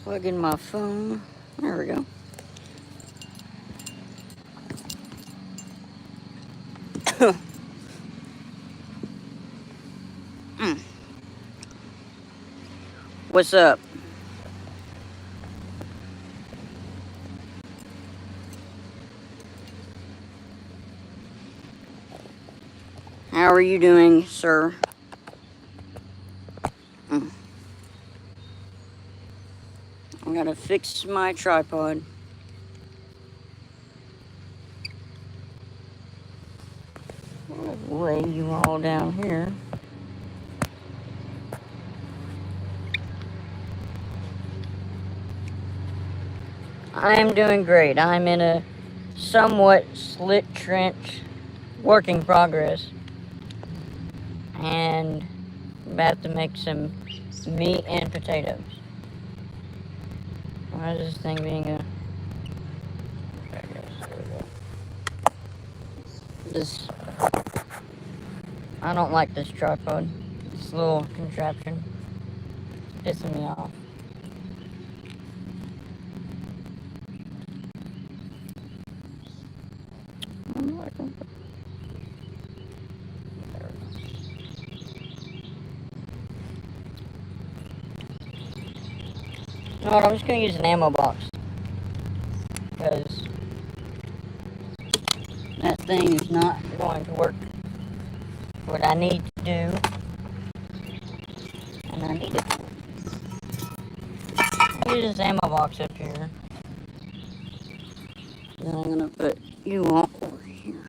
Plug in my phone. There we go. What's up? How are you doing, sir? I gotta fix my tripod. I'll lay you all down here. I am doing great. I'm in a somewhat slit trench, work in progress, and about to make some meat and potatoes. Why is this thing being a... This... I don't like this tripod. This little contraption. It's pissing me off. You know what, I'm just going to use an ammo box. Because that thing is not going to work what I need to do. And I need it. I'll use this ammo box up here. Then I'm going to put you all over here.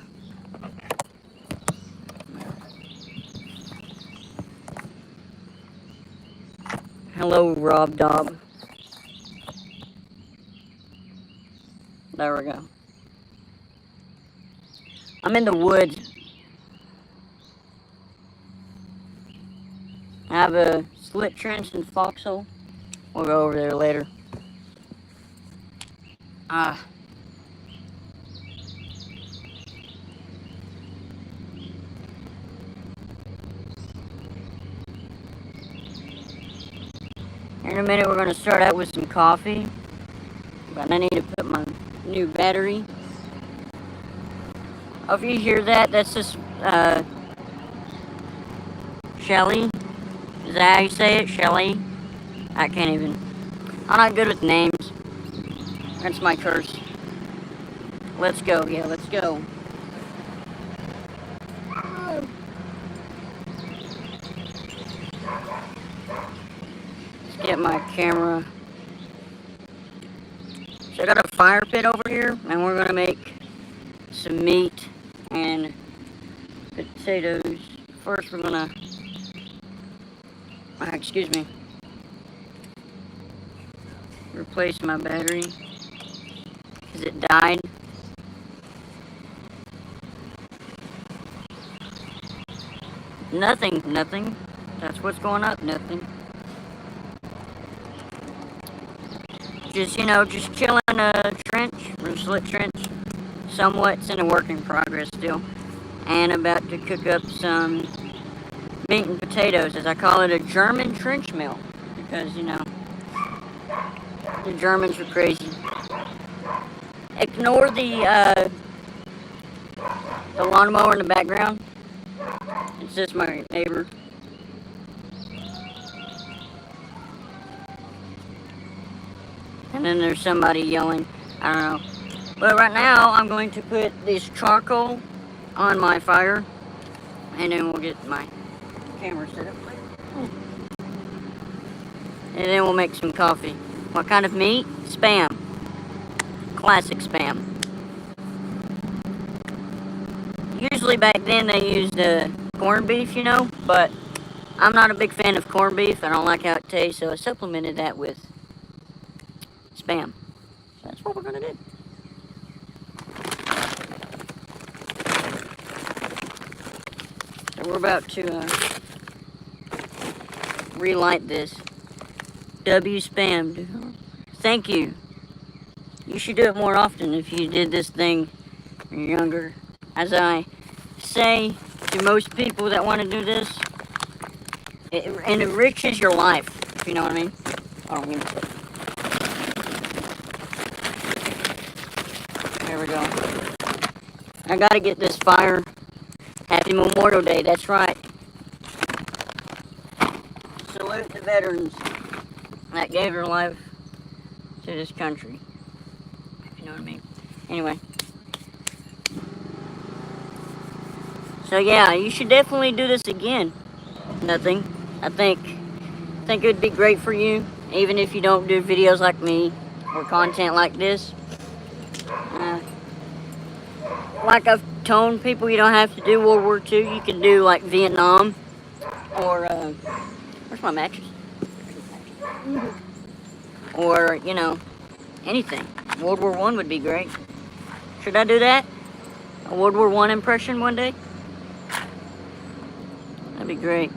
Hello, Rob Dob. There we go. I'm in the woods. I have a slit trench and foxhole. We'll go over there later. Here in a minute we're going to start out with some coffee. But I need to put my new battery. Oh, if you hear that, that's just Shelly. Is that how you say it? Shelly? I can't even. I'm not good with names. That's my curse. Let's go. Yeah, let's go. Let's get my camera. So I got a fire pit over here, and we're going to make some meat and potatoes. First we're going to, excuse me, replace my battery, because it died. Nothing. That's what's going up, nothing. Just, you know, just chilling in a trench, or slit trench. Somewhat, it's in a work in progress still. And about to cook up some meat and potatoes, as I call it, a German trench meal. Because, you know, the Germans are crazy. Ignore the lawnmower in the background. It's just my neighbor. And then there's somebody yelling. I don't know. But right now, I'm going to put this charcoal on my fire. And then we'll get my camera set up. And then we'll make some coffee. What kind of meat? Spam. Classic Spam. Usually back then they used corned beef, you know. But I'm not a big fan of corned beef. I don't like how it tastes. So I supplemented that with Spam. So that's what we're going to do. So we're about to relight this. W Spam. Thank you. You should do it more often if you did this thing when you're younger. As I say to most people that want to do this, it enriches your life, if you know what I mean. Oh, we go. I gotta get this fire. Happy Memorial Day, that's right. Salute the veterans that gave their life to this country. If you know what I mean. Anyway. So yeah, you should definitely do this again. Nothing. I think it would be great for you, even if you don't do videos like me or content like this. Like I've told people, you don't have to do World War II. You can do like Vietnam or where's my mattress? Or you know, anything. World War I would be great. Should I do that? A World War I impression one day? That'd be great.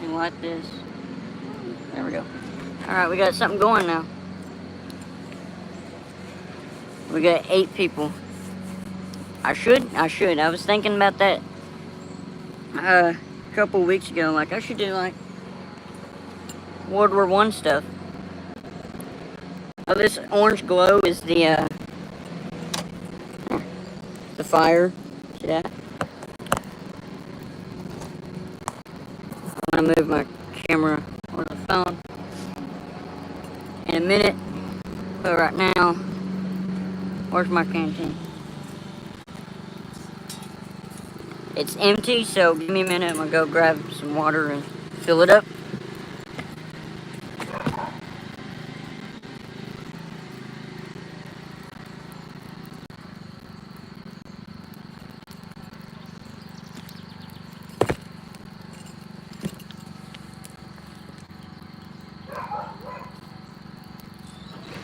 And like this. There we go. Alright, we got something going now. We got 8 people. I should. I was thinking about that a couple weeks ago. Like, I should do, like, World War I stuff. Oh, this orange glow is the fire. See that? I'm gonna move my camera or the phone in a minute, but right now, where's my canteen? It's empty, so give me a minute. I'm gonna go grab some water and fill it up.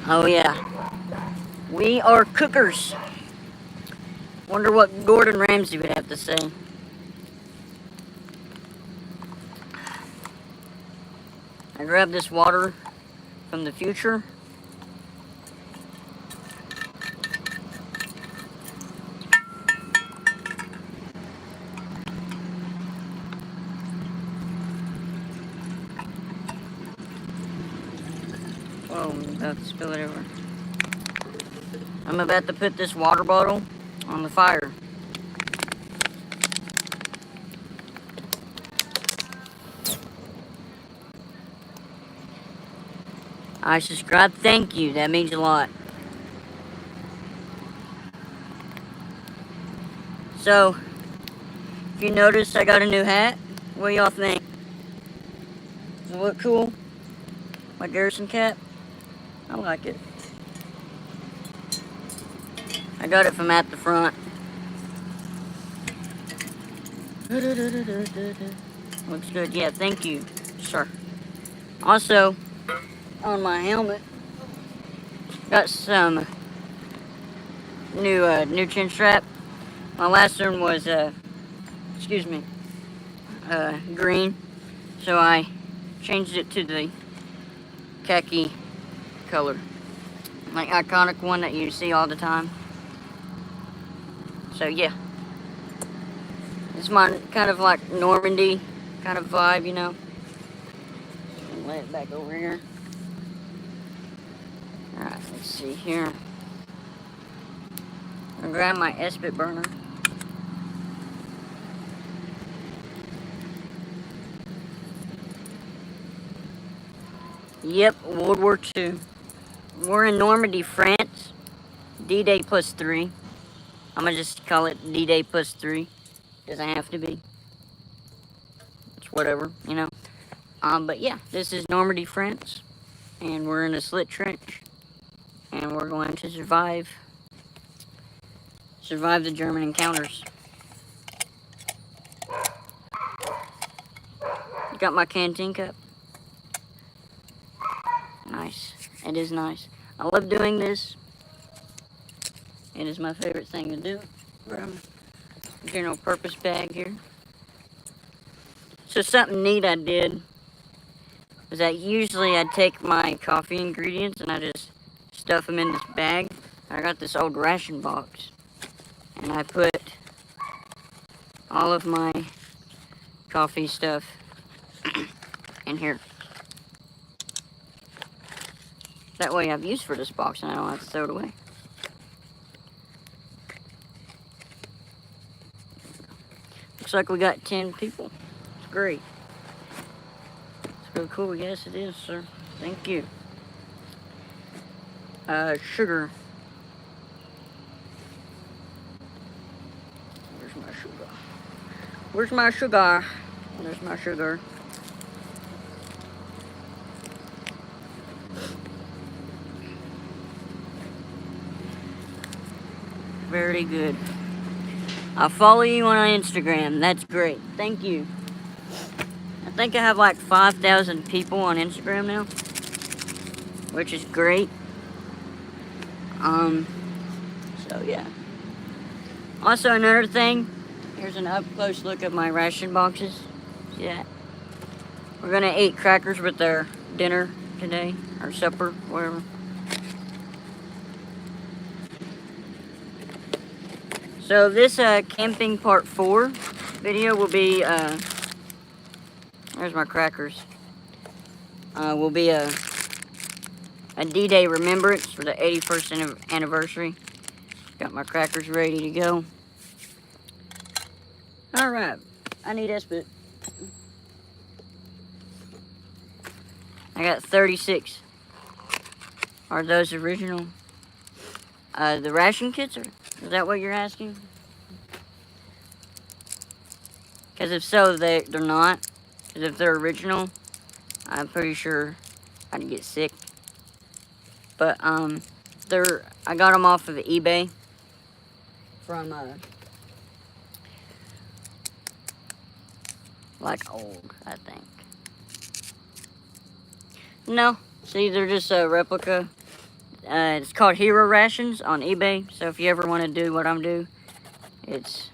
Oh yeah, we are cookers. Wonder what Gordon Ramsay would have to say. I grabbed this water from the future. Whoa, I'm about to spill it over. I'm about to put this water bottle on the fire. I subscribe, thank you, that means a lot. So, if you notice, I got a new hat. What do y'all think? Does it look cool? My Garrison cap? I like it. I got it from at the front. Looks good. Yeah, thank you, sir. Also, on my helmet, got some new chin strap. My last one was green, so I changed it to the khaki color, like iconic one that you see all the time. So yeah, it's my kind of like Normandy kind of vibe, you know. Lay it back over here. Alright, let's see here. I'm gonna grab my Espit burner. Yep, World War II. We're in Normandy, France. D-Day +3. I'm gonna just call it D-Day +3. Doesn't have to be. It's whatever, you know. But yeah, this is Normandy, France. And we're in a slit trench. And we're going to survive the German encounters. Got my canteen cup. Nice. It is nice. I love doing this. It is my favorite thing to do. From general purpose bag here. So something neat I did was that usually I take my coffee ingredients and I just stuff them in this bag. I got this old ration box and I put all of my coffee stuff in here. That way I have use for this box and I don't have to throw it away. Looks like we got 10 people. It's great. It's really cool. Yes, it is, sir. Thank you. Sugar. Where's my sugar? Where's my sugar? There's my sugar. Very good. I'll follow you on Instagram. That's great. Thank you. I think I have like 5,000 people on Instagram now, which is great. So yeah. Also, another thing, here's an up-close look at my ration boxes. See that? We're gonna eat crackers with our dinner today, or supper, whatever. So this camping part 4 video will be, there's my crackers. Will be a D-Day remembrance for the 81st anniversary. Got my crackers ready to go. Alright, I need Espit. I got 36. Are those original? The ration kits, is that what you're asking? Because if so, they're not. Because if they're original, I'm pretty sure I'd get sick. But, I got them off of eBay from, like old, I think. No, see, they're just a replica. It's called Hero Rations on eBay. So if you ever want to do what I'm doing, it's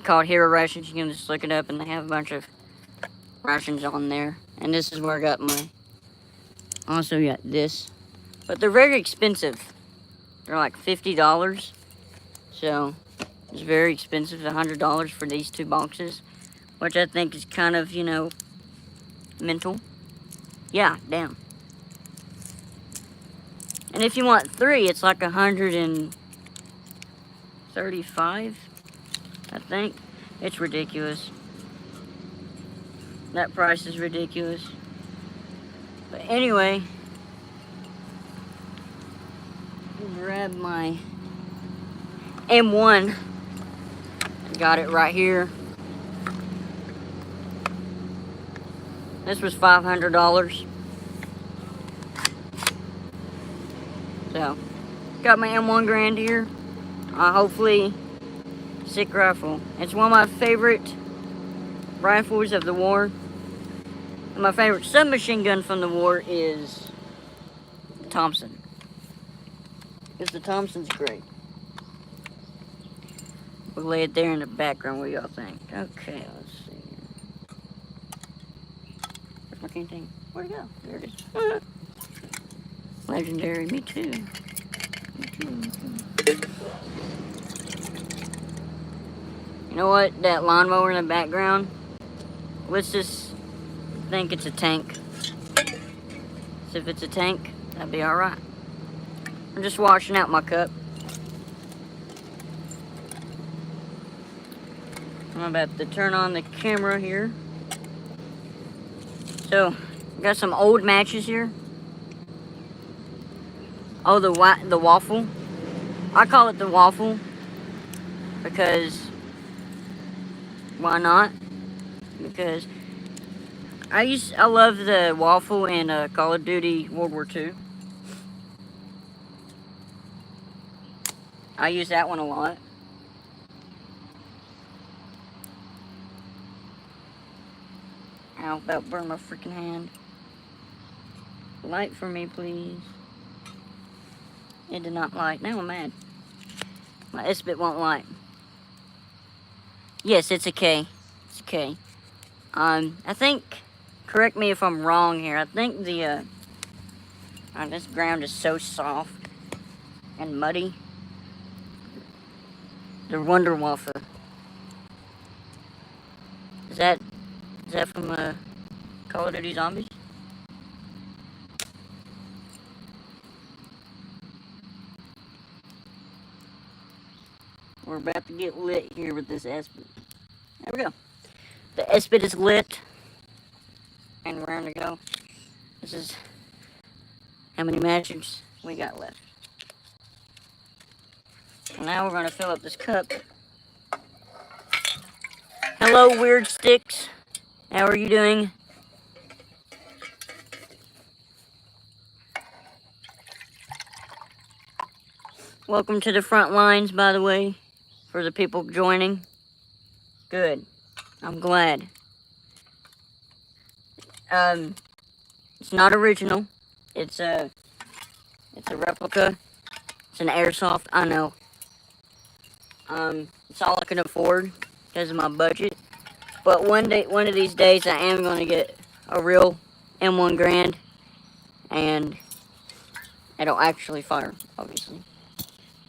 called Hero Rations. You can just look it up, and they have a bunch of rations on there. And this is where I got my. Also got this, but they're very expensive. They're like $50. So it's very expensive. $100 for these 2 boxes, which I think is kind of, you know, mental. Yeah, damn. And if you want 3, it's like $135, I think. It's ridiculous. That price is ridiculous. But anyway, grab my M1. Got it right here. This was $500. So, got my M1 Grand here. Hopefully, sick rifle. It's one of my favorite rifles of the war. And my favorite submachine gun from the war is Thompson. Because the Thompson's great. We'll lay it there in the background. What do y'all think? Okay, let's see. Where's my king thing? Where'd it go? There it is. Legendary, me too. Me too, me too. You know what? That lawnmower in the background? Let's just think it's a tank. So if it's a tank, that'd be alright. I'm just washing out my cup. I'm about to turn on the camera here. So, got some old matches here. Oh, the waffle. I call it the waffle because why not? Because I love the waffle in Call of Duty World War II. I use that one a lot. Ow, about burned my freaking hand. Light for me, please. It did not light. Now I'm mad. My S-bit won't light. Yes, it's a K. It's a K. I think, correct me if I'm wrong here, I think the, this ground is so soft and muddy. The Wonder Waffle. Is that from, Call of Duty Zombies? We're about to get lit here with this S-bit. There we go. The Espit is lit. And we're ready to go. This is how many matches we got left. And now we're going to fill up this cup. Hello, Weird Sticks. How are you doing? Welcome to the front lines, by the way, for the people joining. Good. I'm glad. It's not original. It's a replica. It's an airsoft. I know. It's all I can afford because of my budget. But one of these days, I am going to get a real M1 Grand, and it'll actually fire, obviously.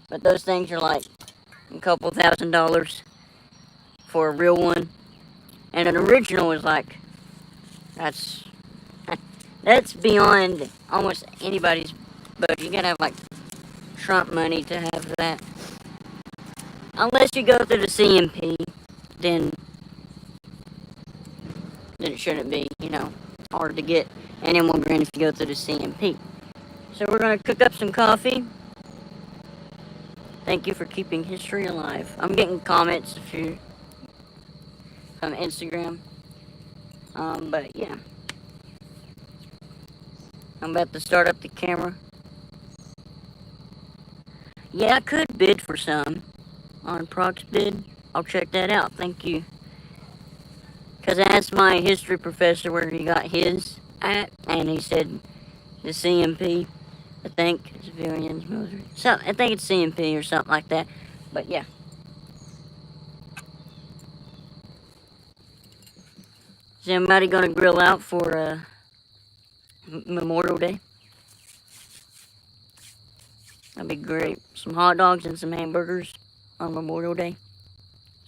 But those things are like a couple $1,000s for a real one, and an original is like that's beyond almost anybody's budget. You gotta have like Trump money to have that, unless you go through the CMP, then it shouldn't be, hard to get an M1 Grand if you go through the CMP. So we're gonna cook up some coffee. Thank you for keeping history alive. I'm getting comments from Instagram. But yeah. I'm about to start up the camera. Yeah, I could bid for some on Proxbid. I'll check that out. Thank you. Because I asked my history professor where he got his at, and he said the CMP. I think civilians, military. So I think it's CMP or something like that. But yeah. Is anybody gonna grill out for Memorial Day? That'd be great. Some hot dogs and some hamburgers on Memorial Day.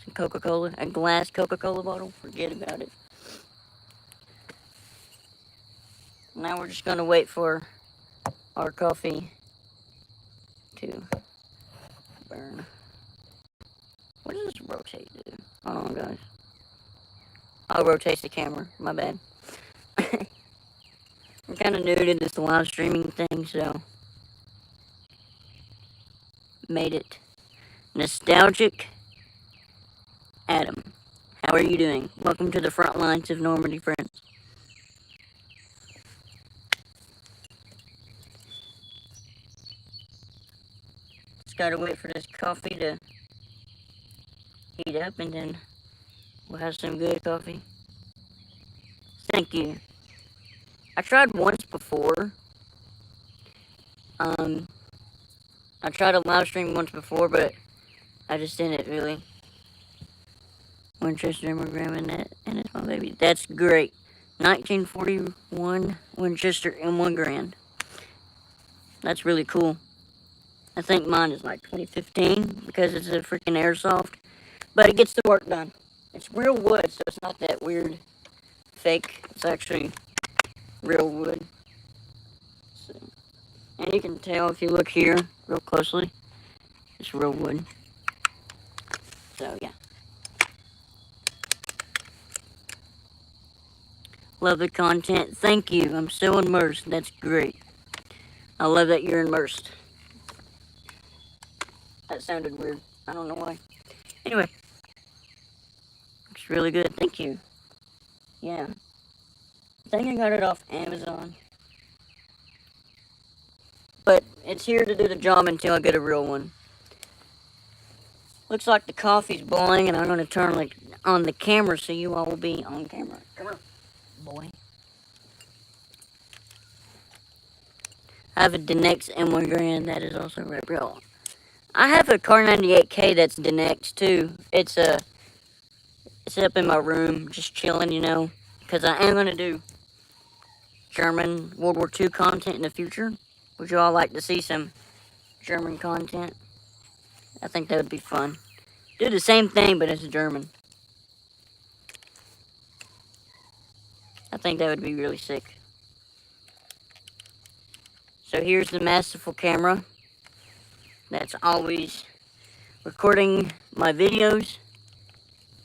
Some Coca-Cola, a glass Coca-Cola bottle. Forget about it. Now we're just gonna wait for our coffee to burn. What does this rotate do? Hold on, guys. I'll rotate the camera. My bad. I'm kind of new to this live streaming thing, so made it nostalgic. Adam, how are you doing? Welcome to the front lines of Normandy, friends. Just gotta wait for this coffee to heat up, and then we'll have some good coffee. Thank you. I tried once before. I tried a live stream once before, but I just didn't really. Winchester Immigrant and it's my baby. That's great. 1941 Winchester M1 Grand. That's really cool. I think mine is like 2015 because it's a freaking airsoft, but it gets the work done. It's real wood, so it's not that weird fake. It's actually real wood. So, and you can tell if you look here real closely, it's real wood. So yeah. Love the content. Thank you. I'm so immersed. That's great. I love that you're immersed. That sounded weird. I don't know why. Anyway. It's really good. Thank you. Yeah. I think I got it off Amazon. But it's here to do the job until I get a real one. Looks like the coffee's boiling, and I'm going to turn on the camera so you all will be on camera. Come on, boy. I have a Denex M1 Grand that is also red real. I have a Car 98K that's Denex too. It's up in my room, just chilling, because I am going to do German World War II content in the future. Would you all like to see some German content? I think that would be fun. Do the same thing, but it's German. I think that would be really sick. So here's the masterful camera that's always recording my videos.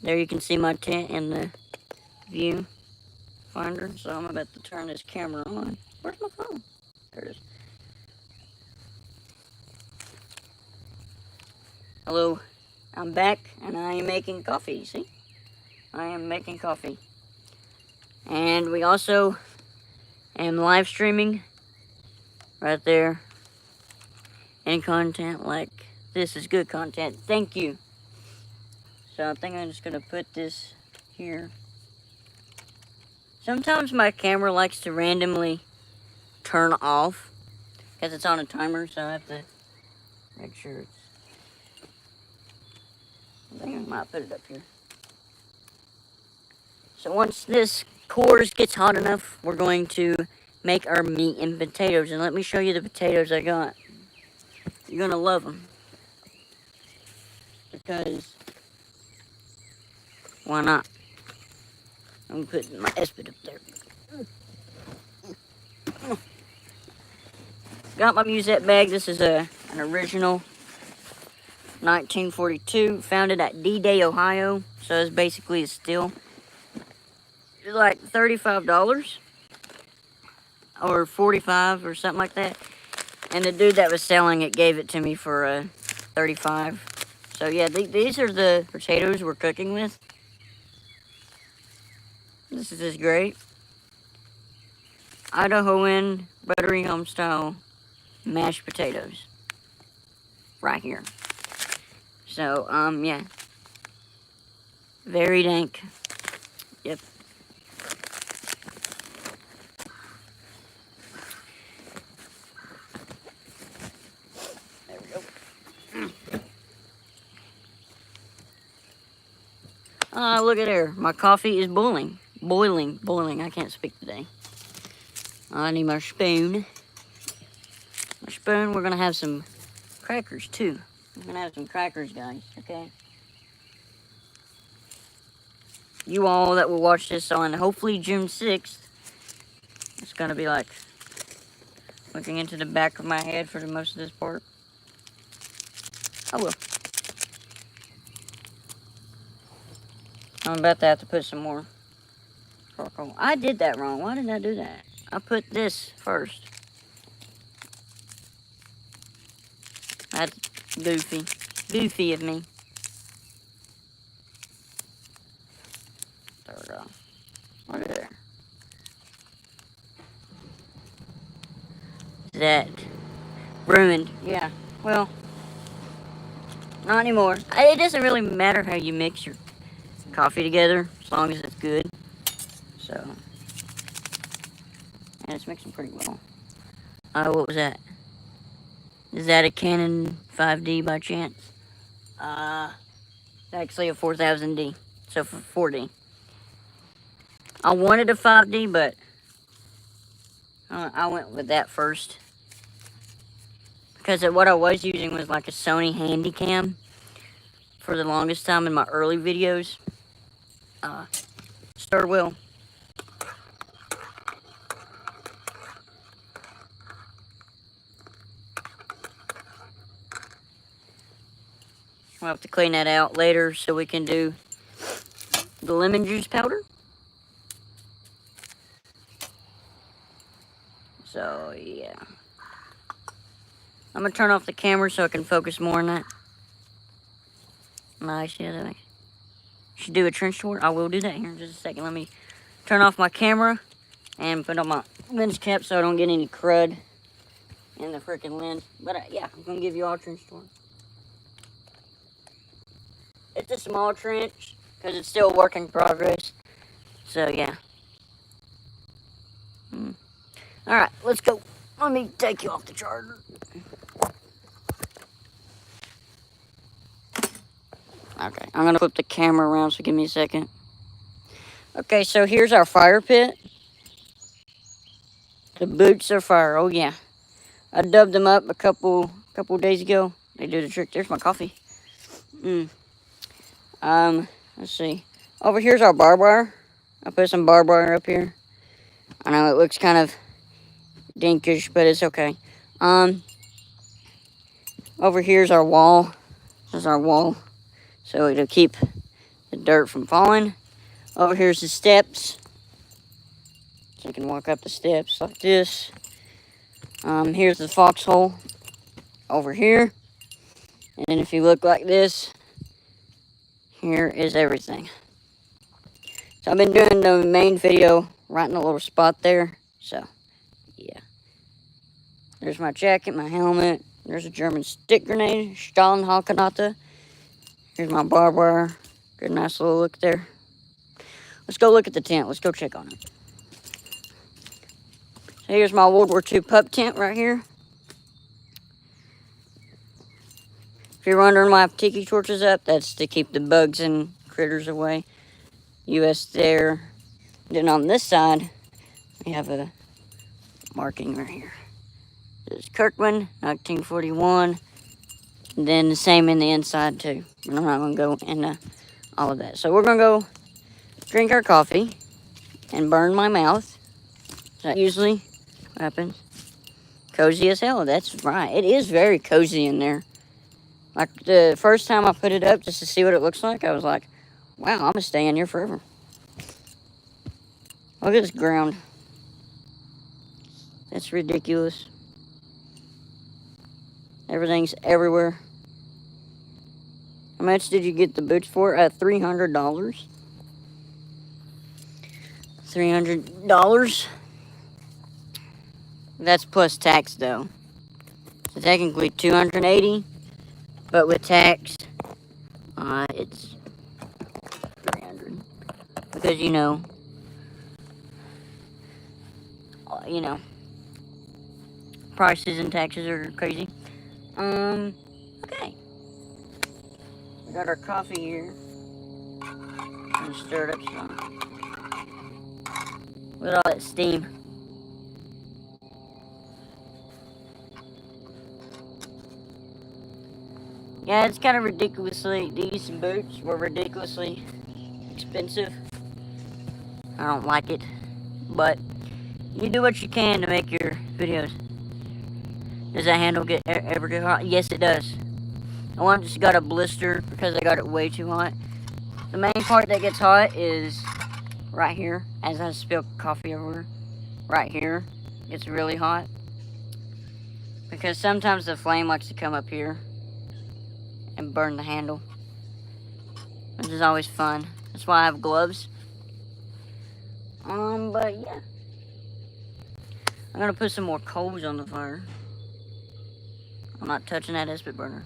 There you can see my tent in the view finder. So I'm about to turn this camera on. Where's my phone? There it is. Hello, I'm back and I am making coffee. See? I am making coffee. And we also am live streaming right there. Any content like this is good content. Thank you. So I think I'm just going to put this here. Sometimes my camera likes to randomly turn off because it's on a timer, so I have to make sure it's... I think I might put it up here. So once this course gets hot enough, we're going to make our meat and potatoes. And let me show you the potatoes I got. You're going to love them. Because, why not? I'm putting my Esprit up there. Got my musette bag. This is an original 1942. Founded at D-Day, Ohio. So it's basically a steal. It's like $35 or $45 or something like that. And the dude that was selling it gave it to me for $35. So yeah, these are the potatoes we're cooking with. This is just great. Idahoan buttery home style mashed potatoes. Right here. So, yeah. Very dank. Yep. There we go. Look at there. My coffee is boiling. Boiling. I can't speak today. I need my spoon. We're gonna have some crackers too. We're gonna have some crackers, guys, okay? You all that will watch this on hopefully June 6th, it's gonna be like looking into the back of my head for the most of this part. I will. I'm about to have to put some more charcoal. I did that wrong. Why did I do that? I put this first. That's goofy. Goofy of me. There we go. Look at there. That ruined. Yeah. Well, not anymore. It doesn't really matter how you mix your coffee together, as long as it's good. So, and it's mixing pretty well. What was that? Is that a Canon 5D by chance? It's actually a 4000D. So for 4D. I wanted a 5D, but I went with that first. Because what I was using was like a Sony Handycam for the longest time in my early videos. Stir well. We'll have to clean that out later so we can do the lemon juice powder. So, yeah. I'm going to turn off the camera so I can focus more on that. Nice, yeah, that should do a trench tour. I will do that here in just a second. Let me turn off my camera and put on my lens cap so I don't get any crud in the freaking lens. But, yeah, I'm going to give you all a trench tour. It's a small trench because it's still a work in progress. So, yeah. Alright, let's go. Let me take you off the charger. Okay, I'm going to flip the camera around, so give me a second. Okay, so here's our fire pit. The boots are fire, oh yeah. I dubbed them up a couple days ago. They do the trick. There's my coffee. Let's see. Over here's our barbed wire. I put some barbed wire up here. I know it looks kind of dinkish, but it's okay. Over here's our wall. This is our wall. So it'll keep the dirt from falling. Over here's the steps. So you can walk up the steps like this. Here's the foxhole over here. And then if you look like this, here is everything. So I've been doing the main video right in the little spot there. So, yeah. There's my jacket, my helmet. There's a German stick grenade, Stahlhakenate. Here's my barbed wire. Good, nice little look there. Let's go look at the tent. Let's go check on it. So here's my World War II pup tent right here. If you're wondering why I have tiki torches up, that's to keep the bugs and critters away. US there. Then on this side, we have a marking right here. This is Kirkland, 1941. And then the same in the inside too. But I'm not going to go into all of that. So we're going to go drink our coffee and burn my mouth. That usually happens. Cozy as hell. That's right. It is very cozy in there. Like the first time I put it up just to see what it looks like, I was like, wow, I'm going to stay in here forever. Look at this ground. That's ridiculous. Everything's everywhere. How much did you get the boots for? $300. $300. That's plus tax though. So technically $280. But with tax, it's $300. Because you know, prices and taxes are crazy. Okay. We got our coffee here. I'm gonna stir it up some. Look at all that steam. Yeah, it's kind of ridiculously, these boots were ridiculously expensive. I don't like it, but you do what you can to make your videos. Does that handle ever get hot? Yes, it does. The one just got a blister because I got it way too hot. The main part that gets hot is right here, as I spill coffee everywhere. Right here, it's really hot. Because sometimes the flame likes to come up here and burn the handle, which is always fun. That's why I have gloves. But yeah. I'm gonna put some more coals on the fire. I'm not touching that spit burner.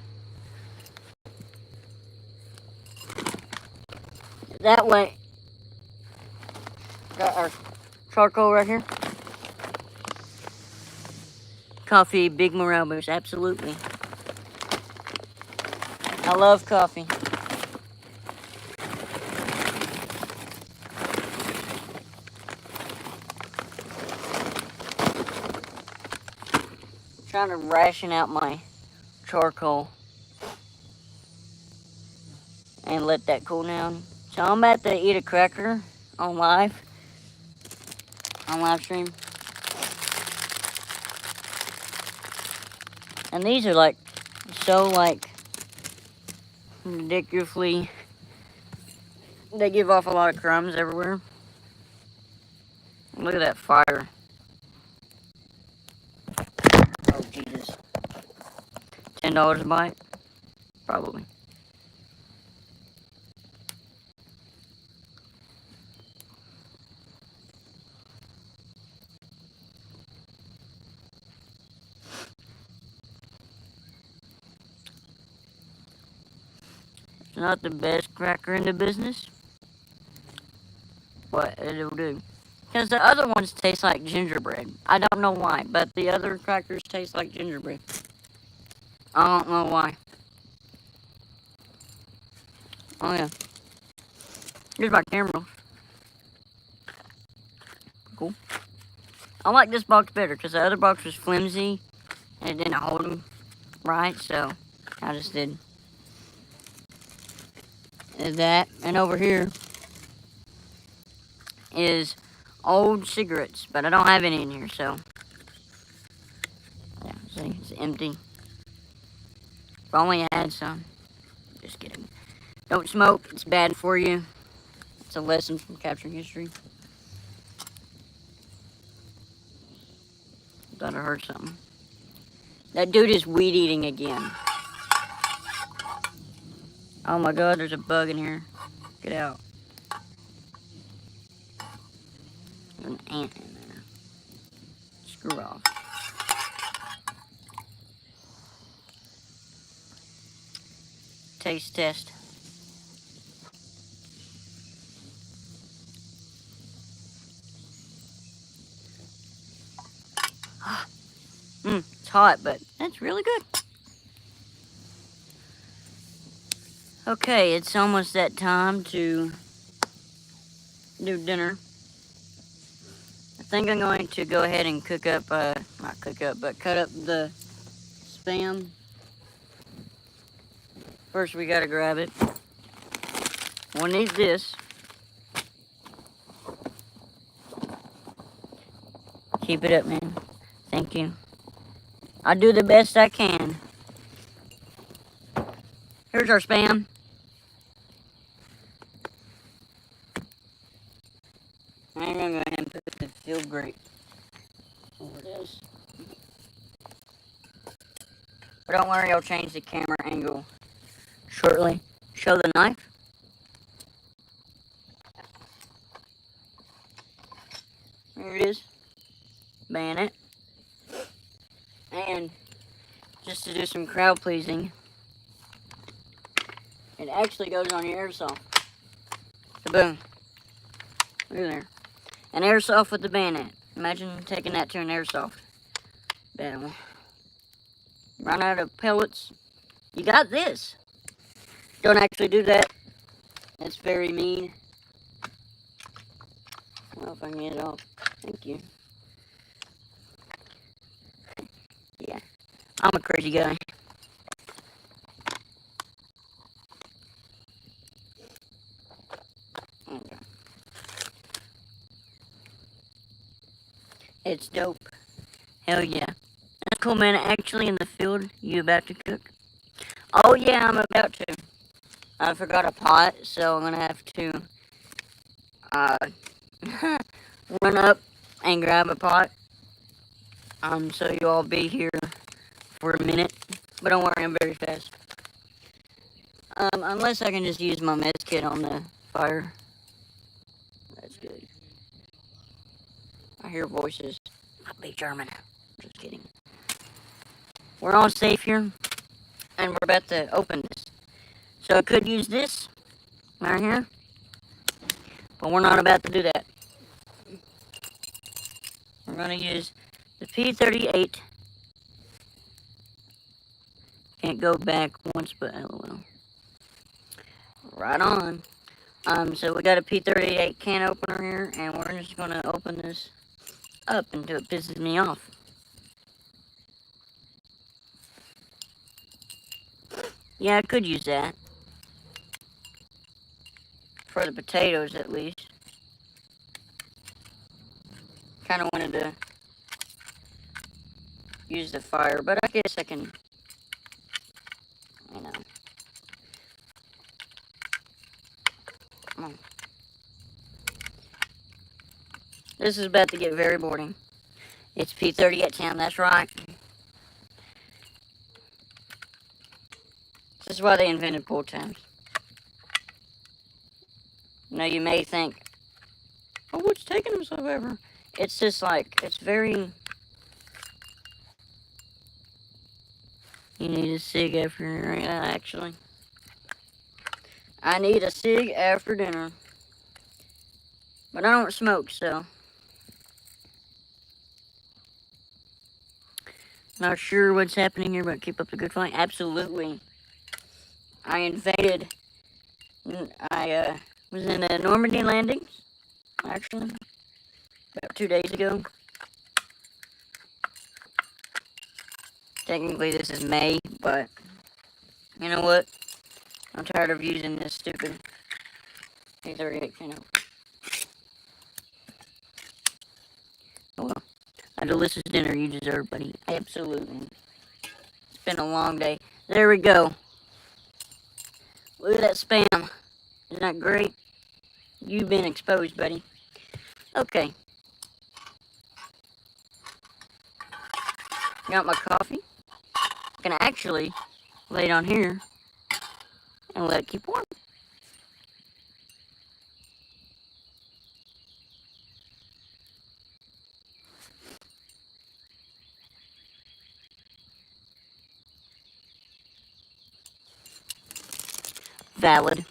That way, got our charcoal right here. Coffee, big morale boost, absolutely. I love coffee. Trying to ration out my charcoal and let that cool down. So I'm about to eat a cracker on live stream. And these are like so like ridiculously, they give off a lot of crumbs everywhere. Look at that fire. Oh Jesus. $10 a bite? Probably. It's not the best cracker in the business, but it'll do. Because the other ones taste like gingerbread. I don't know why, but the other crackers taste like gingerbread. I don't know why. Oh yeah. Here's my camera. Cool. I like this box better because the other box was flimsy and it didn't hold them right, so I just did that. And over here is old cigarettes, but I don't have any in here, so yeah, see, it's empty. If only I had some. Just kidding. Don't smoke. It's bad for you. It's a lesson from capturing history. Thought I heard something. That dude is weed eating again. Oh my god, there's a bug in here. Get out. There's an ant in there. Screw off. Taste test. It's hot, but that's really good. Okay, it's almost that time to do dinner. I think I'm going to go ahead and cook up, not cook up, but cut up the Spam. First, we gotta grab it. We'll need this. Keep it up, man. Thank you. I'll do the best I can. Here's our Spam. I'm gonna go ahead and put the field grape over this. But don't worry, I'll change the camera angle shortly. Show the knife. There it is. Bayonet. And just to do some crowd pleasing, it actually goes on your airsoft. Kaboom. Look at there. An airsoft with the bayonet. Imagine taking that to an airsoft battle. Run out of pellets. You got this. Don't actually do that. That's very mean. I don't know if I can get it off. Thank you. Yeah. I'm a crazy guy. Okay. It's dope. Hell yeah. That's cool, man. Actually, in the field, you about to cook? Oh, yeah, I'm about to. I forgot a pot, so I'm gonna have to run up and grab a pot. So you'll all be here for a minute. But don't worry, I'm very fast. Unless I can just use my med kit on the fire. That's good. I hear voices. I'll be German. Just kidding. We're all safe here. And we're about to open this. So I could use this right here. But we're not about to do that. We're going to use the P38. Can't go back once, but LOL. Right on. So we got a P38 can opener here, and we're just going to open this up until it pisses me off. Yeah, I could use that. For the potatoes, at least. Kind of wanted to use the fire, but I guess I can, you know. Come on. This is about to get very boring. It's P38 time, that's right. This is why they invented pull times. You know, you may think, oh, what's taking them so ever? It's just like, it's very... You need a cig after dinner, actually. I need a cig after dinner. But I don't smoke, so... Not sure what's happening here, but keep up the good fight. Absolutely. I invaded... I was in the Normandy landings, actually, about 2 days ago. Technically, this is May, but you know what? I'm tired of using this stupid P38 can. Oh well. A delicious dinner you deserve, buddy. Absolutely. It's been a long day. There we go. Look at that spam. Isn't that great? You've been exposed, buddy. Okay. Got my coffee. I can actually lay it on here and let it keep warm. Valid.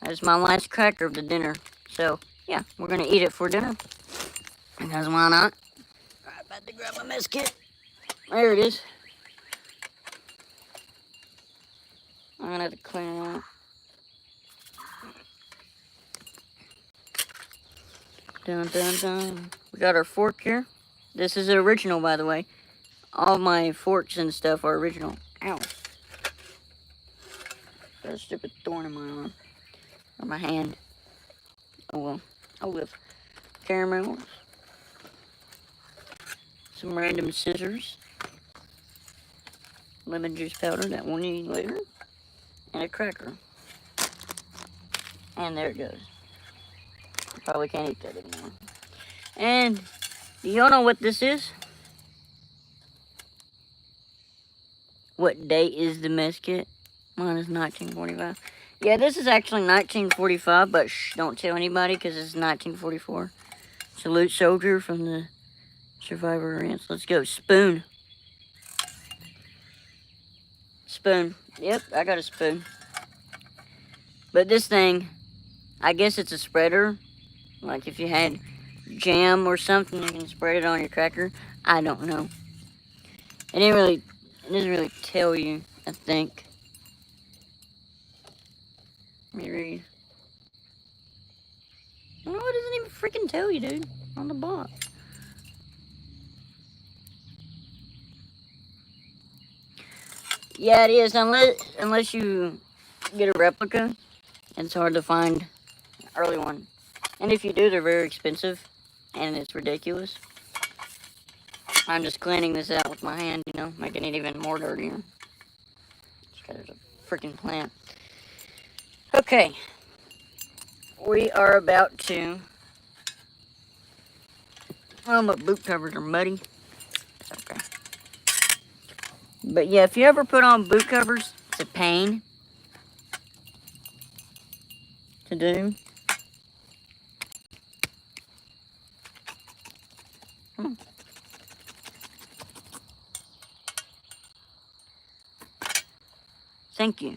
That's my last cracker of the dinner. So, yeah, we're going to eat it for dinner. Because why not? Alright, about to grab my mess kit. There it is. I'm going to have to clean it out. Dun, dun, dun. We got our fork here. This is original, by the way. All my forks and stuff are original. Ow. Got a stupid thorn in my arm. Or my hand. Oh well. I'll live. Caramels. Some random scissors. Lemon juice powder that we'll need later. And a cracker. And there it goes. Probably can't eat that anymore. And do y'all know what this is? What date is the mess kit? Mine is 1945. Yeah, this is actually 1945, but shh, don't tell anybody because it's 1944. Salute soldier from the Survivor Ranch. Let's go. Spoon. Spoon. Yep, I got a spoon. But this thing, I guess it's a spreader. Like if you had jam or something, you can spread it on your cracker. I don't know. It doesn't really tell you, I think. Let me read. No, it doesn't even freaking tell you, dude. On the box. Yeah, it is. Unless you get a replica, it's hard to find an early one. And if you do, they're very expensive. And it's ridiculous. I'm just cleaning this out with my hand, you know, making it even more dirtier. Just because there's a freaking plant. Okay. We are about to... Oh, my boot covers are muddy. It's okay. But yeah, if you ever put on boot covers, it's a pain to do. Thank you.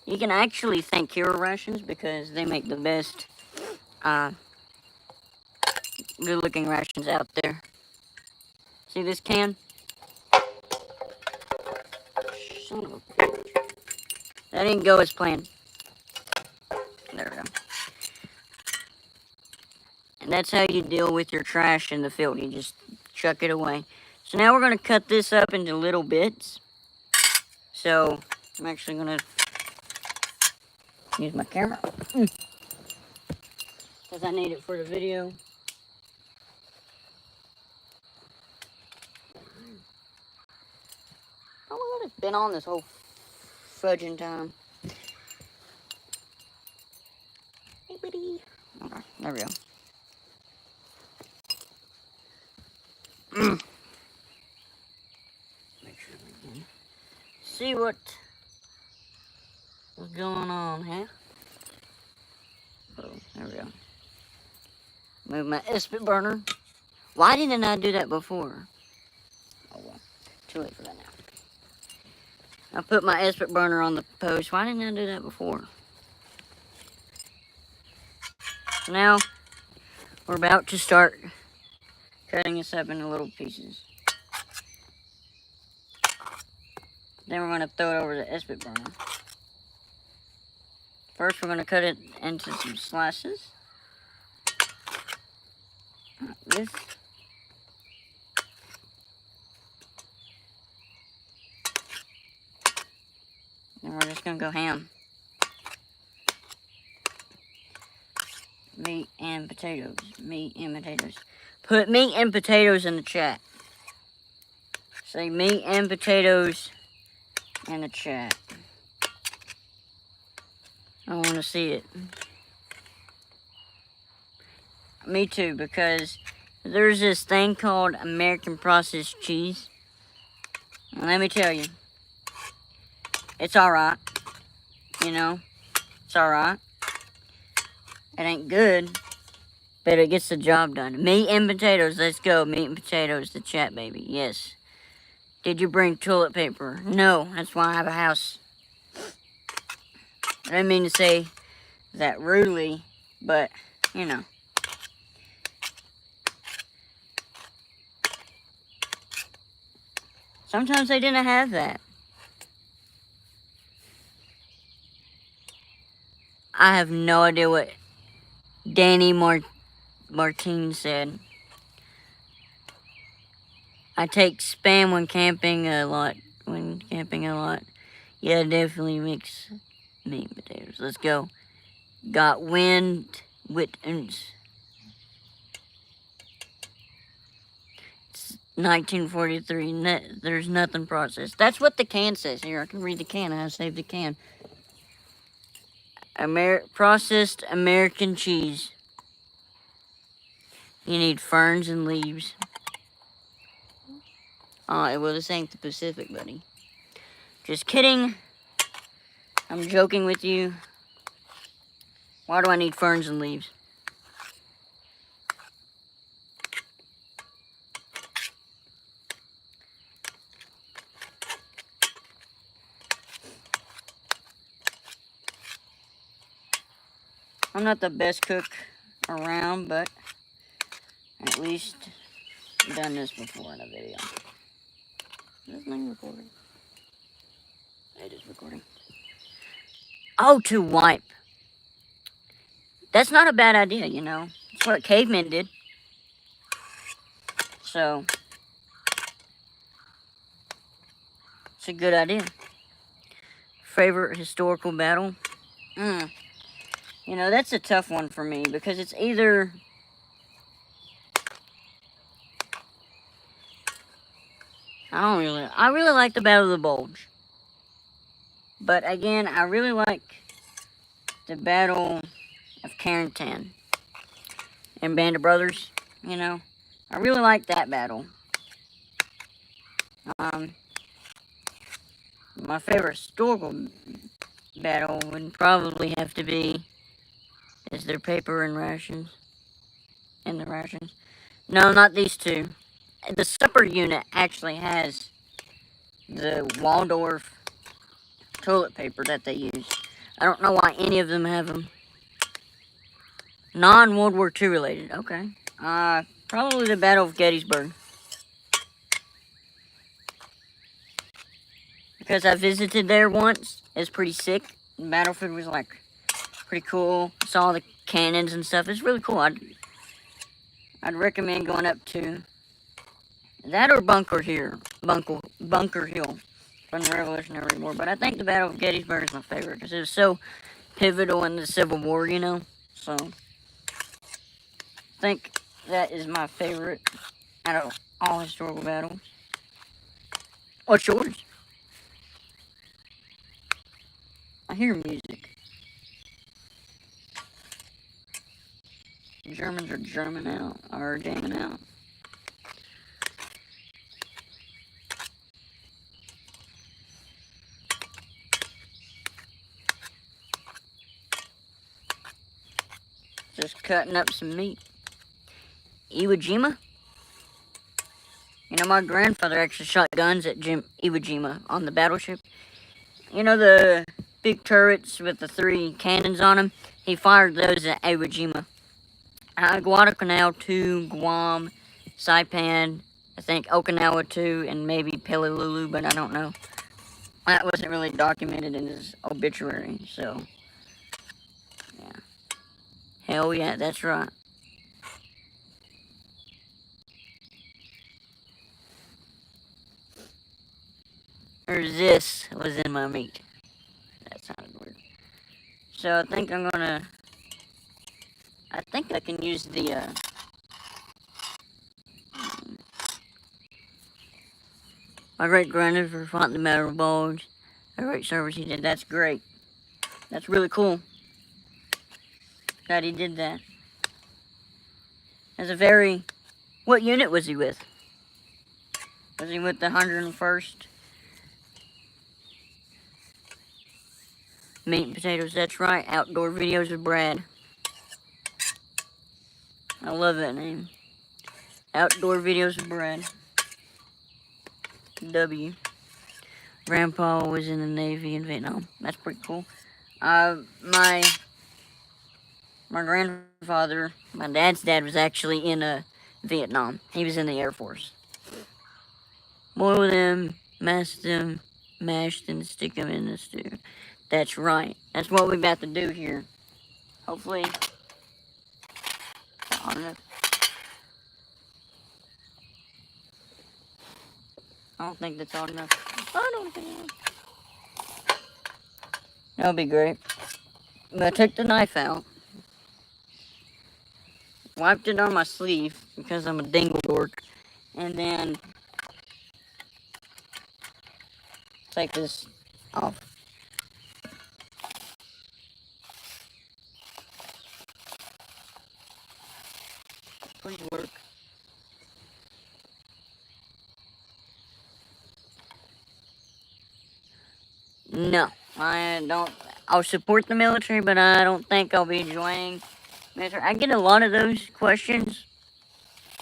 You can actually thank Hero Rations because they make the best good looking rations out there. See this can? Son of a bitch. That didn't go as planned. There we go. And that's how you deal with your trash in the field. You just chuck it away. So now we're going to cut this up into little bits. So I'm actually going to use my camera. Because I need it for the video. Oh, well, it's been on this whole fudging time. Hey, buddy. Okay, there we go. Make sure we can see what's going on here. Oh, there we go. Move my spit burner. Why didn't I do that before? Oh well, too late for that now. I put my spit burner on the post. Why didn't I do that before? So now we're about to start cutting this up into little pieces. Then we're going to throw it over the spit burner. First, we're going to cut it into some slices. Like this. Then we're just going to go ham. Meat and potatoes. Meat and potatoes. Put meat and potatoes in the chat. Say meat and potatoes in the chat. I want to see it. Me too, because there's this thing called American processed cheese. And let me tell you, it's alright. You know, it's alright. It ain't good, but it gets the job done. Meat and potatoes, let's go. Meat and potatoes, the chat baby, yes. Did you bring toilet paper? No, that's why I have a house. I didn't mean to say that rudely, but, you know. Sometimes they didn't have that. I have no idea what Danny Martin said. I take Spam when camping a lot. Yeah, definitely mix meat and potatoes. Let's go. Got wind with uns. It's 1943. There's nothing processed. That's what the can says here. I can read the can. I saved the can. Processed American cheese. You need ferns and leaves. Well, this ain't the Pacific, buddy. Just kidding. I'm joking with you. Why do I need ferns and leaves? I'm not the best cook around, but at least I've done this before in a video. Is this thing recording? It is recording. Oh, to wipe. That's not a bad idea, you know. That's what cavemen did. So, it's a good idea. Favorite historical battle? You know, that's a tough one for me because it's either... I really like the Battle of the Bulge. But again, I really like the Battle of Carentan and Band of Brothers, you know. I really like that battle. My favorite historical battle would probably have to be, is there paper and rations? In the rations? No, not these two. The supper unit actually has the Waldorf toilet paper that they use. I don't know why any of them have them. Non-World War II related. Okay. Probably the Battle of Gettysburg. Because I visited there once. It's pretty sick. The battlefield was like pretty cool. Saw the cannons and stuff. It's really cool. I'd recommend going up to that or Bunker Hill from the Revolutionary War. But I think the Battle of Gettysburg is my favorite because it was so pivotal in the Civil War, you know. So I think that is my favorite out of all historical battles. What's yours? I hear music. Germans are jamming out. Just cutting up some meat. Iwo Jima? You know, my grandfather actually shot guns at Iwo Jima on the battleship. You know the big turrets with the 3 cannons on them? He fired those at Iwo Jima. Guadalcanal 2, Guam, Saipan, I think Okinawa 2, and maybe Peleliu, but I don't know. That wasn't really documented in his obituary, so, yeah. Hell yeah, that's right. Or this was in my meat. That sounded weird. So I think I'm gonna... I think I can use the, my great-grandfather fought in the Battle of Bulge. A great service he did. That's great. That's really cool. that he did that. As a very... What unit was he with? Was he with the 101st? Meat and potatoes, that's right. Outdoor videos with Brad. I love that name. Outdoor videos with Brad. W. Grandpa was in the Navy in Vietnam. That's pretty cool. My grandfather, my dad's dad, was actually in Vietnam. He was in the Air Force. Boil them, mashed them, and stick them in the stew. That's right. That's what we're about to do here. Hopefully. I don't think that's hot enough. I don't think. That'll be great. But I took the knife out. Wiped it on my sleeve because I'm a dingle dork. And then take this off. Please work. No, I don't. I'll support the military, but I don't think I'll be joining military. I get a lot of those questions.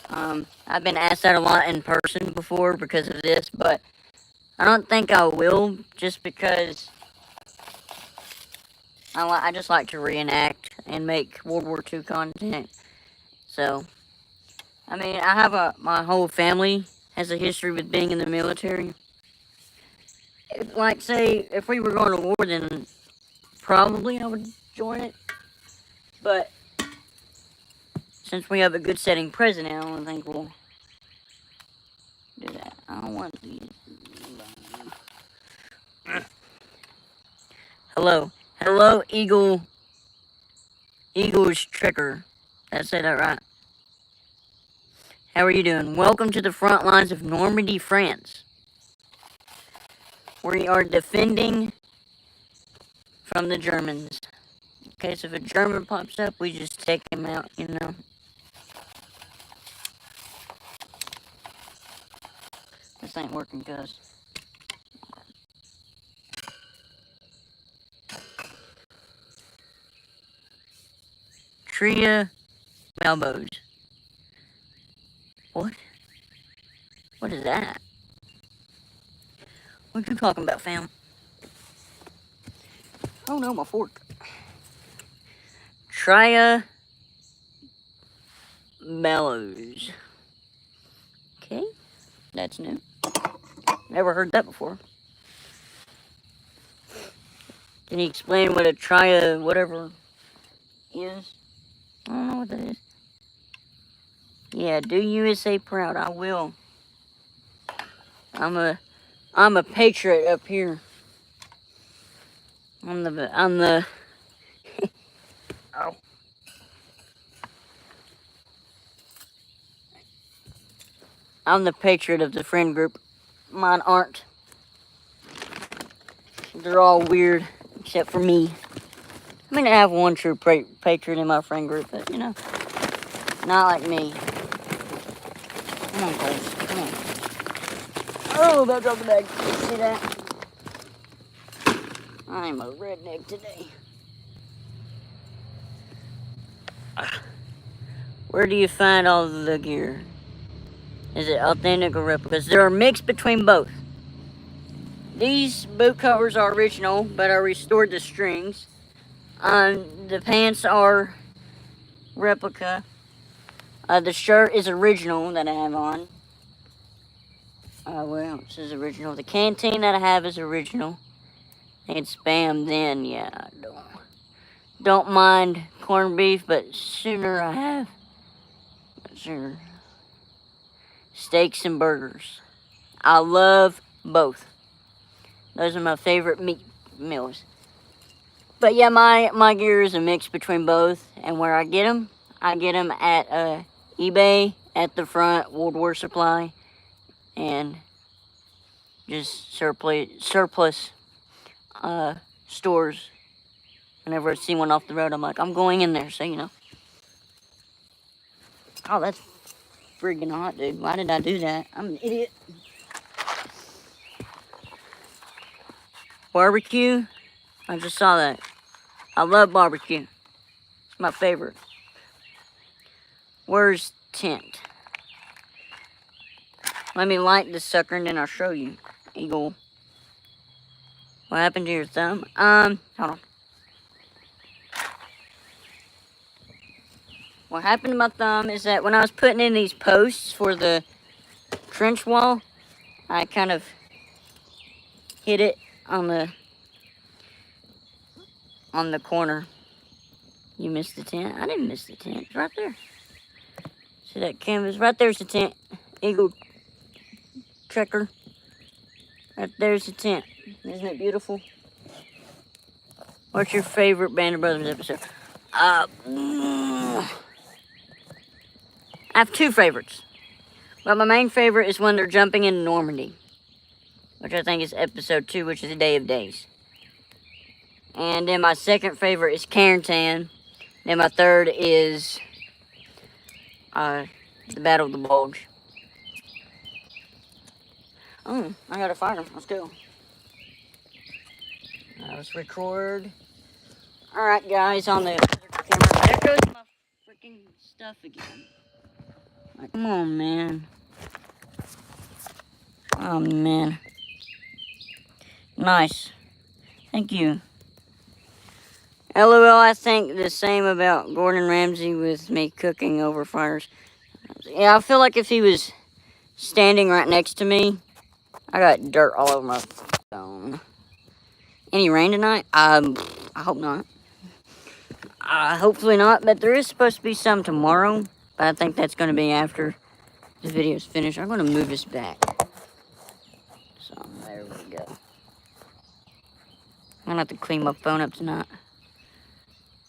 I've been asked that a lot in person before because of this, but I don't think I will, just because I just like to reenact and make World War II content. So, I mean, I have my whole family has a history with being in the military. Like, say, if we were going to war, then probably I would join it. But since we have a good setting president, I don't think we'll do that. I don't want these. Hello. Hello, Eagles Tricker. Did I say that right? How are you doing? Welcome to the front lines of Normandy, France. We are defending from the Germans. In case if a German pops up, we just take him out, you know. This ain't working, cuz. Tria Malbos. What? What is that? What you talking about, fam? Oh no, my fork. Tria Mellows. Okay, that's new. Never heard that before. Can you explain what a tria whatever is? I don't know what that is. Yeah, do USA proud. I will. I'm a patriot up here. I'm the oh. I'm the patriot of the friend group. Mine aren't. They're all weird, except for me. I mean, I have one true patriot in my friend group, but, you know, not like me. Come on, Cole. Come on. Oh, about dropped the bag. See that? I'm a redneck today. Where do you find all the gear? Is it authentic or replicas? There are mixed between both. These boot covers are original, but I restored the strings. The pants are replica. The shirt is original that I have on. Well, it says original. The canteen that I have is original. It's Spam then, yeah, I don't mind corned beef, but sooner I have. Sooner. Steaks and burgers. I love both. Those are my favorite meat meals. But yeah, my gear is a mix between both. And where I get them at eBay, at the front, World War Supply, and just surplus stores Whenever I see one off the road, I'm like, I'm going in there, so you know. Oh, that's friggin' hot, dude. Why did I do that? I'm an idiot. Barbecue? I just saw that. I love barbecue. It's my favorite. Where's tent? Let me light this sucker and then I'll show you. Eagle. What happened to your thumb? Hold on. What happened to my thumb is that when I was putting in these posts for the trench wall, I kind of hit it on the corner. You missed the tent? I didn't miss the tent. It's right there. See that canvas? Right there's the tent. Eagle checker. Right there's the tent. Isn't it beautiful? What's your favorite Band of Brothers episode? I have two favorites. But my main favorite is when they're jumping into Normandy, which I think is episode 2, which is a Day of Days. And then my second favorite is Carentan. Then my third is the Battle of the Bulge. Oh, I got a fire. Let's go. Let's record. Alright, guys, on the camera. There goes my freaking stuff again. Like, come on, man. Oh, man. Nice. Thank you. LOL, I think the same about Gordon Ramsay with me cooking over fires. Yeah, I feel like if he was standing right next to me, I got dirt all over my phone. Any rain tonight? I hope not. Hopefully not, but there is supposed to be some tomorrow. But I think that's going to be after the video's finished. I'm going to move this back. So, there we go. I'm going to have to clean my phone up tonight.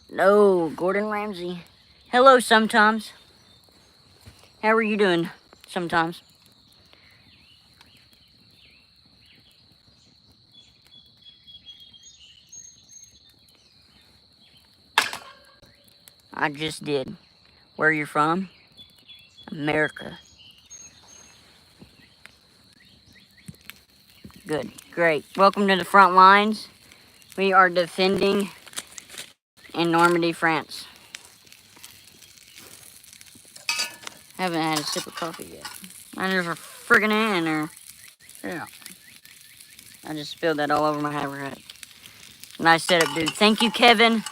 No, Gordon Ramsay. Hello, sometimes. How are you doing sometimes? I just did. Where you're from? America. Good, great. Welcome to the front lines. We are defending in Normandy, France. Haven't had a sip of coffee yet. And there's a friggin' ant in there. Yeah. I just spilled that all over my hat. Nice setup, dude. Thank you, Kevin.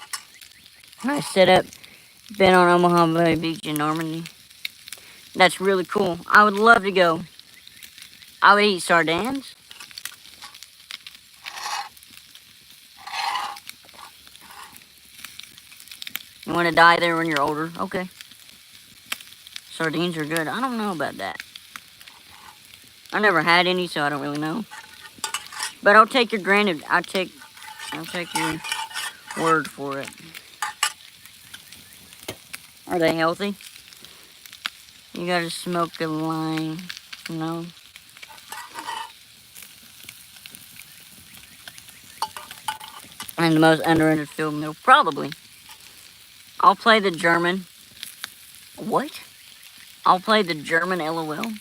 Nice setup. Been on Omaha Bay Beach in Normandy. That's really cool. I would love to go. I would eat sardines. You want to die there when you're older? Okay. Sardines are good. I don't know about that. I never had any, so I don't really know. But I'll take your granted. I'll take your word for it. Are they healthy? You gotta smoke a line. No. And the most underrated film meal, probably. I'll play the German. What? I'll play the German LOL.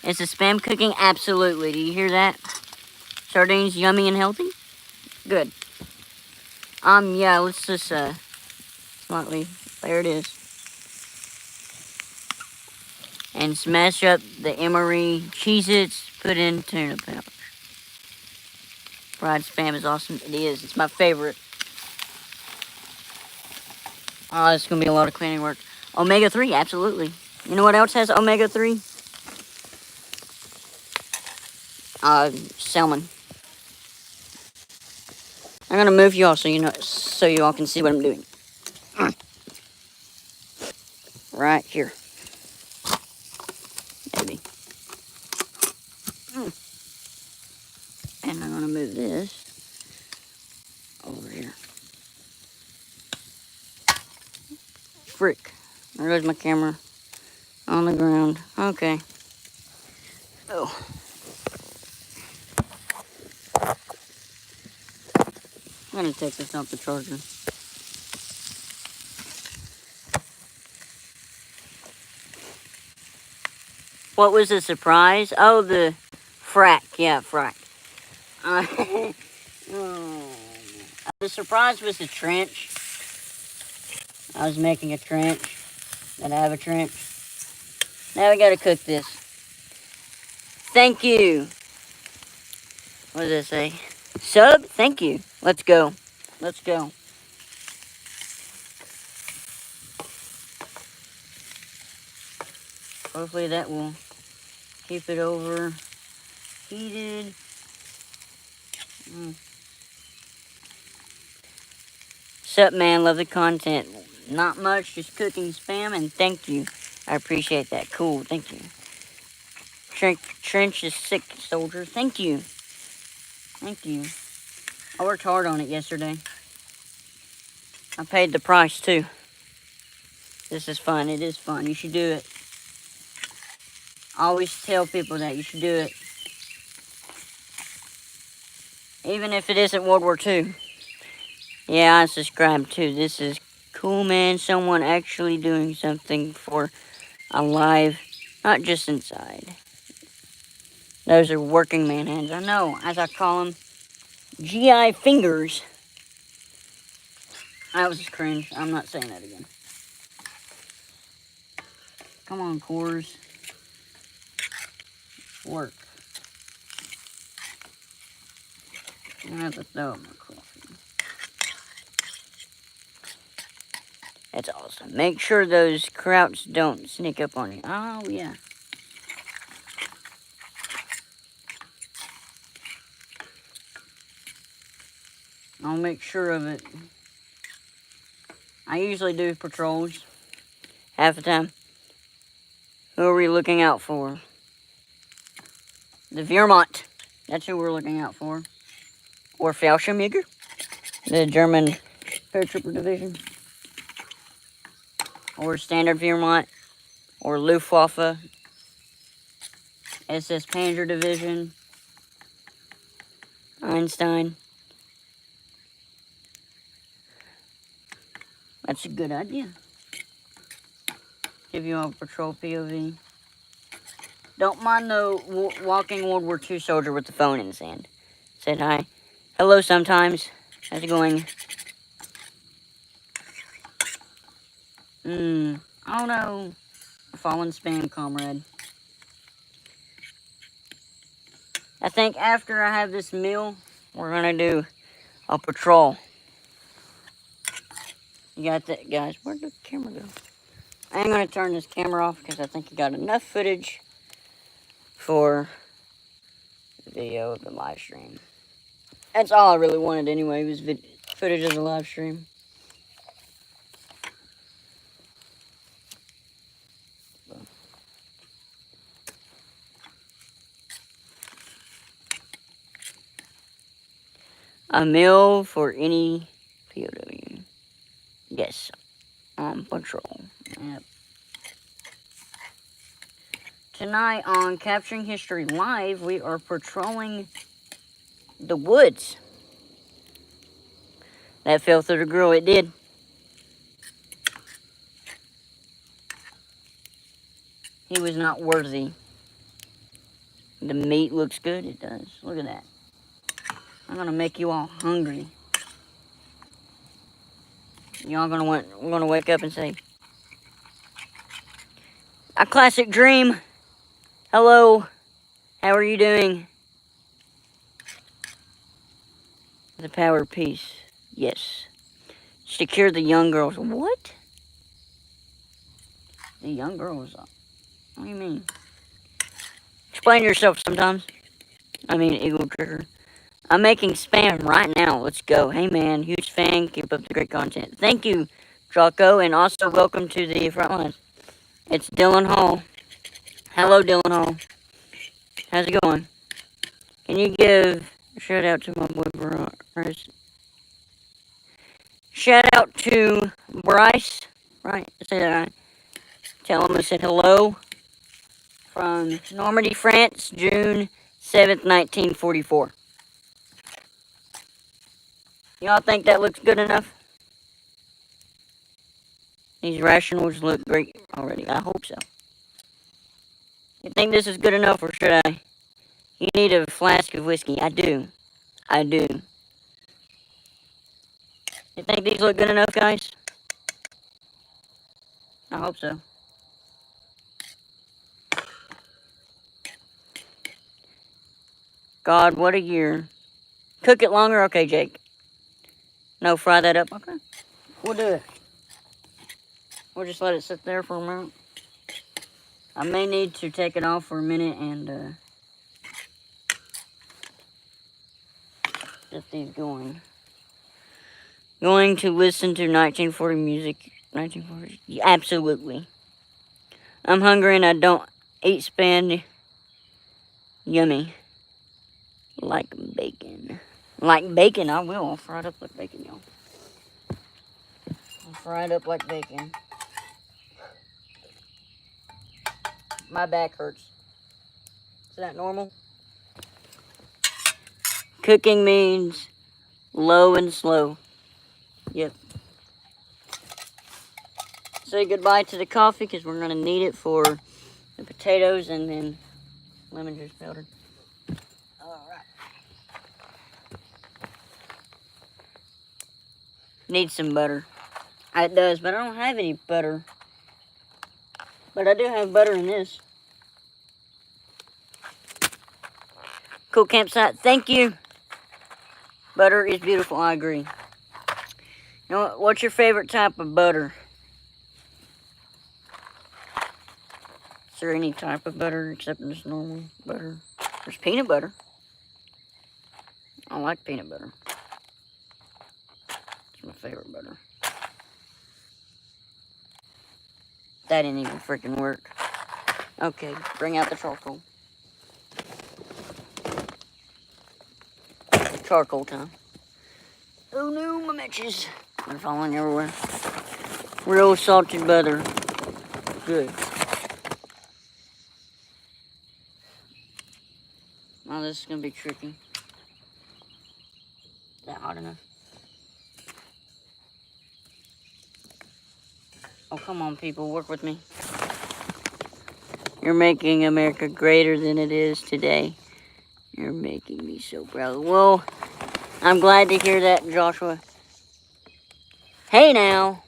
Is the spam cooking? Absolutely. Do you hear that? Sardines yummy and healthy? Good. Yeah, let's just, slightly, there it is. And smash up the Emery Cheez-Its, put in tuna pouch. Fried spam is awesome. It is. It's my favorite. Oh, it's going to be a lot of cleaning work. Omega-3, absolutely. You know what else has omega-3? Salmon. I'm going to move you all so you all can see what I'm doing. Right here. Maybe. And I'm going to move this over here. Frick. There goes my camera. On the ground. Okay. Oh. gonna take this off the charger. What was the surprise? Oh, the frack. Yeah, frack. The surprise was the trench. I was making a trench. And I have a trench. Now we gotta cook this. Thank you. What does it say? Sub? Thank you. Let's go. Let's go. Hopefully that will keep it overheated. Sup, man? Love the content. Not much, just cooking spam, and thank you. I appreciate that. Cool, thank you. Trench is sick, soldier. Thank you. Thank you. I worked hard on it yesterday. I paid the price, too. This is fun. It is fun. You should do it. I always tell people that you should do it. Even if it isn't World War II. Yeah, I subscribe too. This is cool, man. Someone actually doing something for a live, not just inside. Those are working man hands. I know, as I call them, GI fingers. That was cringe. I'm not saying that again. Come on, cores. Work. I have to throw my coffee. That's awesome. Make sure those krauts don't sneak up on you. Oh, yeah. I'll make sure of it. I usually do patrols. Half the time. Who are we looking out for? The Wehrmacht. That's who we're looking out for. Or Fallschirmjäger. The German paratrooper division. Or Standard Wehrmacht. Or Luftwaffe. SS Panzer Division. Einstein. That's a good idea. Give you a patrol POV. Don't mind the walking World War II soldier with the phone in his hand. Said hi. Hello sometimes. How's it going? Oh no. A fallen spam comrade. I think after I have this meal, we're gonna do a patrol. You got that, guys? Where'd the camera go? I'm gonna turn this camera off because I think I got enough footage for the video of the live stream. That's all I really wanted anyway, was footage of the live stream. A meal for any POW. Yes, on patrol. Yep. Tonight on Capturing History Live, we are patrolling the woods. That fell through the grill, it did. He was not worthy. The meat looks good, it does. Look at that. I'm gonna make you all hungry. Y'all gonna wake up and say, a classic dream. Hello, how are you doing? The power of peace. Yes. Secure the young girls. What? The young girls? What do you mean? Explain yourself sometimes. I mean, Eagle Trigger. I'm making spam right now. Let's go. Hey, man. Huge fan. Keep up the great content. Thank you, Draco. And also, welcome to the front lines. It's Dylan Hall. Hello, Dylan Hall. How's it going? Can you give a shout out to my boy Bryce? Shout out to Bryce. Right. Say that right. Tell him I said hello. From Normandy, France, June 7th, 1944. Y'all think that looks good enough? These rationals look great already. I hope so. You think this is good enough, or should I? You need a flask of whiskey. I do. I do. You think these look good enough, guys? I hope so. God, what a year. Cook it longer? Okay, Jake. No, fry that up. Okay. We'll do it. We'll just let it sit there for a minute. I may need to take it off for a minute and get these going. Going to listen to 1940 music. 1940? Yeah, absolutely. I'm hungry and I don't eat spam. Yummy. Like bacon. Like bacon, I will. I'll fry it up like bacon, y'all. I'll fry it up like bacon. My back hurts. Is that normal? Cooking means low and slow. Yep. Say goodbye to the coffee because we're going to need it for the potatoes and then lemon juice powder. Alright. Need some butter. It does, but I don't have any butter. But I do have butter in this. Cool campsite. Thank you. Butter is beautiful. I agree. You know what? What's your favorite type of butter? Is there any type of butter except this normal butter? There's peanut butter. I like peanut butter. It's my favorite butter. That didn't even freaking work. Okay, bring out the charcoal. Charcoal time. Oh no, my matches. They're falling everywhere. Real salted butter. Good. Oh, this is gonna be tricky. Is that hot enough? Oh, come on, people, work with me. You're making America greater than it is today. You're making me so proud. Well, I'm glad to hear that, Joshua. Hey now.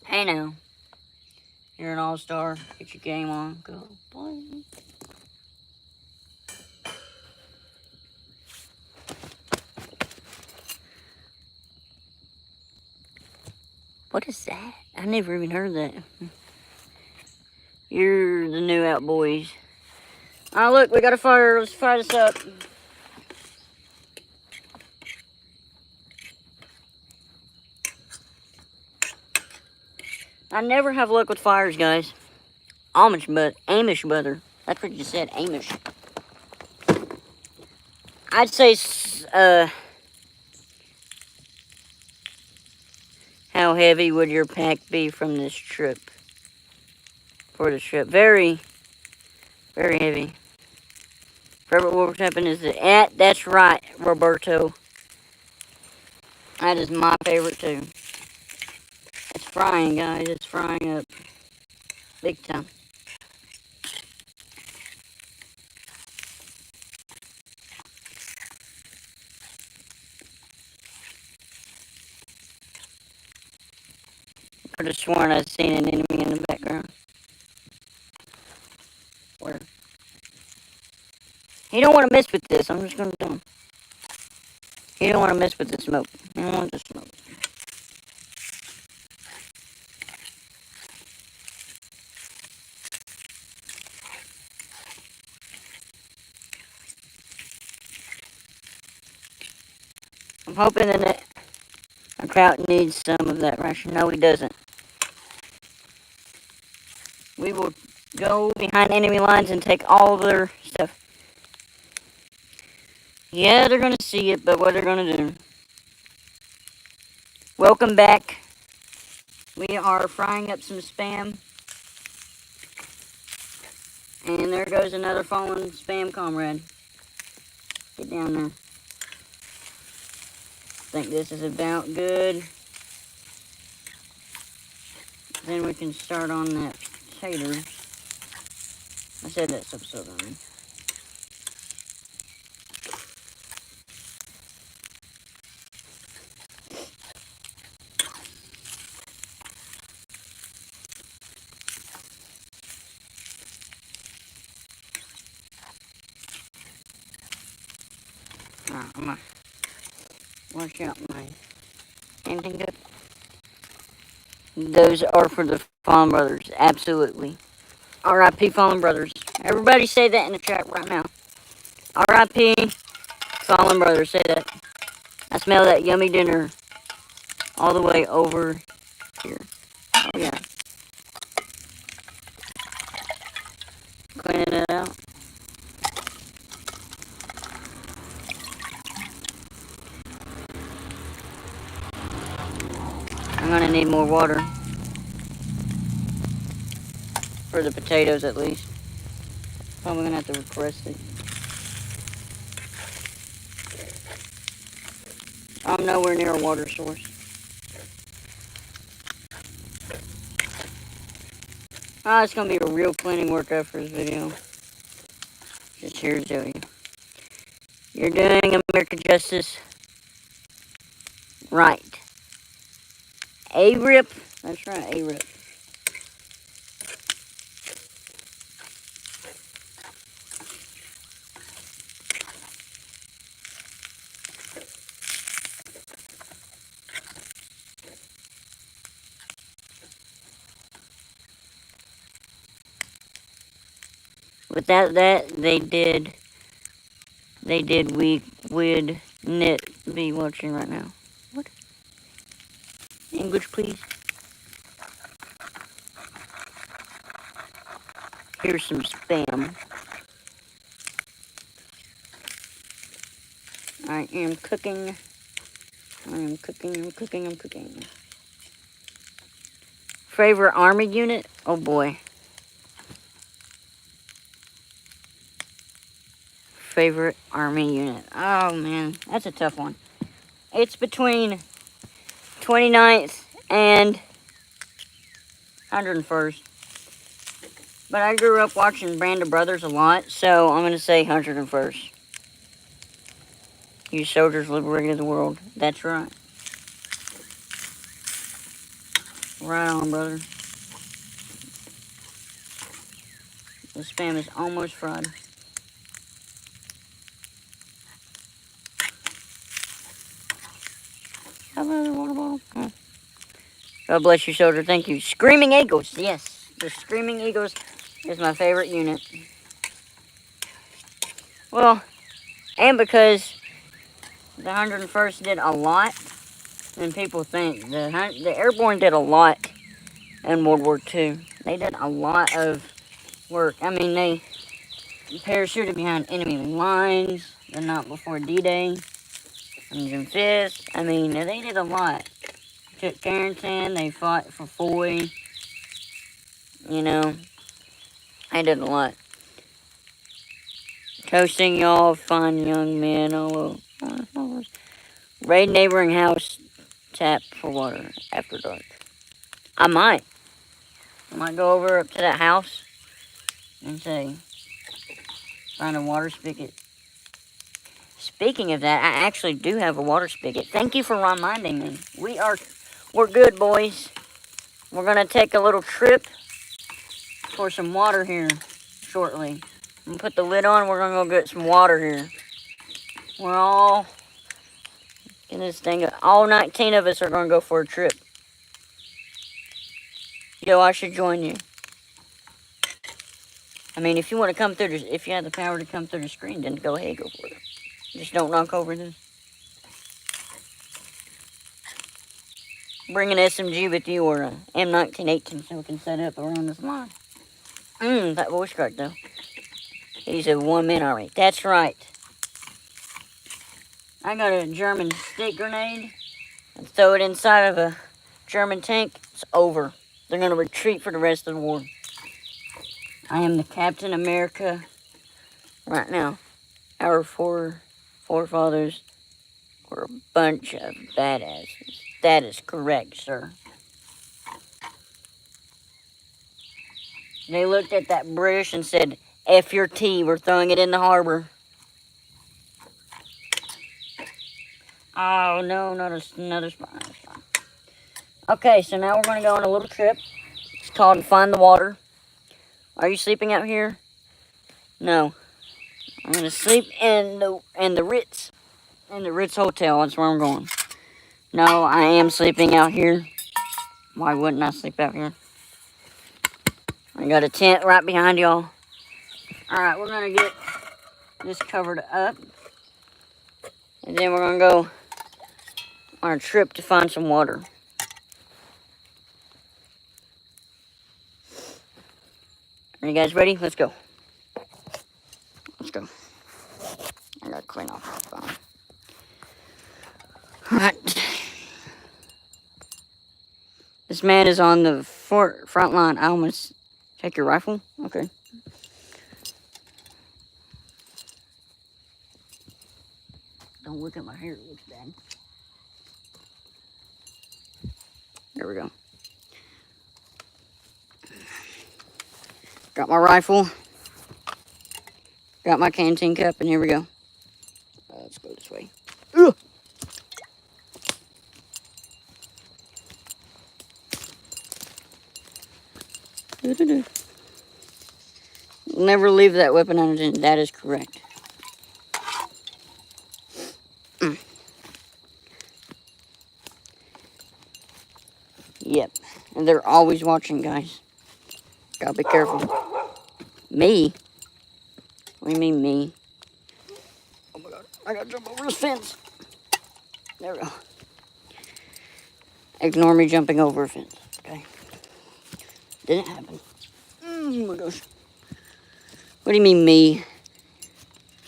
Hey now. You're an all-star. Get your game on. Go play. What is that? I never even heard that. You're the new out boys. Oh, look, we got a fire. Let's fire this up. I never have luck with fires, guys. Amish butter. That's what you said, Amish. I'd say, how heavy would your pack be from this trip? For the trip. Very, very heavy. Favorite what happened is that, that's right, Roberto. That is my favorite too. It's frying, guys. It's frying up. Big time. Could have sworn I'd seen an enemy in the background. Where? He don't want to mess with this. I'm just going to tell him. He don't want to mess with the smoke. He don't want the smoke. I'm hoping that a Kraut needs some of that ration. No, he doesn't. We will go behind enemy lines and take all their stuff. Yeah, they're going to see it, but what they're going to do. Welcome back. We are frying up some spam. And there goes another fallen spam comrade. Get down there. think this is about good. Then we can start on that taters. I said that's episode on me. Alright, I'm gonna wash out my anything good. Those are for the Fallen Brothers, absolutely. R.I.P. Fallen Brothers. Everybody say that in the chat right now. R.I.P. Fallen Brothers, say that. I smell that yummy dinner all the way over here. Oh yeah. Cleaning it out. I'm gonna need more water. For the potatoes at least. Probably gonna have to request it. I'm nowhere near a water source. Ah, it's gonna be a real cleaning workout for this video. Just here to tell you. You're doing American justice right. A-rip. That's right, A-rip. Without that, they we would not be watching right now. What? English, please. Here's some spam. I am cooking. I'm cooking. Favorite army unit? Oh boy. Favorite army unit. Oh man, that's a tough one. It's between 29th and 101st. But I grew up watching Band of Brothers a lot, so I'm going to say 101st. You soldiers liberated the world. That's right. Right on, brother. The spam is almost fried. Have another water bottle? Oh. God bless you, soldier. Thank you. Screaming Eagles. Yes. The Screaming Eagles is my favorite unit. Well, and because the 101st did a lot than people think. The Airborne did a lot in World War II. They did a lot of work. I mean, they parachuted behind enemy lines the night before D-Day on June 5th. I mean, they did a lot. Took Carrington, they fought for Foy. You know, they did a lot. Toasting y'all, fine young men all over. Raid neighboring house, tap for water after dark. I might go over up to that house and say, find a water spigot. Speaking of that, I actually do have a water spigot. Thank you for reminding me. We're good, boys. We're gonna take a little trip for some water here shortly. I'm gonna put the lid on. We're gonna go get some water here. We're all in this thing. All 19 of us are gonna go for a trip. Yo, I should join you. I mean, if you want to come through, if you have the power to come through the screen, then go ahead, go for it. Just don't knock over this. Bring an SMG with you or a M1918 so we can set up around this line. That voice crack though. He's a one-man army. That's right. I got a German stick grenade and throw it inside of a German tank. It's over. They're going to retreat for the rest of the war. I am the Captain America right now. Our forefathers were We're a bunch of badasses. That is correct, sir. They looked at that British and said, F your tea, we're throwing it in the harbor. Oh, no, another spot. Okay, so now we're going to go on a little trip. It's called Find the Water. Are you sleeping out here? No. I'm going to sleep in the Ritz. In the Ritz Hotel, that's where I'm going. No, I am sleeping out here. Why wouldn't I sleep out here? I got a tent right behind y'all. Alright, we're going to get this covered up. And then we're going to go on a trip to find some water. Are you guys ready? Let's go. Let's go. I got to clean off my phone. Alright. This man is on the front line. I almost take your rifle? Okay. Don't look at my hair, it looks bad. There we go. Got my rifle. Got my canteen cup, and here we go. Let's go this way. Ugh. Never leave that weapon unattended. That is correct. Yep. And they're always watching, guys. Gotta be careful. Me? What do you mean, me? Oh my god. I gotta jump over this fence. There we go. Ignore me jumping over a fence. Okay. Didn't happen. Oh my gosh. What do you mean, me?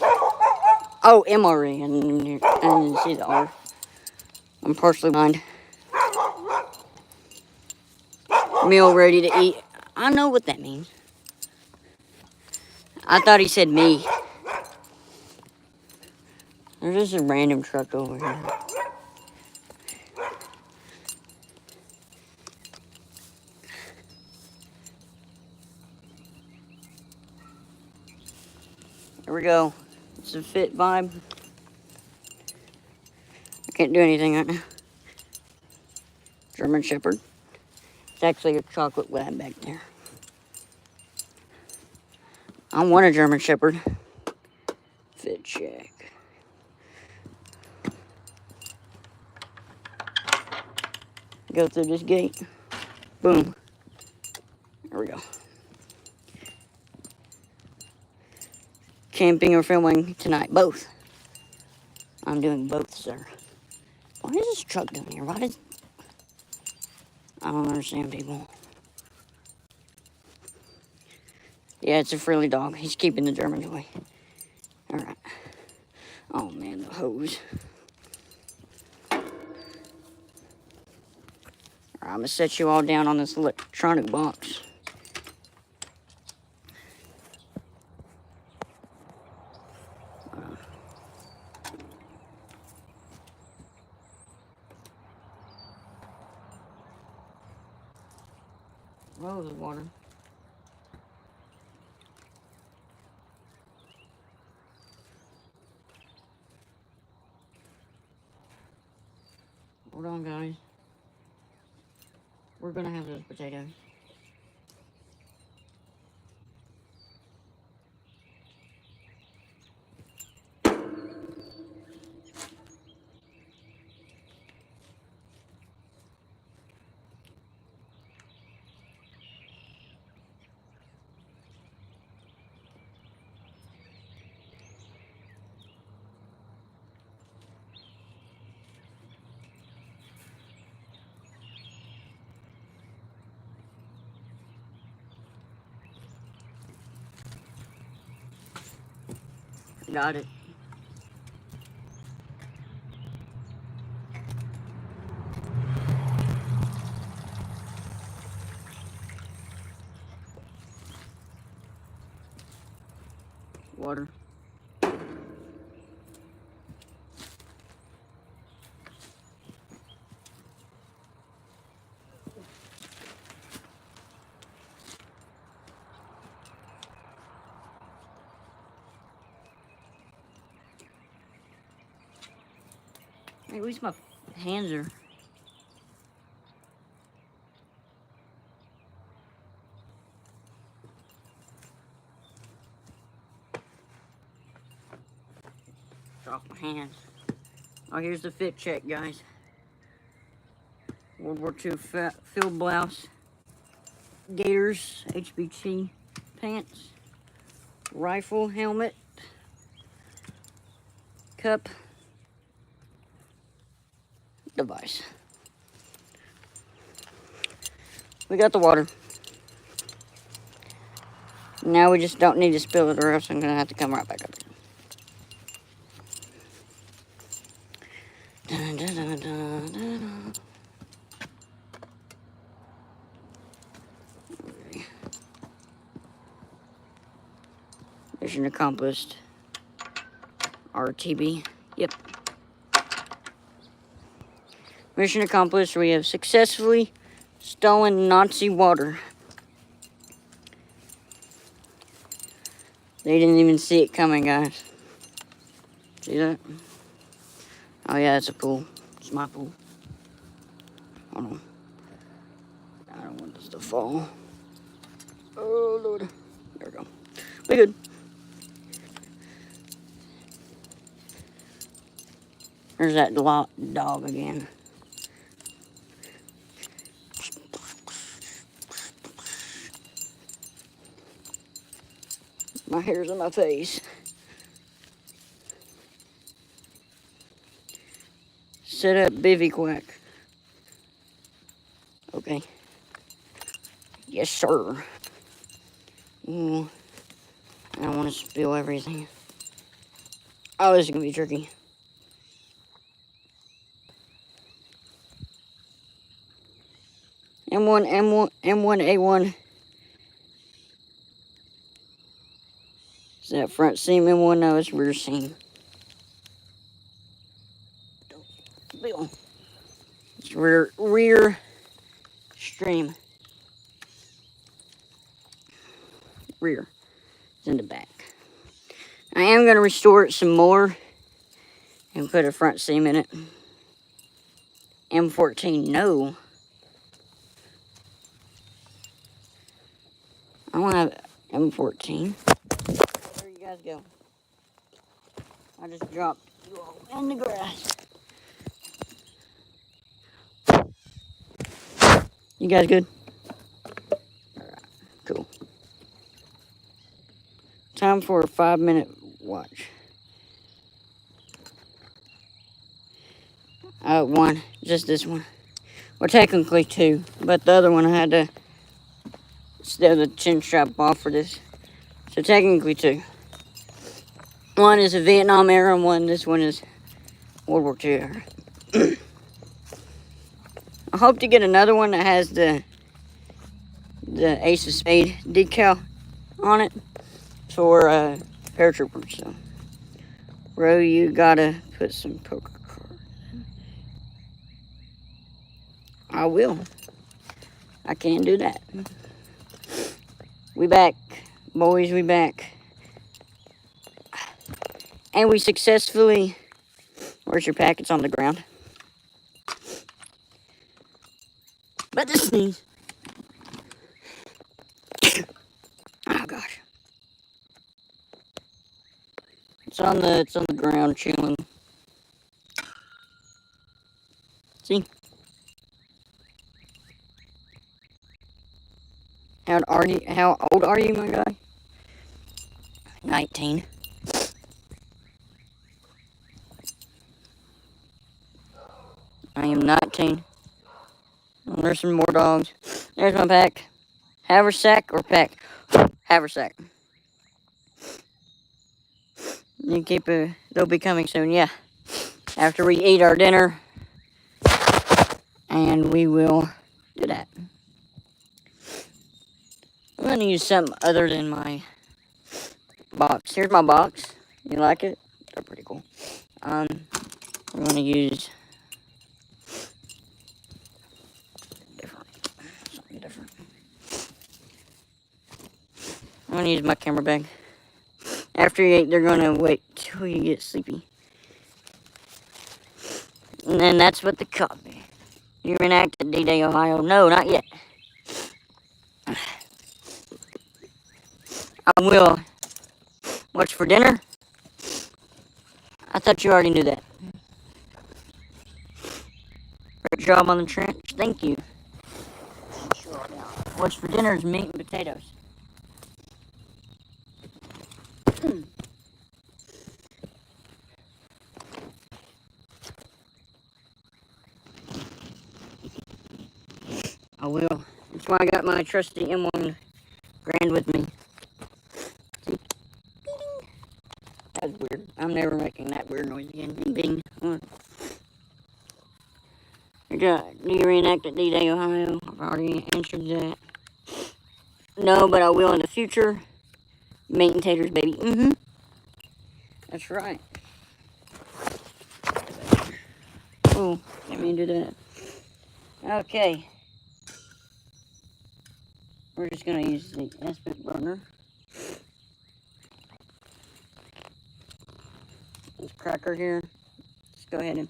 Oh, MRE. I didn't see the R. I'm partially blind. Meal ready to eat. I know what that means. I thought he said me. There's just a random truck over here. There we go. It's a fit vibe. I can't do anything right now. German Shepherd. It's actually a chocolate lab back there. I want a German Shepherd. Fit check. Go through this gate. Boom. There we go. Camping or filming tonight? Both. I'm doing both, sir. Why is this truck down here? Why does... I don't understand, people. Yeah, it's a frilly dog. He's keeping the Germans away. Alright. Oh, man, the hose. Alright, I'm going to set you all down on this electronic box. Rose water. Hold on, guys. We're gonna have those potatoes. Got it. Water. At least my hands are... off my hands. Oh, here's the fit check, guys. World War II field blouse, gaiters, HBT pants, rifle helmet, cup, device. We got the water. Now we just don't need to spill it, or else I'm gonna have to come right back up here. Dun, dun, dun, dun, dun. Okay. Mission accomplished. RTB. Yep. Mission accomplished. We have successfully stolen Nazi water. They didn't even see it coming, guys. See that? Oh yeah, it's a pool. It's my pool. Hold on. I don't want this to fall. Oh Lord. There we go. We good. There's that dog again. My hair's in my face. Set up bivouac. Okay. Yes, sir. Ooh. I don't want to spill everything. Oh, this is gonna be tricky. M1, A1. Is that front seam M1? No, it's rear seam. Bill. It's rear stream. Rear. It's in the back. I am going to restore it some more and put a front seam in it. M14, no. I don't have M14. There you guys go. I just dropped you all in the grass. You guys good? Alright, cool. Time for a 5-minute watch. One, just this one. Well, technically 2, but the other one I had to steal the chin strap off for this. So technically 2. One is a Vietnam era one, this one is World War II era. I hope to get another one that has the Ace of Spade decal on it for paratroopers. So, bro, you gotta put some poker cards in. I will. I can do that. We back, boys. We back, and we successfully. Where's your packets on the ground? But this sneeze. Oh gosh. It's on the ground chilling. See? How old are you, my guy? 19. I am 19. Oh, there's some more dogs. There's my pack. Haversack or pack? Haversack. You keep they'll be coming soon, yeah. After we eat our dinner. And we will do that. I'm gonna use something other than my box. Here's my box. You like it? They're pretty cool. I'm gonna use something different. I'm gonna use my camera bag. After you eat, they're gonna wait till you get sleepy. And then that's what the copy. You reenacted D-Day, Ohio. No, not yet. I will. What's for dinner? I thought you already knew that. Great job on the trench. Thank you. What's for dinner is meat and potatoes. I will. That's why I got my trusty M1 Grand with me. See? That's weird. I'm never making that weird noise again. Bing, bing. Do you reenact at D-Day, Ohio? I've already answered that. No, but I will in the future. Meat and taters, baby. Mm-hmm. That's right. Oh, let me do that. Okay. We're just going to use the aspect burner. This cracker here. Let's go ahead and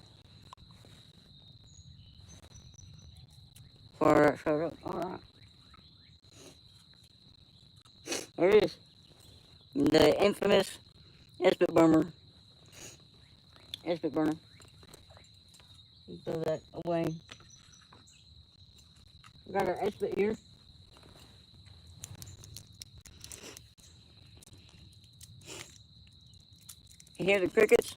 fire that photo. Alright. There it is. The infamous aspect burner. Aspect burner. Throw that away. We got our aspect here. You hear the crickets?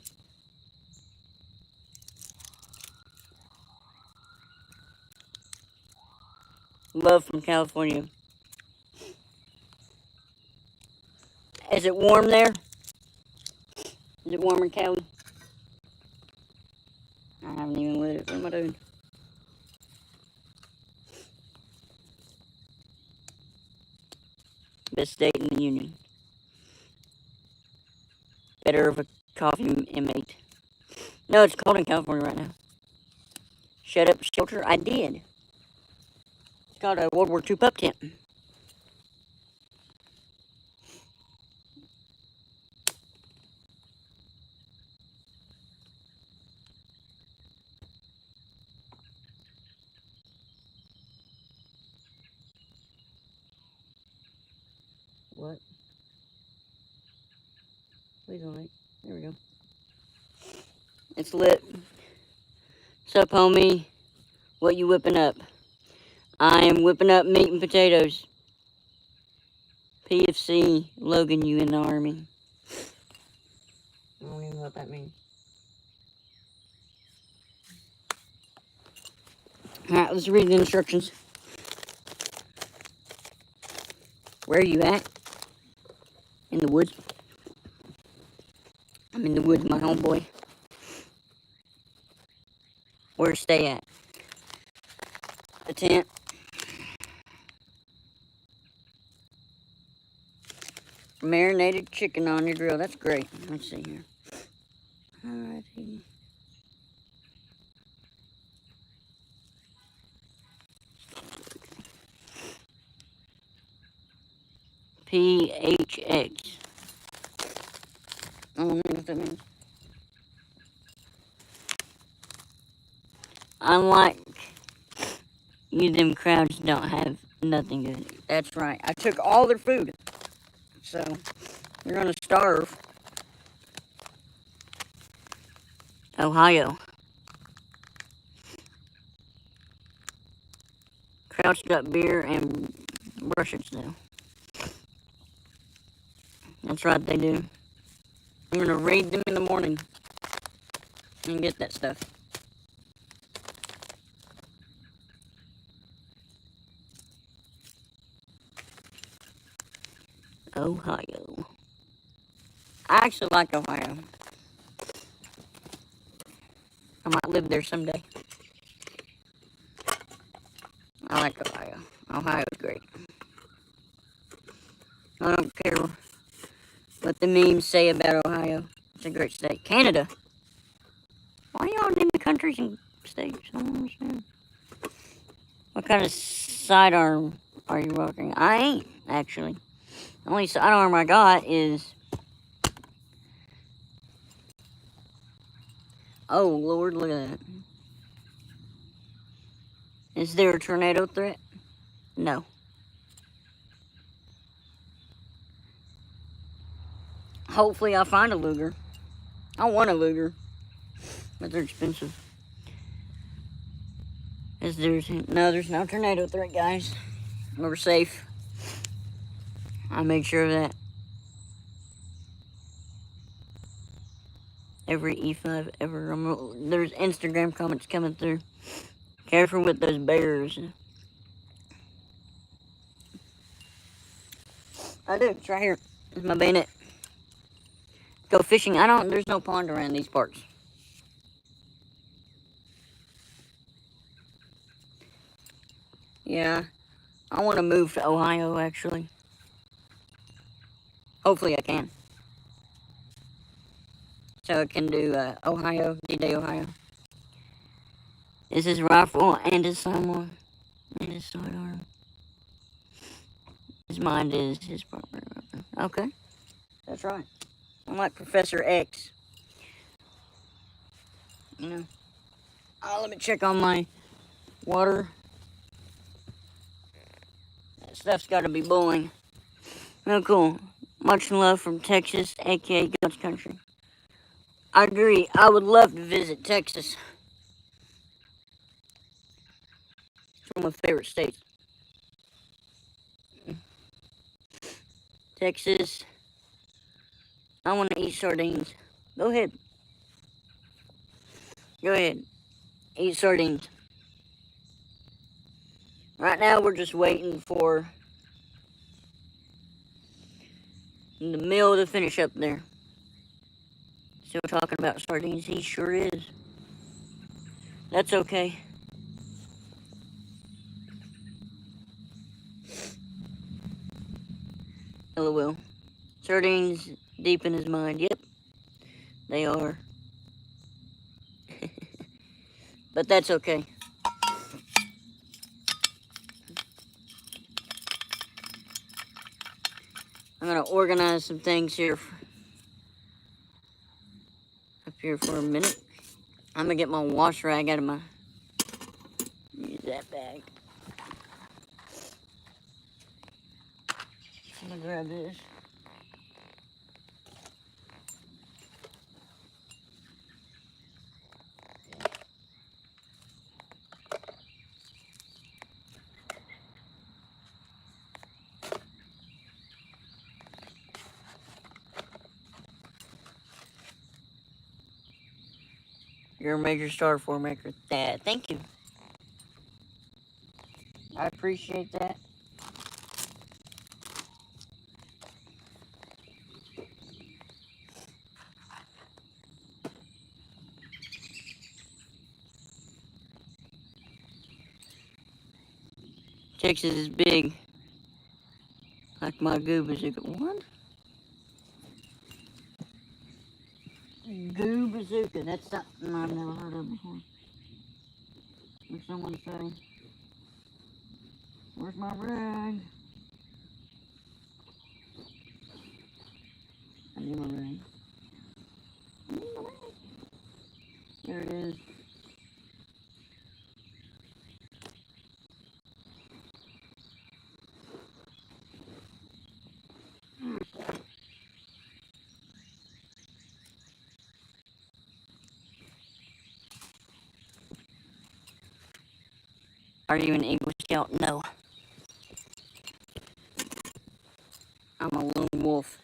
Love from California. Is it warm there? Is it warm in Cali? I haven't even lit it. What am I doing? Best state in the union. Better of a coffee inmate. No, it's cold in California right now. Shut up, shelter. I did. It's called a World War II pup tent. What? Please don't wait. There we go. It's lit. Sup, homie? What you whipping up? I am whipping up meat and potatoes. PFC, Logan, you in the army. I don't even know what that means. Alright, let's read the instructions. Where are you at? In the woods. I'm in the woods, my homeboy. Where to stay at? The tent. Marinated chicken on your grill. That's great. Let's see here. Alrighty. PHX. I don't know what that means. Unlike you, them crowds don't have nothing good. That's right. I took all their food. So, you're gonna starve. Ohio. Crowds got beer and Russians though. That's right, they do. I'm gonna raid them in the morning and get that stuff. Ohio. I actually like Ohio. I might live there someday. I like Ohio. Ohio's great. I don't care what the memes say about Ohio. It's a great state. Canada. Why y'all naming countries and states? I don't understand. What kind of sidearm are you rocking? I ain't, actually. The only sidearm I got is... Oh, Lord, look at that. Is there a tornado threat? No. Hopefully I'll find a Luger. I want a Luger, but they're expensive. There's no tornado threat, guys. We're safe. I make sure of that. Every E5 ever. There's Instagram comments coming through. Careful with those bears. I do. It's right here. It's my bayonet. Go fishing. There's no pond around these parts. Yeah. I want to move to Ohio, actually. Hopefully I can. So I can do Ohio, D-Day, Ohio. Is his rifle and his sidearm. And his sidearm. His mind is his property weapon. Okay. That's right. I'm like Professor X. You know. Let me check on my water. That stuff's got to be boiling. Oh, cool. Much love from Texas, aka God's country. I agree. I would love to visit Texas. It's one of my favorite states. Texas. I want to eat sardines. Go ahead. Go ahead. Eat sardines. Right now, we're just waiting for the meal to finish up there. Still talking about sardines. He sure is. That's okay. LOL. Sardines deep in his mind. Yep. They are. But that's okay. I'm gonna organize some things here up here for a minute. I'm gonna get my wash rag out of my use that bag. I'm gonna grab this. You're a major star for maker. Thank you. I appreciate that. Texas is big. Like my goo bazooka. What? Goo bazooka. That's something I've never heard of before. Did someone say, where's my rag? I need my rag. There it is. Are you an Eagle Scout? No. I'm a lone wolf.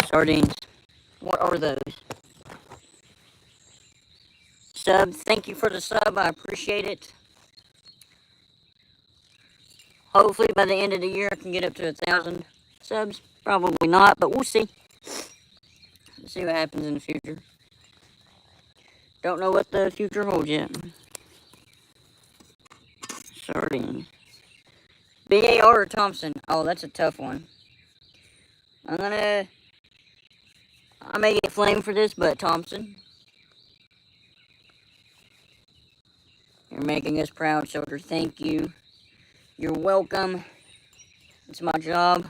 Sardines. What are those? Sub. Thank you for the sub. I appreciate it. Hopefully by the end of the year I can get up to 1,000 subs. Probably not, but we'll see. We'll see what happens in the future. Don't know what the future holds yet. Sardines. BAR or Thompson? Oh, that's a tough one. I may get flamed for this, but Thompson. You're making us proud, soldier. Thank you. You're welcome. It's my job.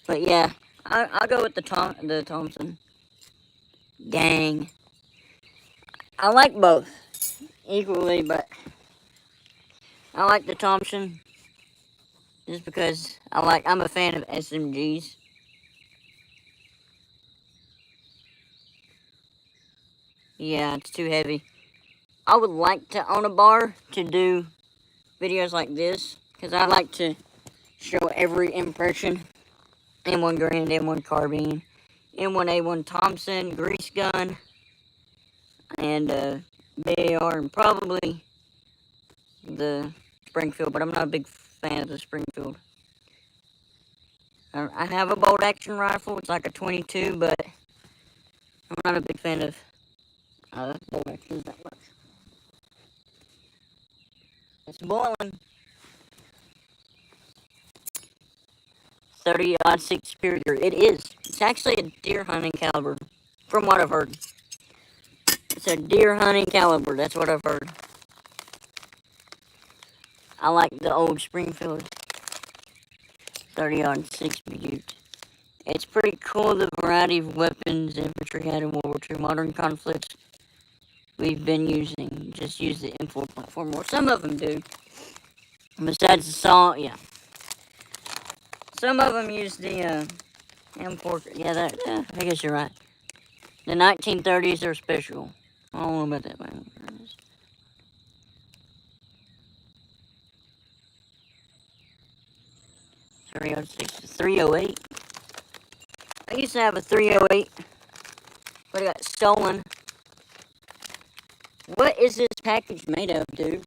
But yeah, I'll go with the Thompson. gang. I like both equally, but I like the Thompson just because I'm a fan of SMGs. Yeah, it's too heavy. I would like to own a bar to do videos like this, because I like to show every impression. M1 Garand, M1 Carbine, M1A1 Thompson, Grease Gun, and BAR, and probably the Springfield, but I'm not a big fan of the Springfield. I have a bolt action rifle. It's like a 22, but I'm not a big fan of bolt actions that much. It's boiling. 30-06 Superior. It is. It's actually a deer hunting caliber, from what I've heard. It's a deer hunting caliber. That's what I've heard. I like the old Springfield 30-06 Butte. It's pretty cool, the variety of weapons infantry had in World War II. Modern conflicts we've been using. Just use the M4 platform more. Some of them do. Besides the saw, yeah. Some of them use the M4. Yeah, I guess you're right. The 1930s are special. I don't know about that, man. 306 to 308. I used to have a 308, but it got stolen. What is this package made of, dude?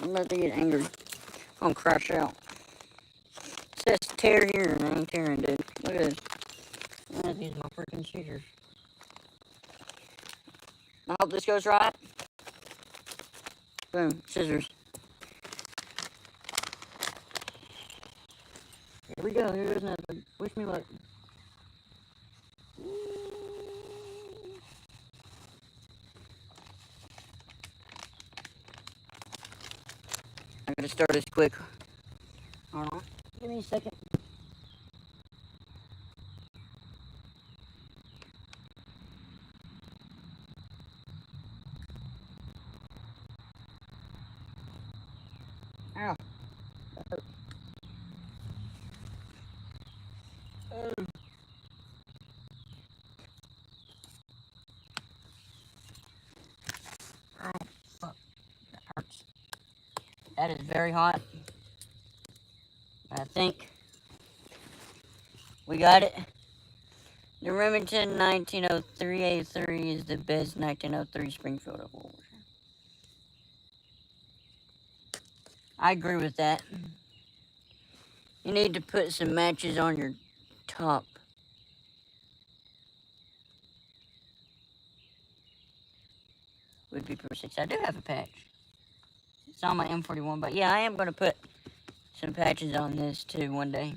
I'm about to get angry. I'm gonna crash out. It says tear here, and I ain't tearing, dude. Look at this. I'm gonna have to use my freaking scissors. I hope this goes right. Boom, scissors. Here we go. Here goes nothing. Wish me luck. I'm gonna start this quick. Hold on. Give me a second. Ow. That hurt. Oh. Oh, fuck. That hurts. That is very hot. I think we got it. The Remington 1903A3 is the best 1903 Springfield of War. I agree with that. You need to put some matches on your top. Would be per 6. I do have a patch. It's on my M41, but yeah, I am going to put some patches on this too one day.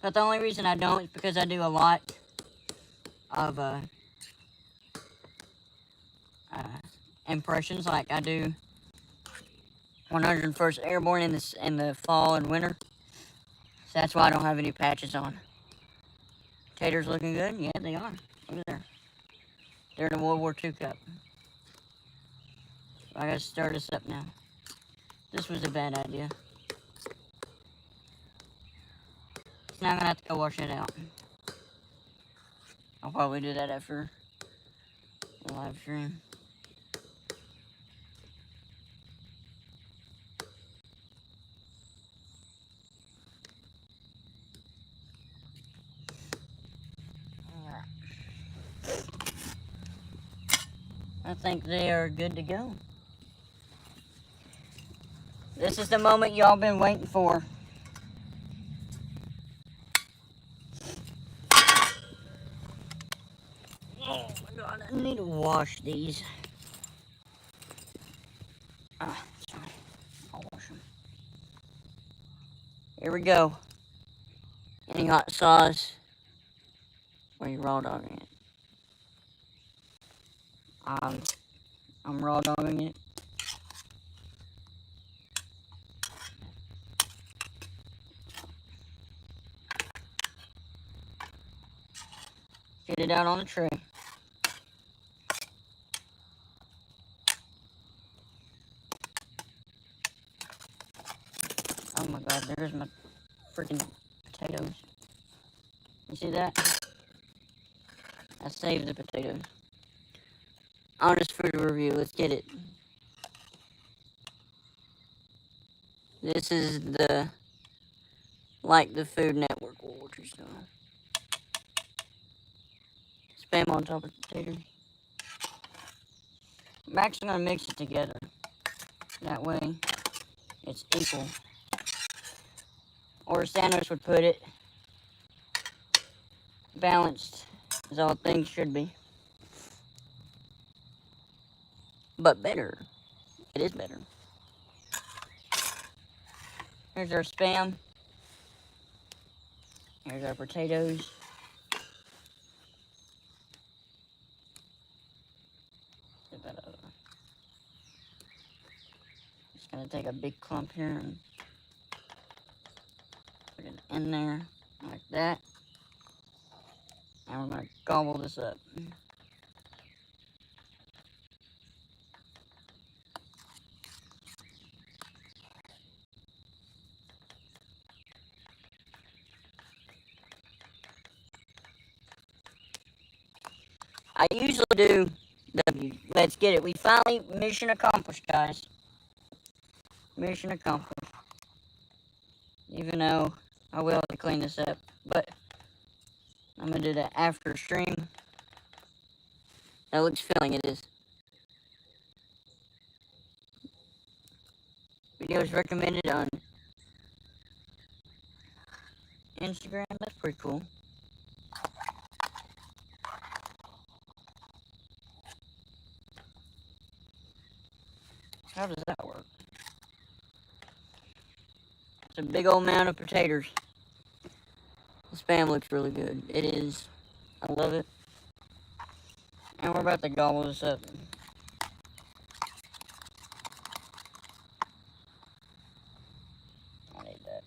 But the only reason I don't is because I do a lot of impressions. Like I do 101st Airborne in the fall and winter. So that's why I don't have any patches on. Taters looking good? Yeah, they are. Look at there. They're in the World War II Cup. I gotta stir this up now. This was a bad idea. So now I'm gonna have to go wash it out. I'll probably do that after the live stream. I think they are good to go. This is the moment y'all been waiting for. Oh my god, I need to wash these. It's fine. I'll wash them. Here we go. Any hot sauce? Where you raw dogging it? I'm raw dogging it. Put it out on the tray. Oh my god, there's my freaking potatoes. You see that? I saved the potatoes. Honest food review, let's get it. This is the, like the Food Network World War II. Spam on top of potatoes. I'm actually going to mix it together. That way, it's equal. Or as Thanos would put it, balanced as all things should be. But better. It is better. Here's our Spam. Here's our potatoes. Just gonna take a big clump here and put it in there like that. And we're gonna gobble this up. I usually do W. Let's get it. We finally, mission accomplished, guys. Mission accomplished. Even though I will have to clean this up. But I'm going to do that after stream. That looks filling, it is. Videos recommended on Instagram. That's pretty cool. How does that work? It's a big old mound of potatoes. The Spam looks really good. It is. I love it. And we're about to gobble this up. I need that.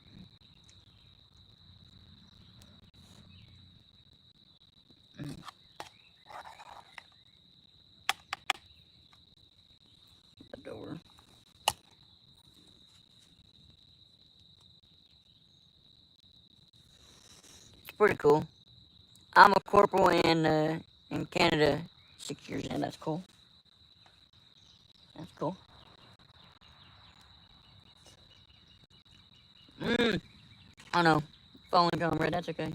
The door. It's pretty cool. I'm a corporal in Canada 6 years in. That's cool. That's cool. Oh no. Falling gone red. That's okay.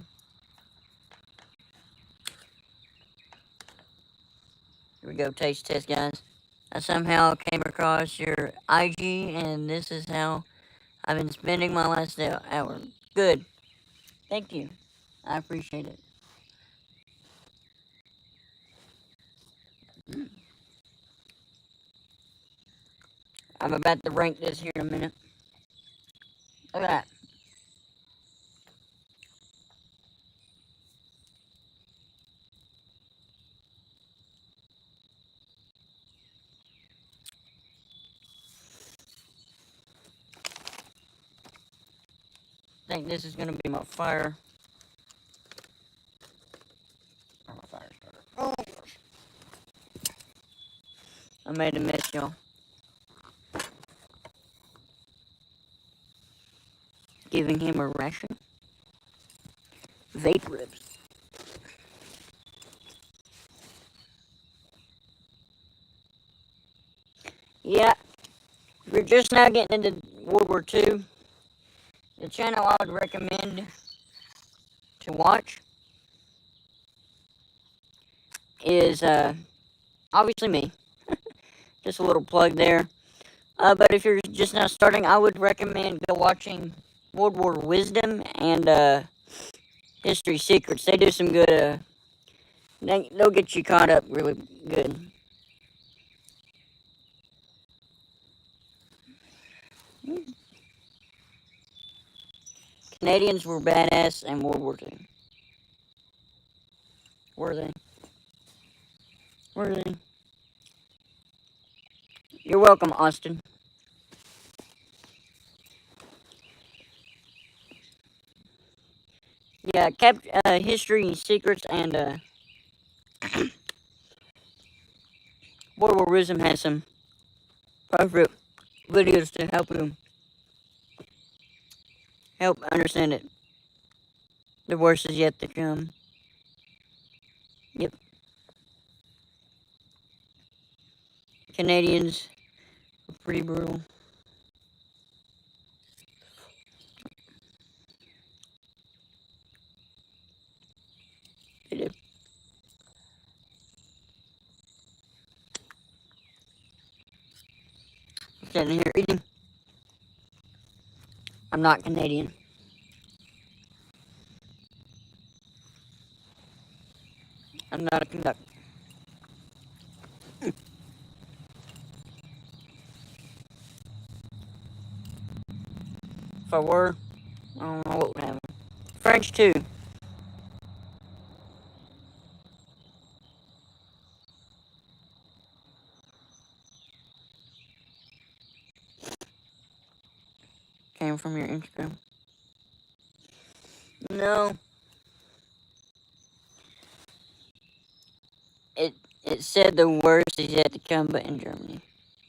Here we go. Taste test, guys. I somehow came across your IG, and this is how I've been spending my last hour. Good. Thank you. I appreciate it. I'm about to rank this here in a minute. Look at that. I think this is going to be my fire. Or my fire starter. Oh, gosh. I made a mess, y'all. Giving him a ration. Vape ribs. Yeah, we're just now getting into World War II. The channel I would recommend to watch is obviously me. Just a little plug there. But if you're just now starting, I would recommend go watching World War Wisdom and History Secrets. They do some good. They'll get you caught up really good. Canadians were badass in World War II. Were they? Were they? You're welcome, Austin. Yeah, History Secrets and Portable Wisdom has some perfect videos to help understand it. The worst is yet to come. Yep. Canadians are pretty brutal. They do. I'm sitting here eating. I'm not Canadian. I'm not a conductor. If I were, I don't know what would happen. French too. Came from your Instagram. No. It said the worst is yet to come, but in Germany.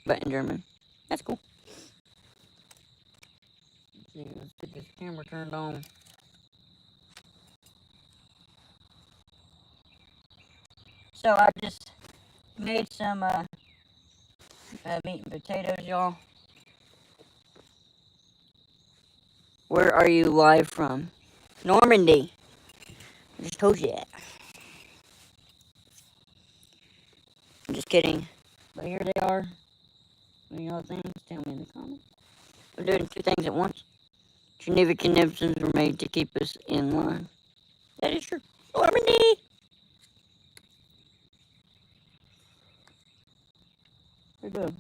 But in German. That's cool. Let's see, let's get this camera turned on. So I just made some meat and potatoes, y'all. Where are you live from? Normandy. I just told you that. I'm just kidding. But here they are. Any other things? Tell me in the comments. I'm doing two things at once. Geneva conniptions were made to keep us in line. That is true. Normandy! They're good.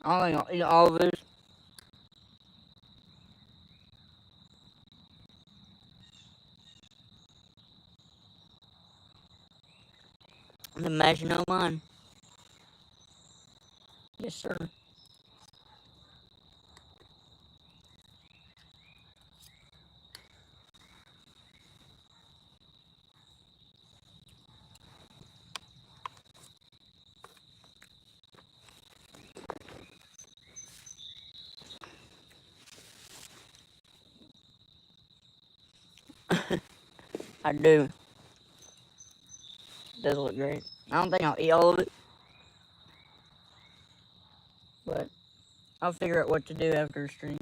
I'll eat all of this. Imagine no mine. Yes, sir. I do. It does look great. I don't think I'll eat all of it. But I'll figure out what to do after the stream.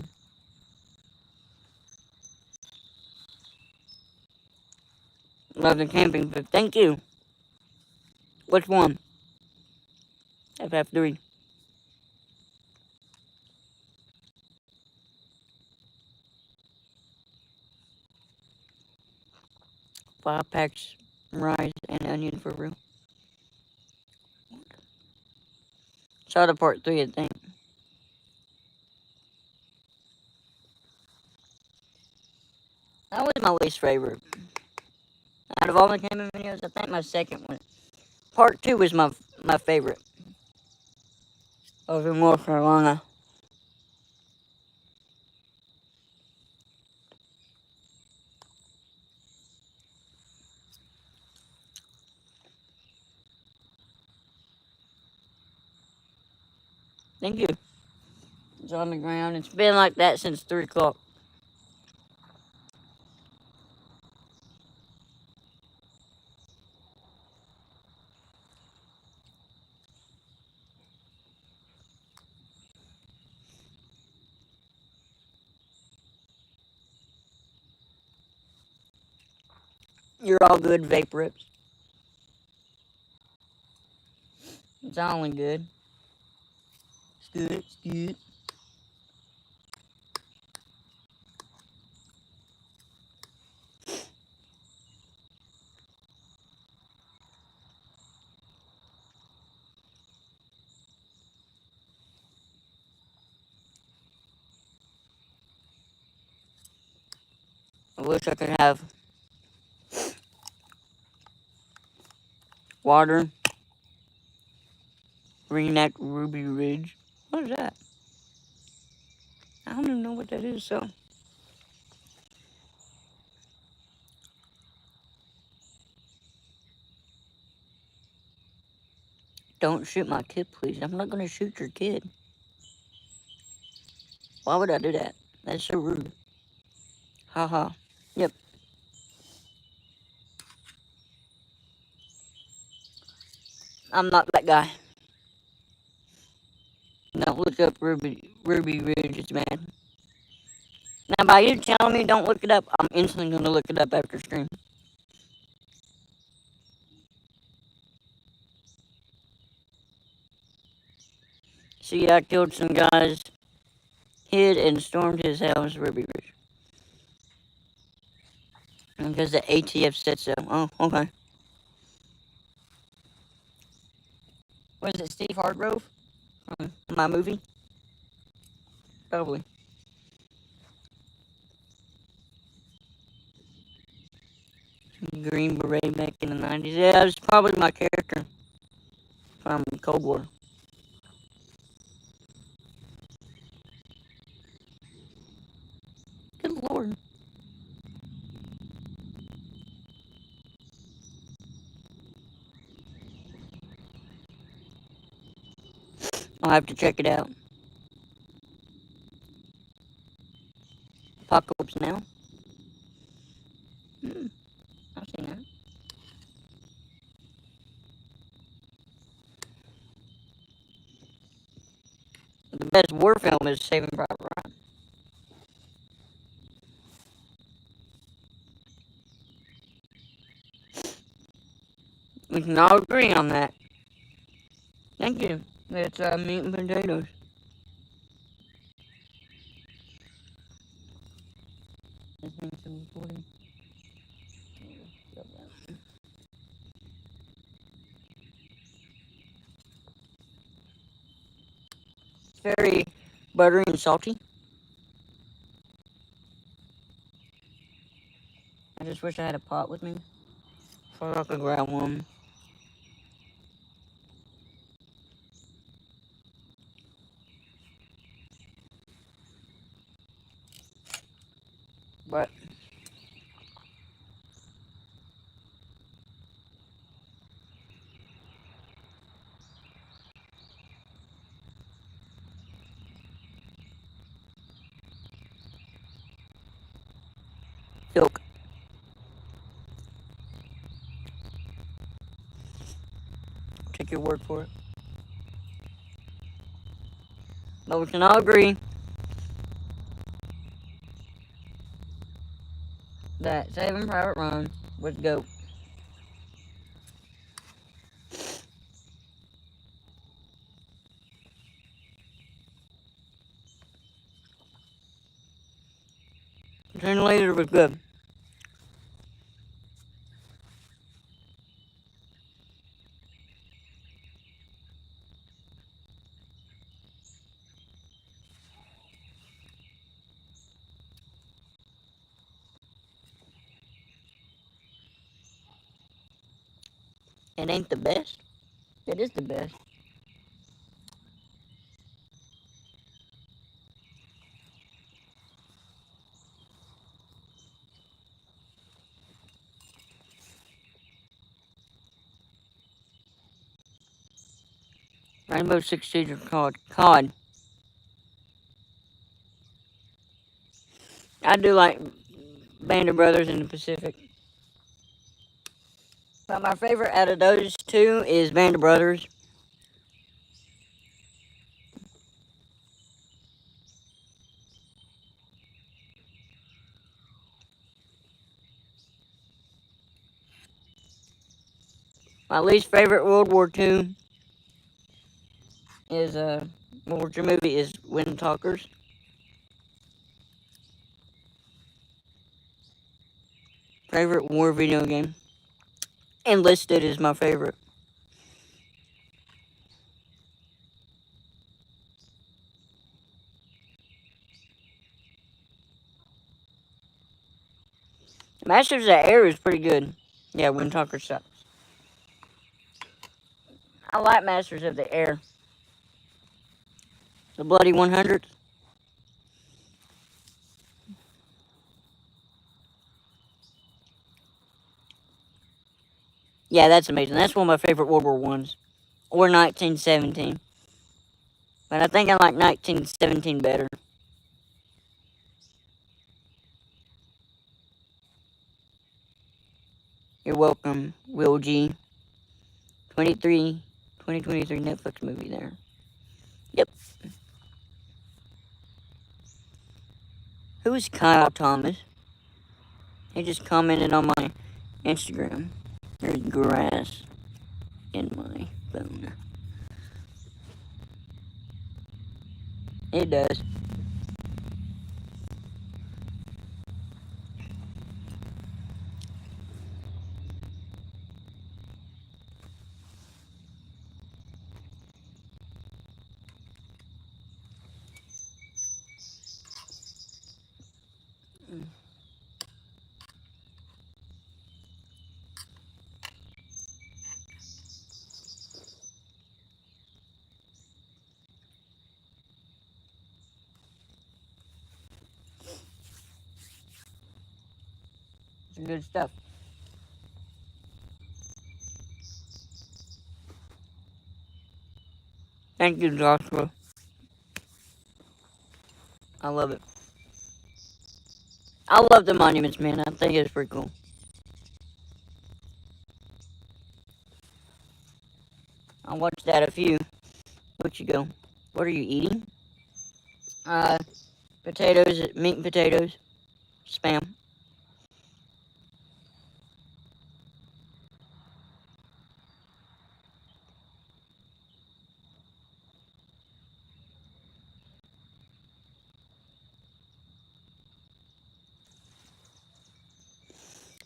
Love the camping food. Thank you. Which one? FF3. 5 packs rice and onion for real. Saw the part 3, I think. That was my least favorite. Out of all the camping videos, I think my second one. Part 2 was my favorite. Over in North Carolina. Thank you. It's on the ground. It's been like that since 3 o'clock. You're all good, vape rips. It's only good. It's good. It's good. I wish I could have water. Green Neck Ruby Ridge. What is that? I don't even know what that is, so. Don't shoot my kid, please. I'm not gonna shoot your kid. Why would I do that? That's so rude. Haha. Yep. I'm not that guy. Don't look up Ruby Ridge, it's bad. Now, by you telling me don't look it up, I'm instantly gonna look it up after stream. See, I killed some guys, hid and stormed his house, Ruby Ridge. Because the ATF said so. Oh, okay. What is it, Steve Hargrove? From my movie? Probably. Green Beret back in the 90s. Yeah, that was probably my character from Cold War. Good lord. I'll have to check it out. Apocalypse Now? I've seen that. The best war film is Saving Private Ryan. We can all agree on that. Thank you. It's meat and potatoes. It's very buttery and salty. I just wish I had a pot with me so I could grab one. But silk. Take your word for it. But we can all agree that Saving Private Ryan was GOAT. Terminator was good. It ain't the best. It is the best. Rainbow Six Siege or COD. COD. I do like Band of Brothers in the Pacific. But my favorite out of those two is Band of Brothers. My least favorite World War II is World War II movie is Wind Talkers. Favorite war video game. Enlisted is my favorite. Masters of the Air is pretty good. Yeah, Wind Talkers sucks. I like Masters of the Air. The Bloody 100. Yeah, that's amazing. That's one of my favorite World War Ones. or 1917. But I think I like 1917 better. You're welcome, Will G. 2023 Netflix movie there. Yep. Who is Kyle Thomas? He just commented on my Instagram. There's grass in my phone. It does. Some good stuff. Thank you, Joshua. I love it. I love the monuments, man. I think it's pretty cool. I watched that a few. What you go? What are you eating? Potatoes, meat and potatoes, spam.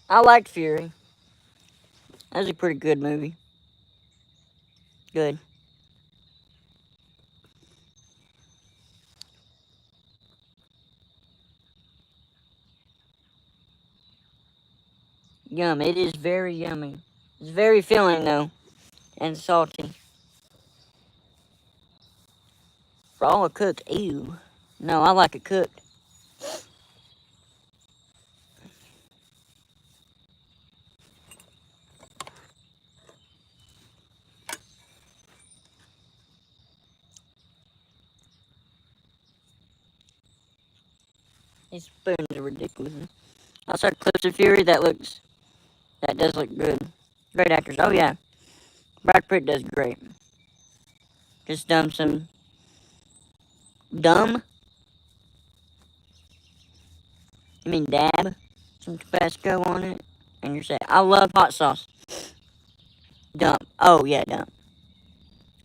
I liked Fury. That was a pretty good movie. Good. Yum. It is very yummy. It's very filling, though, and salty. Raw cooked. Ew. No, I like it cooked. These spoons are ridiculous. I saw clips of Fury. That does look good. Great actors. Oh, yeah. Brad Pitt does great. Just dumb? You mean dab? Some Tabasco on it. And you're saying, I love hot sauce. Dump. Oh, yeah, dump.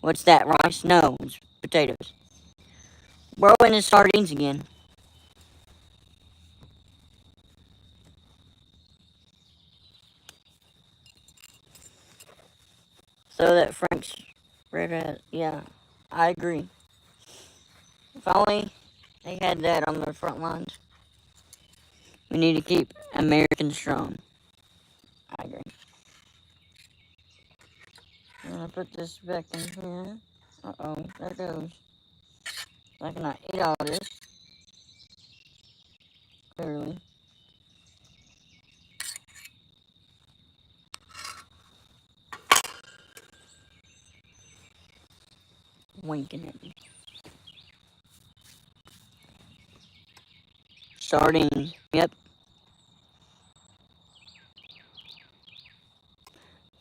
What's that, rice? No, it's potatoes. We're in his sardines again. So that Frank's red hat, yeah, I agree. If only they had that on their front lines. We need to keep Americans strong. I agree. I'm gonna put this back in here. Uh-oh, there goes. I cannot eat all this. Clearly. Winking at me. Sardines. Yep.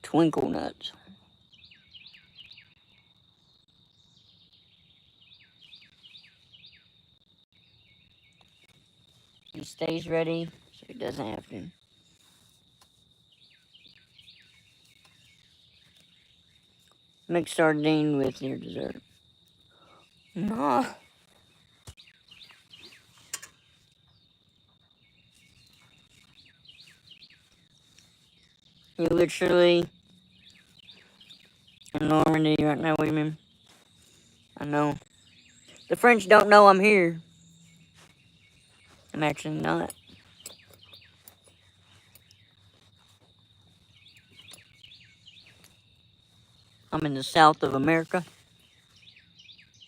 Twinkle nuts. He stays ready so he doesn't have to. Mix sardine with your dessert. Nah. You literally in Normandy right now, what do you mean? I know. The French don't know I'm here. I'm actually not. I'm in the south of America.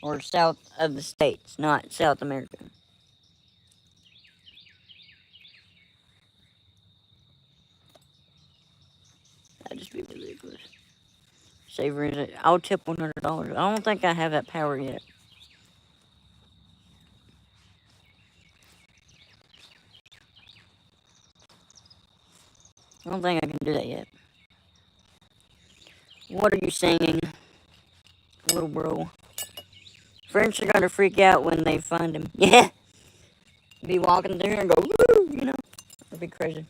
Or south of the states, not South America. That'd just be ridiculous. Saver is it? I'll tip $100. I don't think I have that power yet. I don't think I can do that yet. What are you singing, little bro? Friends are gonna freak out when they find him. Yeah! Be walking through and go, woo! You know? That'd be crazy.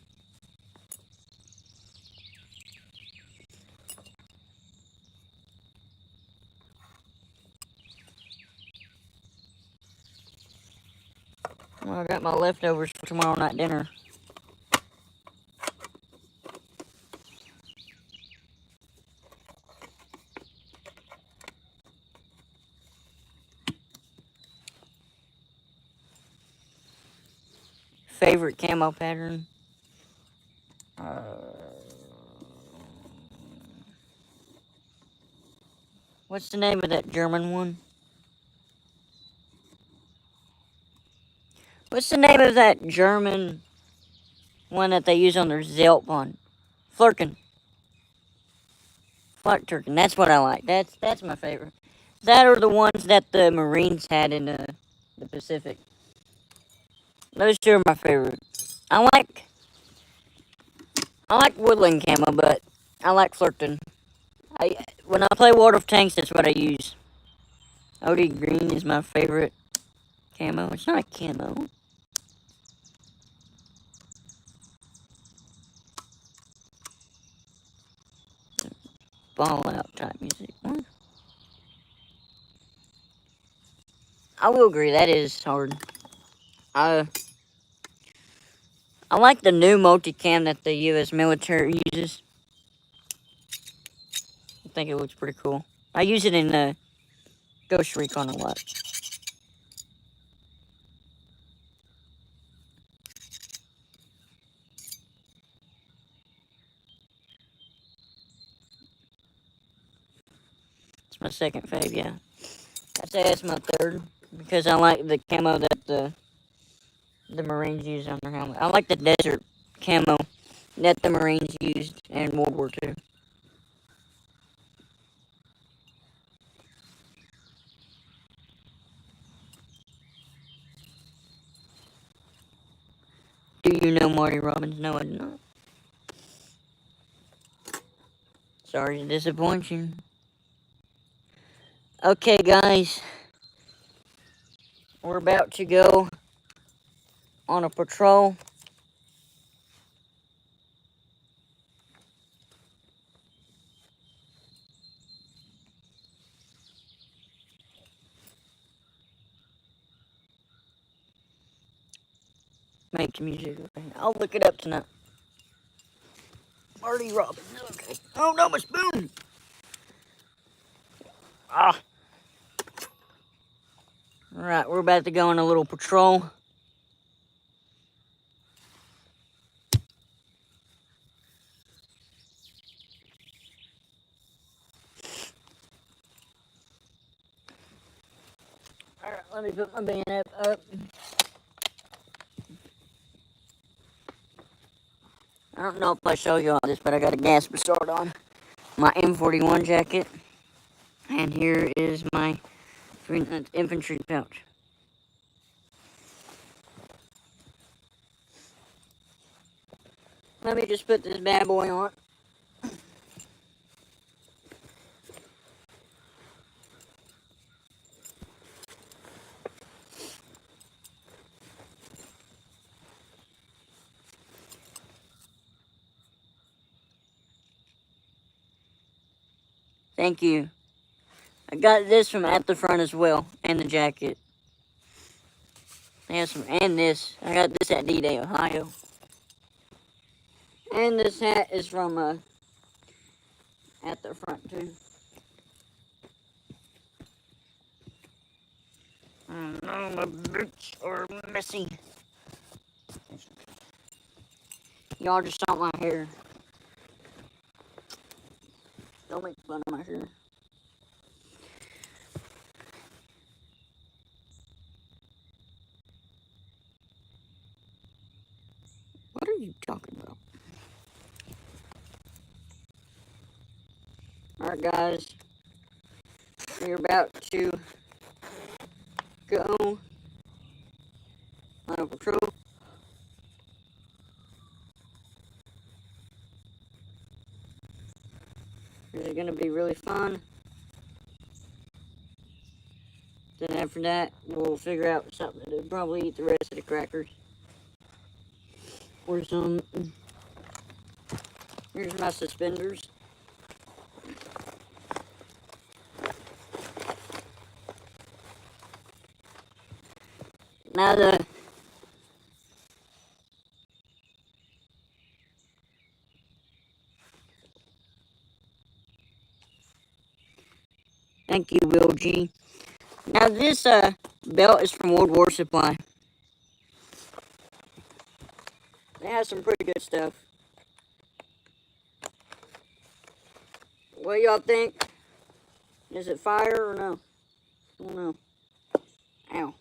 Well, I got my leftovers for tomorrow night dinner. Favorite camo pattern? What's the name of that German one? What's the name of that German one that they use on their Zelt one? Flurkin. Flurkin. That's what I like. That's my favorite. That or the ones that the Marines had in the Pacific. Those two are my favorite. I like Woodland camo, but I like Flurkin. When I play World of Tanks, that's what I use. OD Green is my favorite camo. It's not a camo. Ball out type music. What? I will agree, that is hard. I like the new multicam that the U.S. military uses. I think it looks pretty cool. I use it in Ghost Recon a lot. It's my second fave, yeah. I'd say that's my third, because I like the camo that the Marines use on their helmet. I like the desert camo that the Marines used in World War II. Do you know Marty Robbins? No, I do not. Sorry to disappoint you. Okay, guys. We're about to go on a patrol. Make music. I'll look it up tonight. Marty Robbins. Okay. Oh no, my spoon. Ah. Alright, we're about to go on a little patrol. Alright, let me put my bayonet up. I don't know if I show you all this, but I got a gas start on my M41 jacket. And here is my infantry pouch. Let me just put this bad boy on. Thank you. I got this from At the Front as well, and the jacket. They have some, and this. I got this at D-Day, Ohio. And this hat is from At the Front too. No, my boots are messy. Y'all just saw my hair. Don't make fun of my hair. What are you talking about? Alright, guys. We're about to go on a patrol. This is going to be really fun. Then after that, we'll figure out something to probably eat the rest of the crackers. Or some. Here's my suspenders. Now thank you, Will G. Now this belt is from World War Supply. They have some pretty good stuff. What y'all think? Is it fire or no? I don't know. Ow.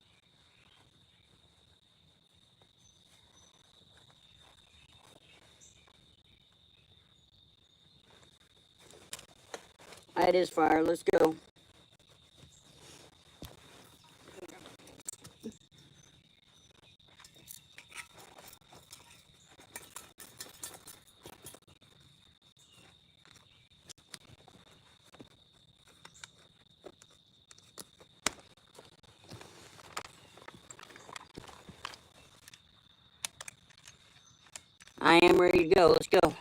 It is fire. Let's go. I am ready to go. Let's go.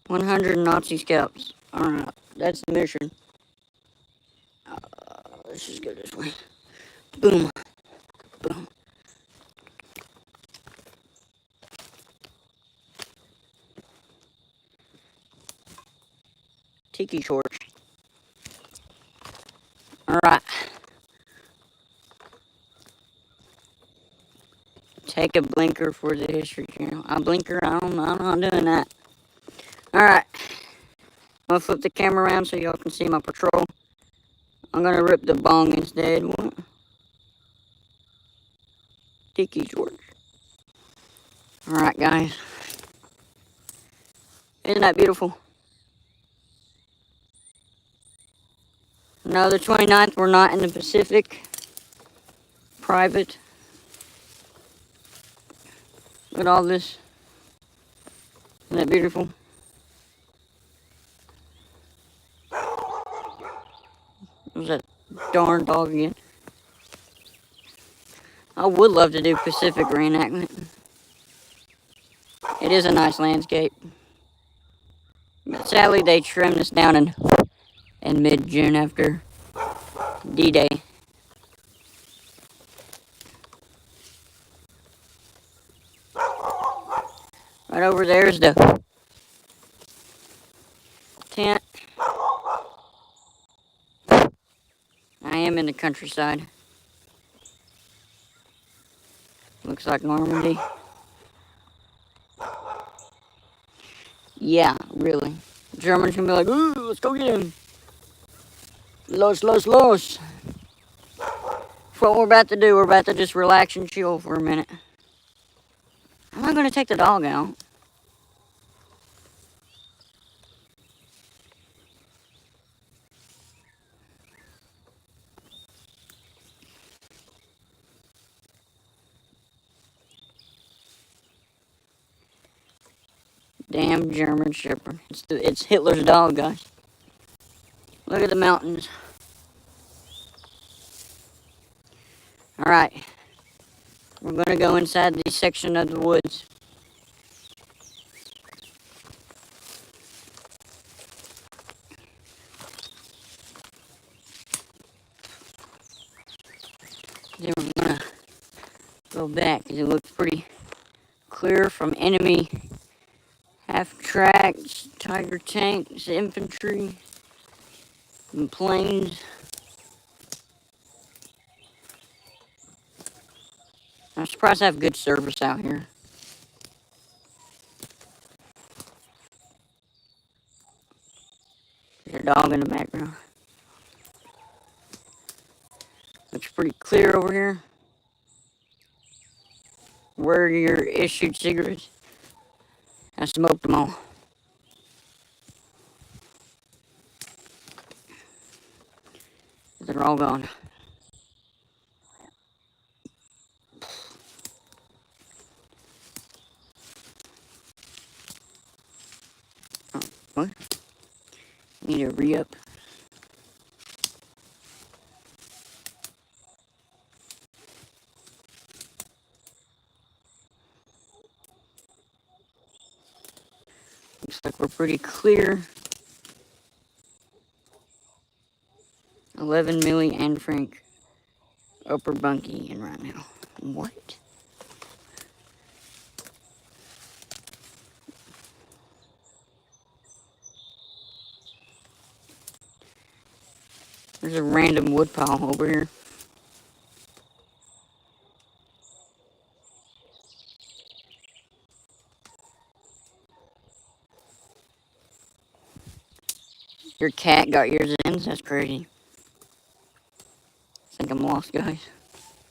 "100 Nazi scalps." Alright, that's the mission. Let's just go this way. Boom. Boom. Tiki shorts. Alright. Take a blinker for the History Channel. A blinker? I'm not doing that. Alright. I'm gonna flip the camera around so y'all can see my patrol. I'm gonna rip the bong instead. What? Tiki shorts. Alright, guys. Isn't that beautiful? No, the 29th, we're not in the Pacific. Private. Look at all this. Isn't that beautiful? What's that darn dog again? I would love to do Pacific reenactment. It is a nice landscape. But sadly, they trimmed this down in mid-June after D-Day. Right over there is the tent. I am in the countryside. Looks like Normandy. Yeah, really. Germans can be like, "Ooh, let's go get him. Los. That's what we're about to do. We're about to just relax and chill for a minute. I'm not going to take the dog out. Damn German Shepherd. It's Hitler's dog, guys. Look at the mountains. Alright. We're going to go inside this section of the woods. Then we're going to go back because it looks pretty clear from enemy half-tracks, tiger tanks, infantry, and planes. I'm surprised I have good service out here. There's a dog in the background. Looks pretty clear over here. Where are your issued cigarettes? I smoked them all. They're all gone. Oh, what? Need to re-up. Looks like we're pretty clear. 11 Millie and Frank. Upper bunkie in right now. What? There's a random wood pile over here. Your cat got yours in? That's crazy. I think I'm lost, guys.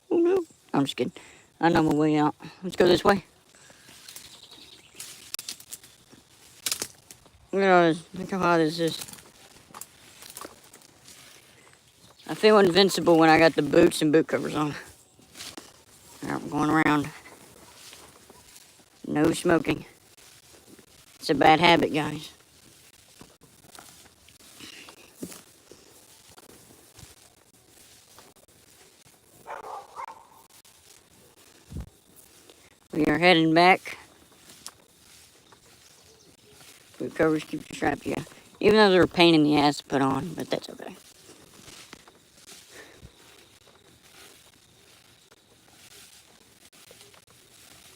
Oh no. I'm just kidding. I know my way out. Let's go this way. Look at all this. Look how hot this is. I feel invincible when I got the boots and boot covers on. Alright, I'm going around. No smoking. It's a bad habit, guys. We are heading back. Boot covers keep the strap, yeah. Even though they're a pain in the ass to put on, but that's okay.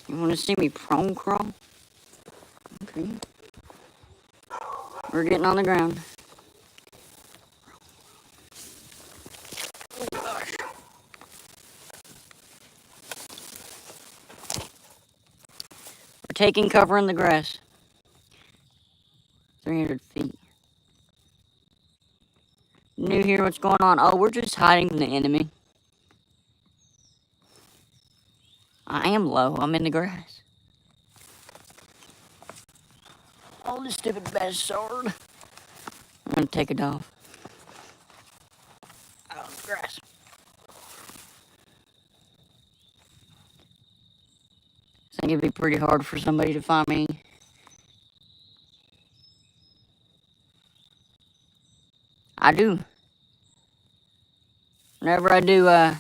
You want to see me prone crawl? Okay. We're getting on the ground. Oh gosh. We're taking cover in the grass. 300 feet. New here, what's going on? Oh, we're just hiding from the enemy. I am low. I'm in the grass. Oh, this stupid bastard. I'm gonna take it off. Out of the grass. I think it'd be pretty hard for somebody to find me. I do. Whenever I do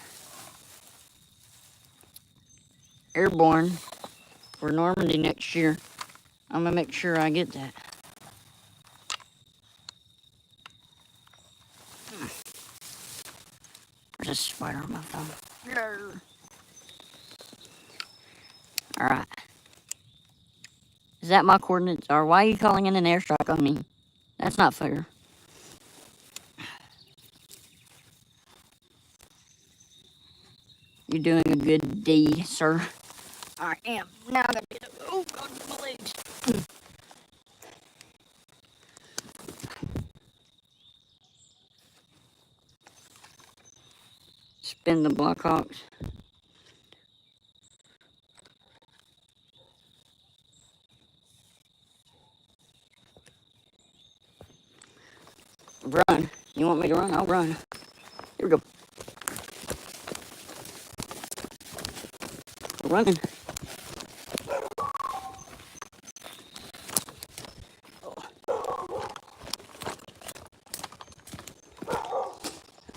airborne for Normandy next year, I'm gonna make sure I get that. There's a spider on my phone. Alright. Is that my coordinates? Or why are you calling in an airstrike on me? That's not fair. You're doing a good deed, sir. I am. Now I gotta get up. Oh, God, my legs. Spin the Blackhawks. Run. You want me to run? I'll run. Here we go. We're running.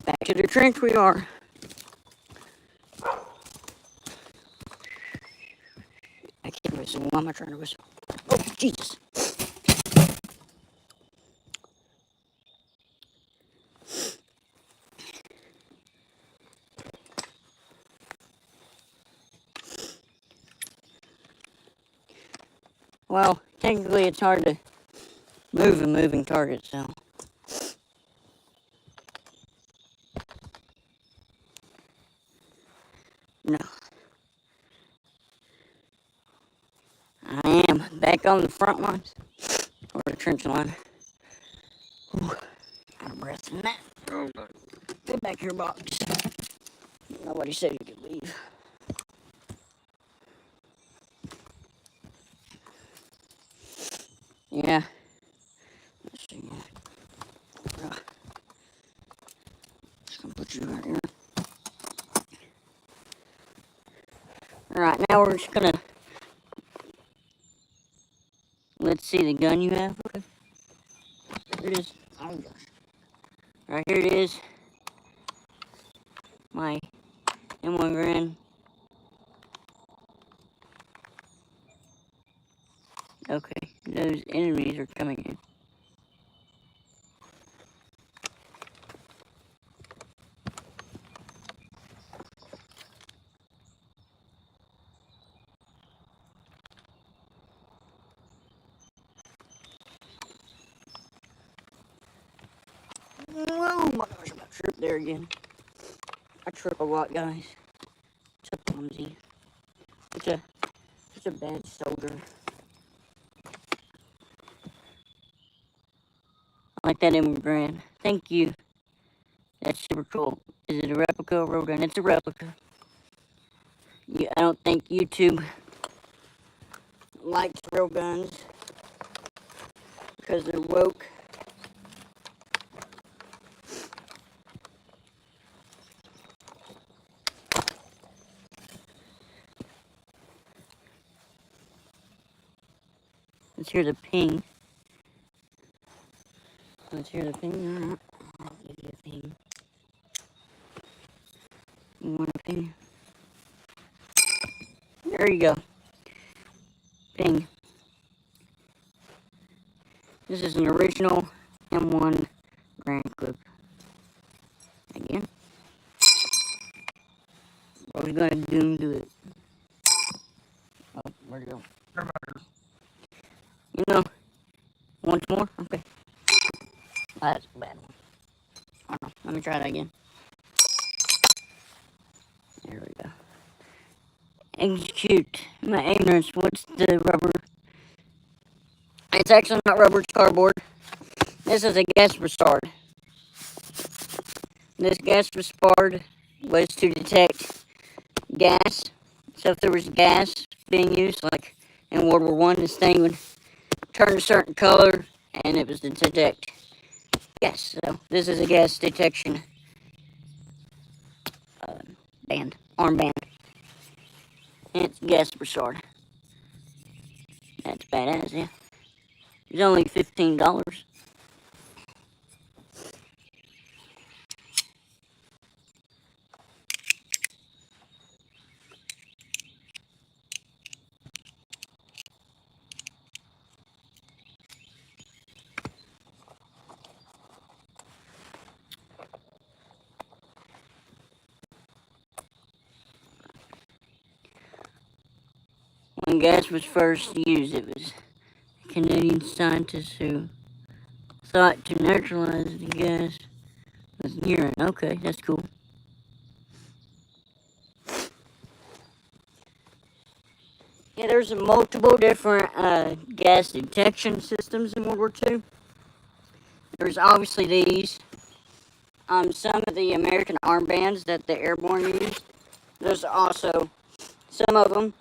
Back to the trench we are. I can't whistle. Why am I trying to whistle? Oh, Jesus. Well, technically it's hard to move a moving target, so. No. I am back on the front lines, or the trench line. Whew. breath in that. Go back here, box. Nobody said you could leave. Yeah. Let's see. Just gonna put you right here. Alright, now we're just gonna... Let's see the gun you have. Okay. Here it is. Oh gosh. Right here it is. My M1 Grand. Okay, those enemies are coming in. Oh my gosh, I tripped there again. I trip a lot, guys. It's a clumsy. It's a bad soldier. I like that M1 Thank you. That's super cool. Is it a replica or real gun? It's a replica. Yeah, I don't think YouTube likes real guns because they're woke. Let's hear the ping. Let's hear the ping. Alright. I'll give you a ping. You want a ping? There you go. Ping. This is an original M1 Grand clip. Again. I was gonna do it. Oh, where'd it go? You know, once more? Okay. Oh, that's a bad one. I don't know. Let me try that again. There we go. Execute my ignorance. What's the rubber? It's actually not rubber, it's cardboard. This is a gas retard. This gas retard was to detect gas. So if there was gas being used, like in World War I, this thing would turn a certain color, and it was to detect gas. So this is a gas detection band, armband. And it's gas retard. That's badass, yeah. It's only $15. When gas was first used, it was Canadian scientists who thought to neutralize the gas with urine. Okay, that's cool. Yeah, there's multiple different gas detection systems in World War II. There's obviously these. Some of the American armbands that the airborne used. There's also some of them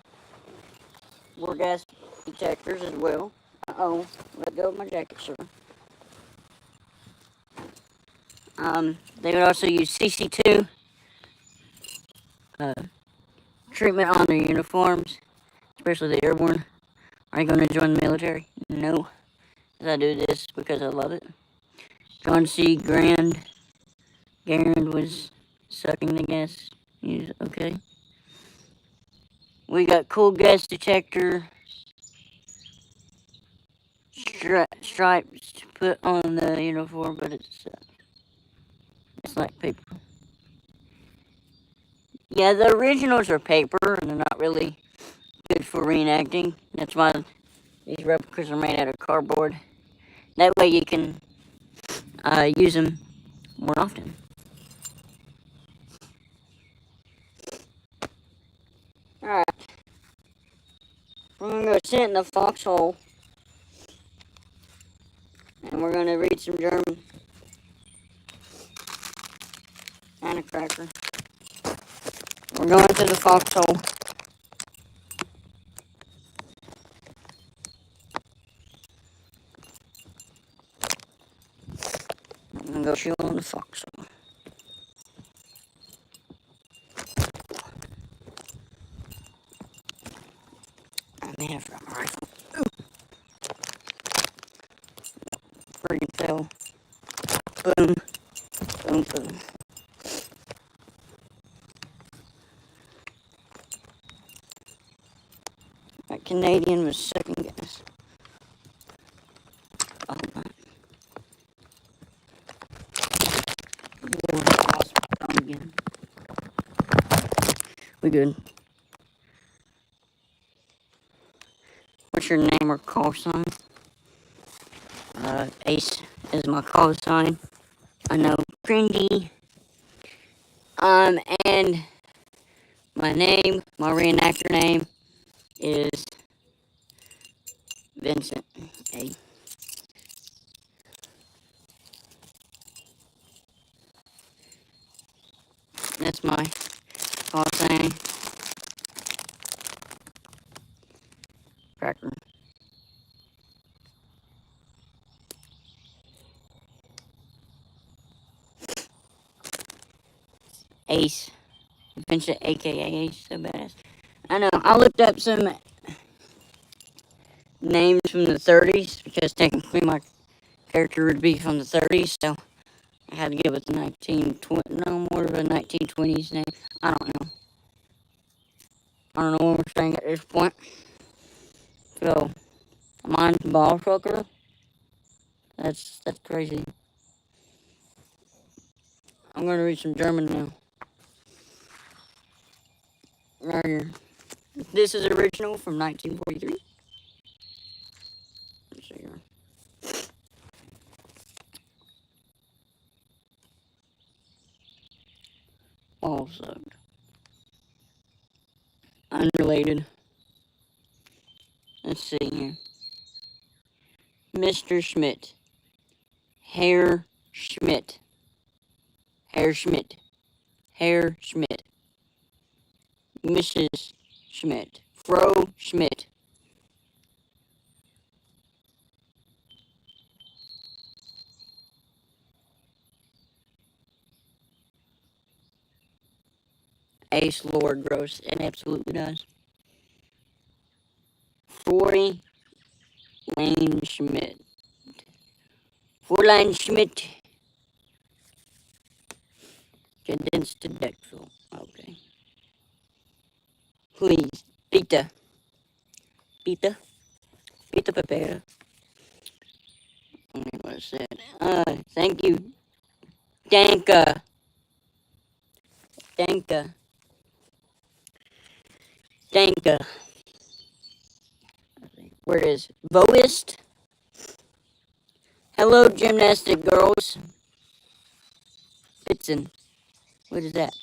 were gas detectors as well. Uh-oh, let go of my jacket, sir. They would also use CC2 treatment on their uniforms, especially the airborne. Are you going to join the military? No. I do this because I love it. John C. Garand was sucking the gas. Okay. We got cool gas detector stripes to put on the uniform, but it's like paper. Yeah, the originals are paper, and they're not really good for reenacting. That's why these replicas are made out of cardboard. That way you can use them more often. Alright. We're going to go sit in the foxhole. And we're going to read some German. and a cracker. We're going to the foxhole. I'm gonna go chill on the foxhole. I may have dropped my rifle. Freaking fell. Boom. Boom, boom. That Canadian was second guess. Oh my. Again. We good. What's your name or call sign? Ace is my call sign. I know, cringy. And my name, my reenactor name is Vincent. Hey. That's my call sign. Cracker. Ace. Vincent, aka Ace, so badass. I know, I looked up some names from the 30s because technically my character would be from the 30s, so I had to give it the 1920, no, more of a 1920s name. I don't know. I don't know what we're saying at this point. So, mine's ball trucker. That's crazy. I'm gonna read some German now. Right here. This is original from 1943. Let's see here. All sucked. Unrelated. Let's see here. Mr. Schmidt. Herr Schmidt. Herr Schmidt. Herr Schmidt. Mrs. Schmidt. Frau Schmidt. Ace Lord Gross. It absolutely does. Fräulein Schmidt. Fräulein Schmidt. Condensed to Deckville. Okay. Please. Pita. Pita. Pita Papera. What it said. Thank you. Danka. Danka. Danka. Where is Voist? Hello, gymnastic girls. Fitzen. What is that?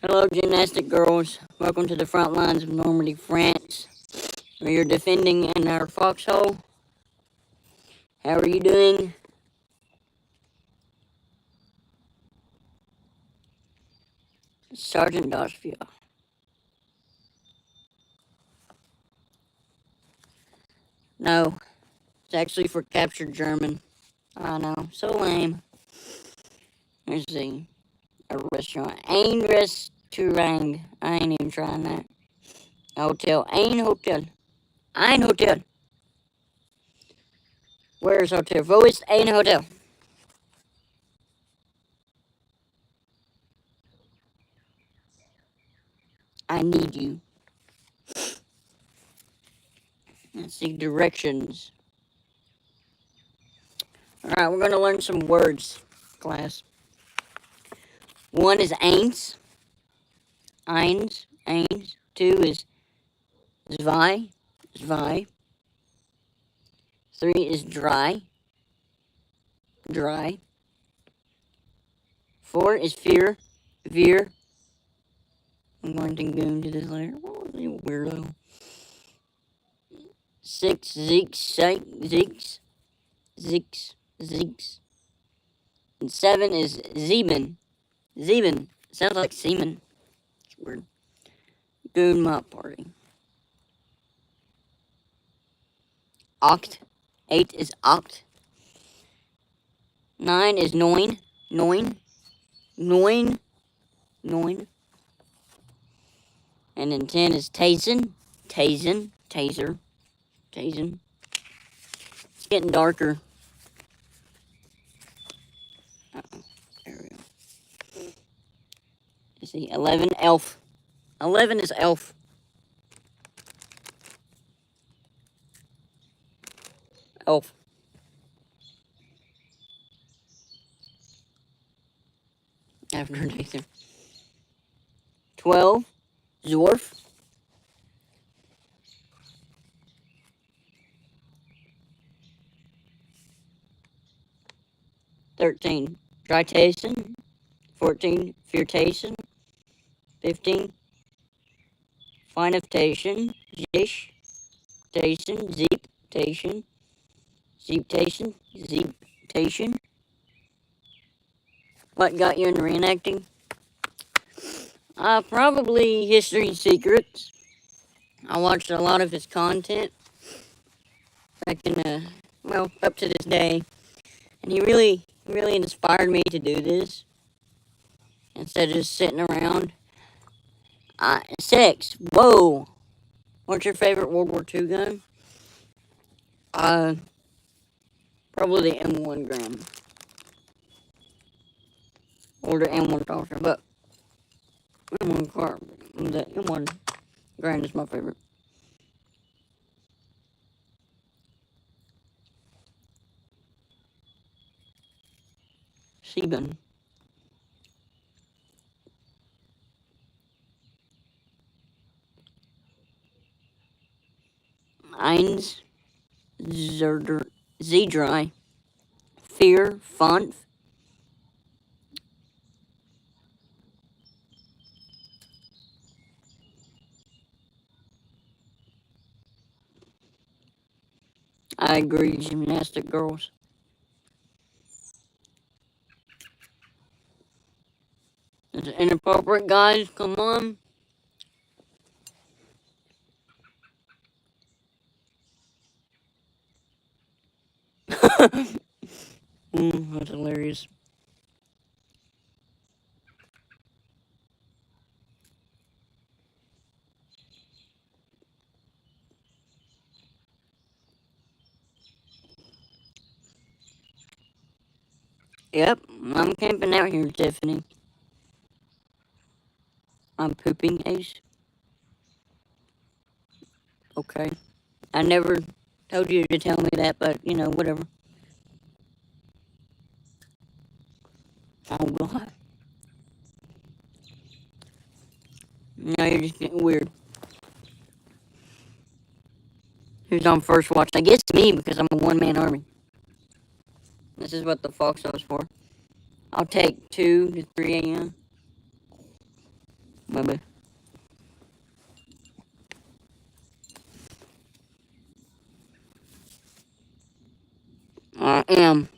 Hello, gymnastic girls. Welcome to the front lines of Normandy, France. We are defending in our foxhole. How are you doing? Sergeant Dosvia. No, it's actually for captured German. I know, so lame. Let's see. A restaurant. Ein Restaurant. I ain't even trying that. A hotel. Ein Hotel. Ein Hotel. Where's hotel? Wo ist ein Hotel? I need you. Let's see directions. Alright, we're going to learn some words, class. One is eins. Eins. Eins. Two is zwei. Zwei. Three is dry. Dry. Four is vier. Vier. I'm going to go into this later. Oh, you weirdo. Six, zeeks. Zeeks. Zeeks. And 7 is Zeman. Sounds like semen. It's weird. Goon Mop Party. Oct. 8 is Oct. 9 is Noin. And then 10 is Tazen. Taser. It's getting darker. Uh-oh. There we go. Let's see. 11, Elf. 11 is Elf. After Nathan. 12, Zorf. 13, Drytation. 14, Furtation. 15, Fineftation. Zish. Zeeptation. What got you into reenacting? Probably History Secrets. I watched a lot of his content back in, up to this day. And he really inspired me to do this. Instead of just sitting around. 6. Whoa. What's your favorite World War II gun? Probably the M1 Garand. Or the M1 Toaster, but the M1 Garand is my favorite. Sieben. Eins. Z-Dry. Fear. Font. I agree, Gymnastic Girls. Is it inappropriate, guys? Come on. That's hilarious. Yep, I'm camping out here, Tiffany. I'm pooping, Ace. Okay. I never told you to tell me that, but, whatever. Oh, God. Now you're just getting weird. Who's on first watch? I guess me, because I'm a one-man army. This is what the foxhole's for. I'll take 2 to 3 a.m. Bye-bye. I am.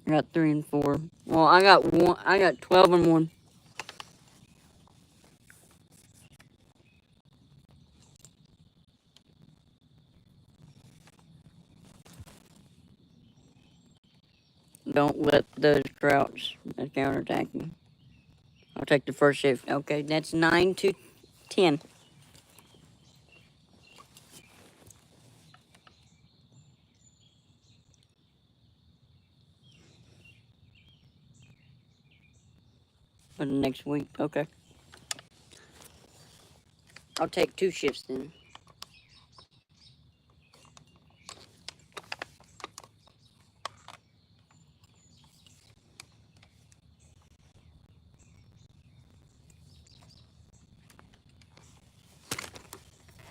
I got 3 and 4. Well, I got 12 and 1. Don't let those Krauts counterattack me. I'll take the first shift. Okay, that's 9 to 10. For the next week. Okay. I'll take 2 shifts then.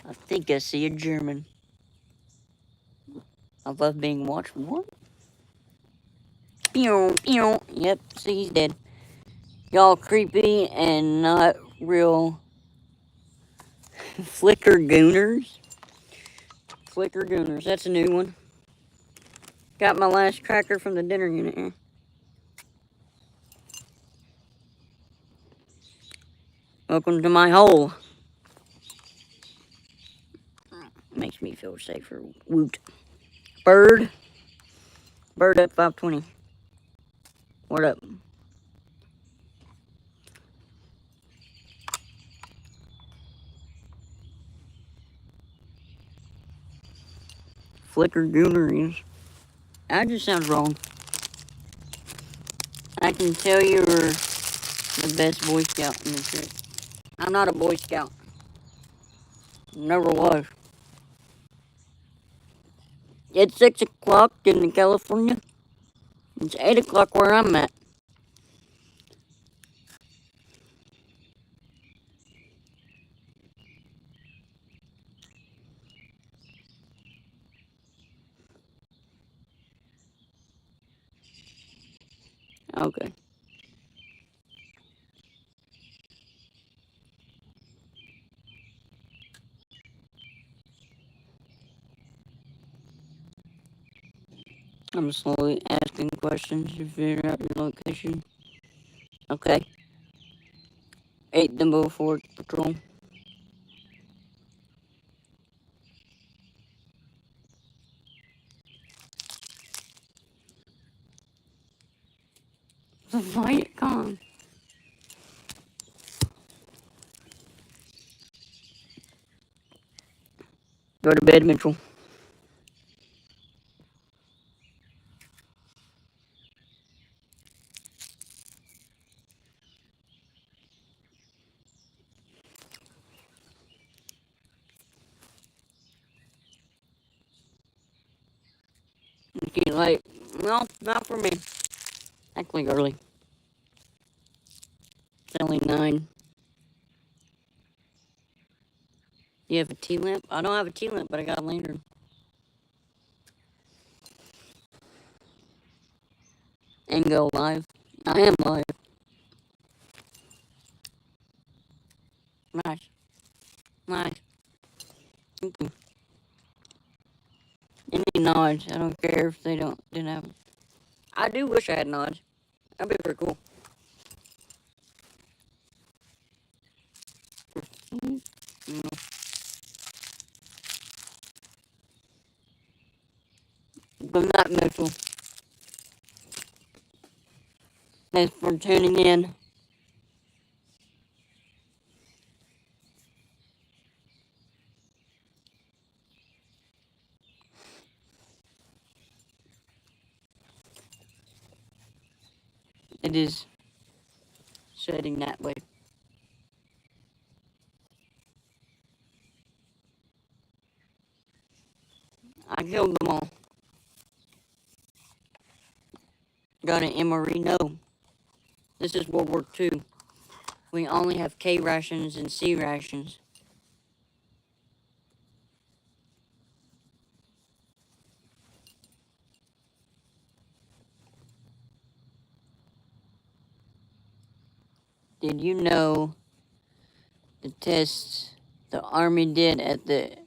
I think I see a German. I love being watched. What? Pew. Yep, see, he's dead. Y'all creepy and not real Flicker Gooners. Flicker Gooners. That's a new one. Got my last cracker from the dinner unit here. Welcome to my hole. Makes me feel safer. Woot. Bird. Bird up 520. What up? Flicker Gooneries. That just sounds wrong. I can tell you're the best Boy Scout in the trip. I'm not a Boy Scout. Never was. It's 6 o'clock in California. It's 8 o'clock where I'm at. Okay. I'm slowly asking questions to figure out your location. Okay. 8 Dumbo Fort Patrol. Viet Cong. Go to bed, Mitchell. Okay, like, well, not for me. Actually, early. It's only 9. You have a T-lamp? I don't have a T-lamp, but I got a lantern. And go live. I am live. Nice. Nice. Okay. Any nods. I don't care if they didn't have them. I do wish I had nods. That'd be pretty cool. But not Mitchell. Thanks for tuning in. It is setting that way. I killed them all. Got an MRE? No. This is World War II. We only have K rations and C rations. Did you know the tests the Army did at the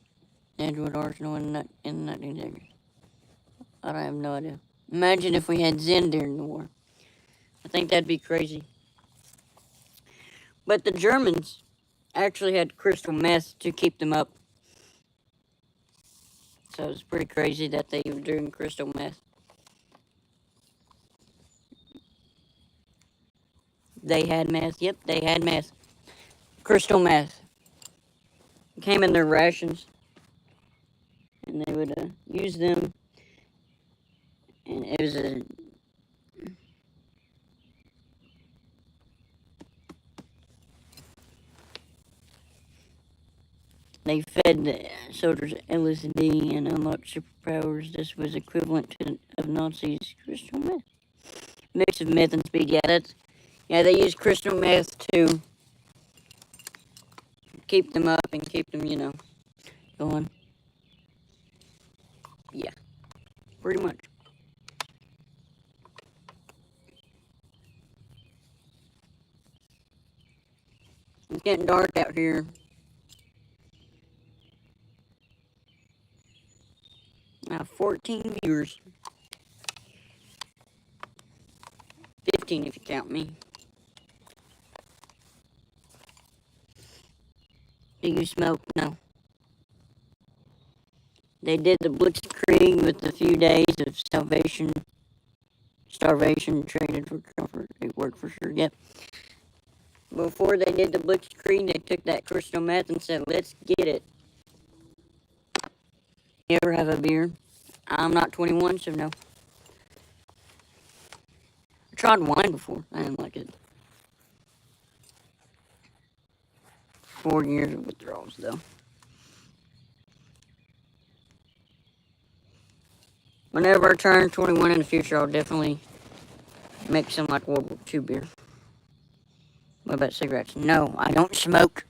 Edgewood Arsenal in the 1960s? I don't have no idea. Imagine if we had Zen during the war. I think that'd be crazy. But the Germans actually had crystal meth to keep them up. So it's pretty crazy that they were doing crystal meth. They had meth. Yep, they had meth. Crystal meth. It came in their rations. And they would use them. And it was a... They fed the soldiers LSD and unlocked superpowers. This was equivalent to of Nazis' crystal meth. Mix of meth and speed. Yeah, they used crystal meth to keep them up and keep them, going. Yeah, pretty much. It's getting dark out here. 14 viewers. 15 if you count me. Do you smoke? No. They did the blitzkrieg with a few days of starvation traded for comfort. It worked for sure, yep. Before they did the blitzkrieg, they took that crystal meth and said, let's get it. You ever have a beer? I'm not 21, so no. I tried wine before. I didn't like it. 4 years of withdrawals, though. Whenever I turn 21 in the future, I'll definitely make some like World War II beer. What about cigarettes? No, I don't smoke.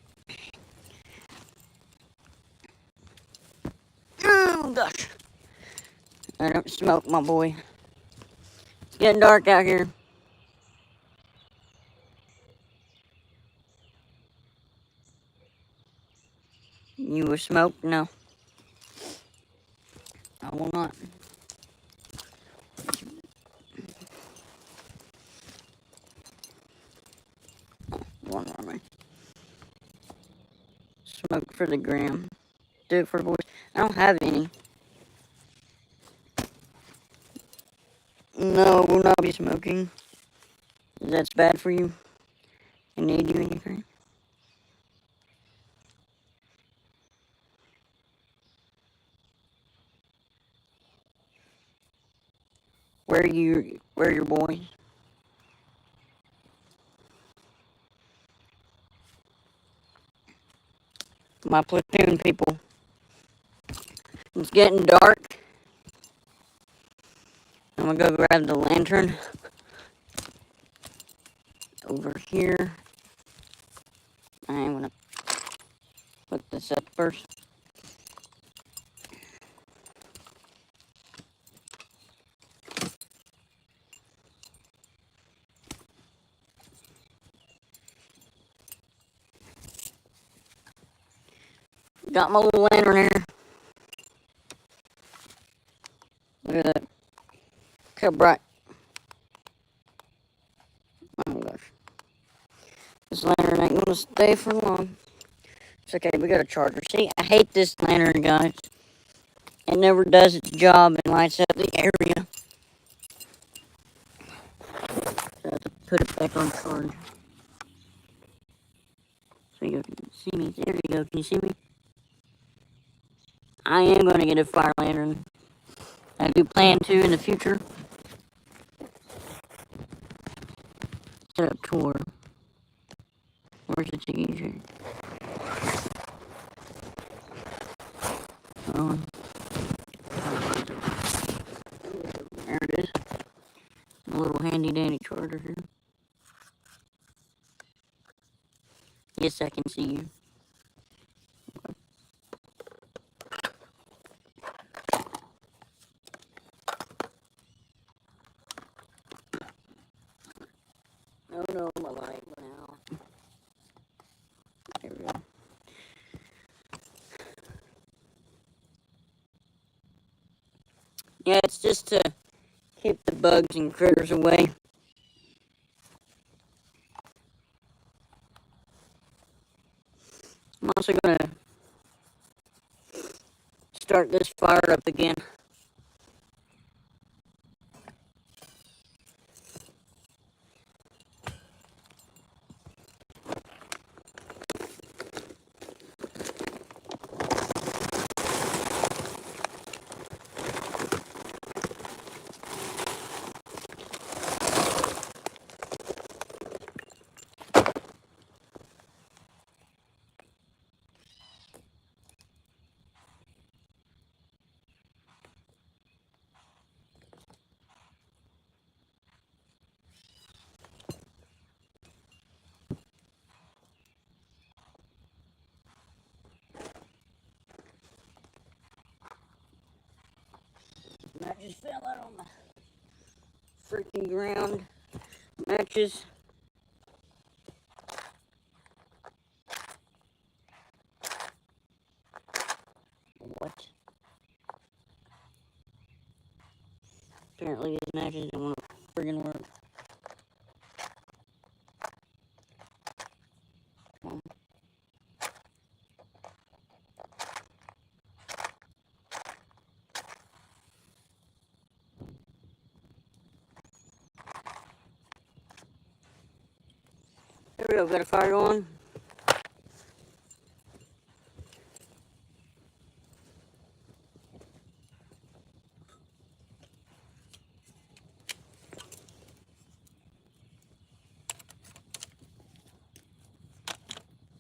Oh, gosh. I don't smoke, my boy. It's getting dark out here. You will smoke? No. I will not. One more, man. Smoke for the gram. Do it for the boys. I don't have any. No, will not be smoking. That's bad for you. I need you anything. Where are your boys? My platoon people. It's getting dark. I'm gonna go grab the lantern. Over here. I'm gonna put this up first. Got my little lantern here. Look at that. Look how bright. Oh my gosh. This lantern ain't gonna stay for long. It's okay, we got a charger. See, I hate this lantern, guys. It never does its job and lights up the area. So I have to put it back on charge. So you can see me. There you go. Can you see me? I am going to get a fire lantern. I do plan to in the future. Set up tour. Where's the TJ? Oh. There it is. A little handy dandy charger here. Yes, I can see you. Oh no, my light went out. There we go. Yeah, it's just to keep the bugs and critters away. I'm also going to start this fire up again. And I just fell out on the freaking ground. Matches. What? Apparently these matches don't want to friggin' work. There we go, got a fire going.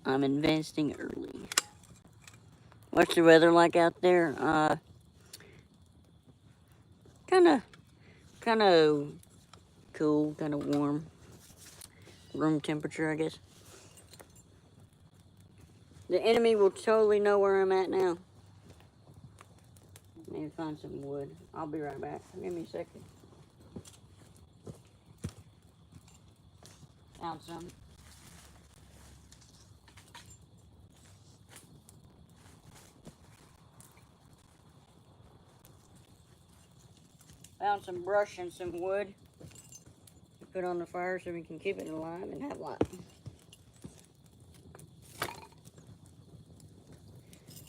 I'm investing early. What's the weather like out there? Kinda cool, kinda warm. Room temperature, I guess. The enemy will totally know where I'm at now. Maybe find some wood. I'll be right back. Give me a second. Found some. Found some brush and some wood to put on the fire so we can keep it alive and have light.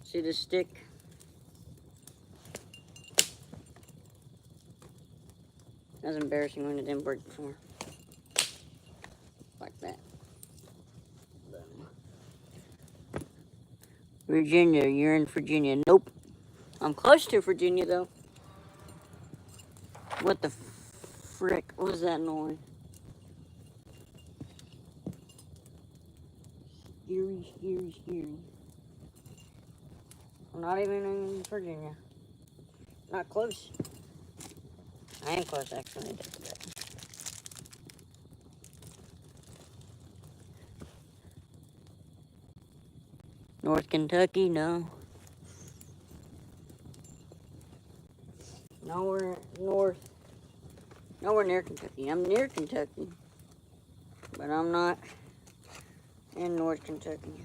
See this stick? That's embarrassing when it didn't break before. Like that. Virginia, you're in Virginia. Nope. I'm close to Virginia though. What the frick was that noise? Scary, scary, scary. I'm not even in Virginia. Not close. I am close actually. North Kentucky, no. Nowhere near Kentucky. I'm near Kentucky, but I'm not in North Kentucky.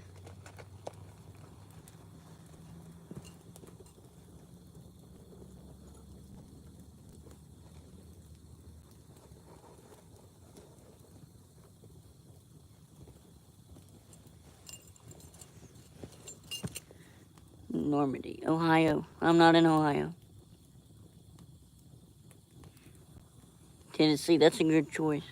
Normandy, Ohio. I'm not in Ohio. Tennessee, that's a good choice.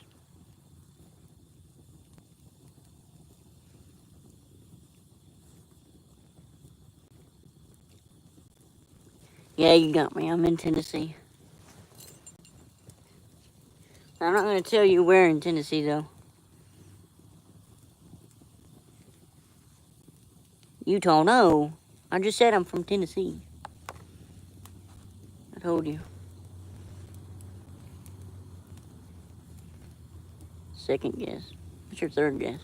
Yeah, you got me. I'm in Tennessee. I'm not going to tell you where in Tennessee, though. You don't know. I just said I'm from Tennessee. I told you. Second guess. What's your third guess?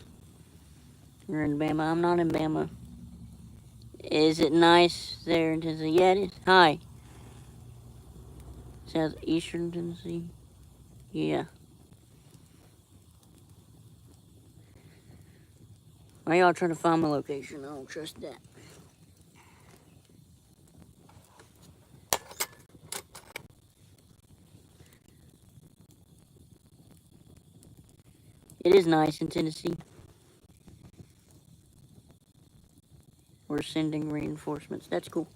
You're in Bama. I'm not in Bama. Is it nice there in Tennessee? Yeah, it is. Hi. Southeastern Tennessee? Yeah. Why y'all trying to find my location? I don't trust that. It is nice in Tennessee. We're sending reinforcements. That's cool.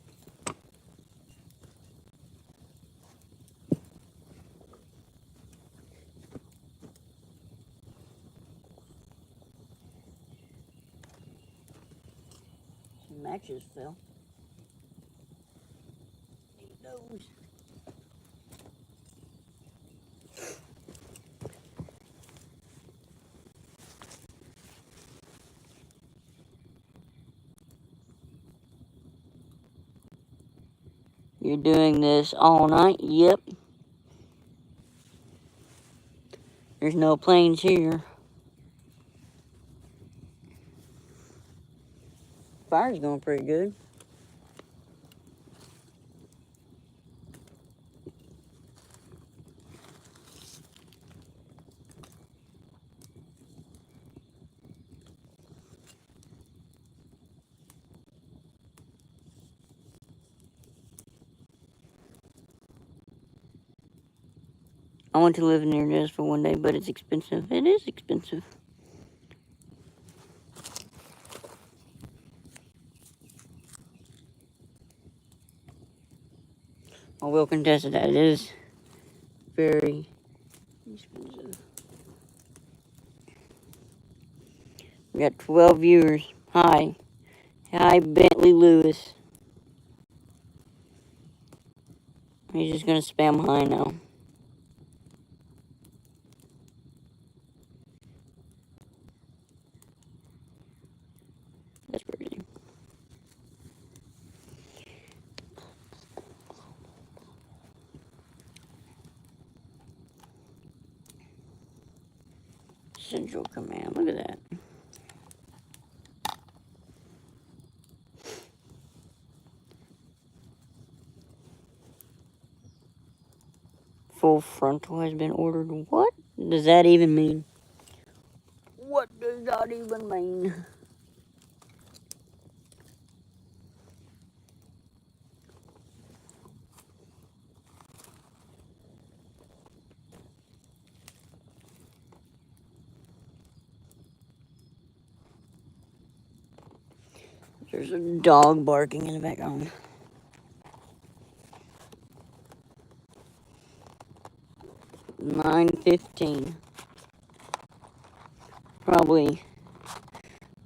Some matches fell. Those. You're doing this all night? Yep. There's no planes here. Fire's going pretty good. I want to live near this for one day, but it's expensive. It is expensive. I will contest that. It is very expensive. We got 12 viewers. Hi. Hi, Bentley Lewis. He's just gonna spam hi now. That's crazy. Central Command. Look at that. Full frontal has been ordered. What does that even mean? What does that even mean? There's a dog barking in the background. $9.15. Probably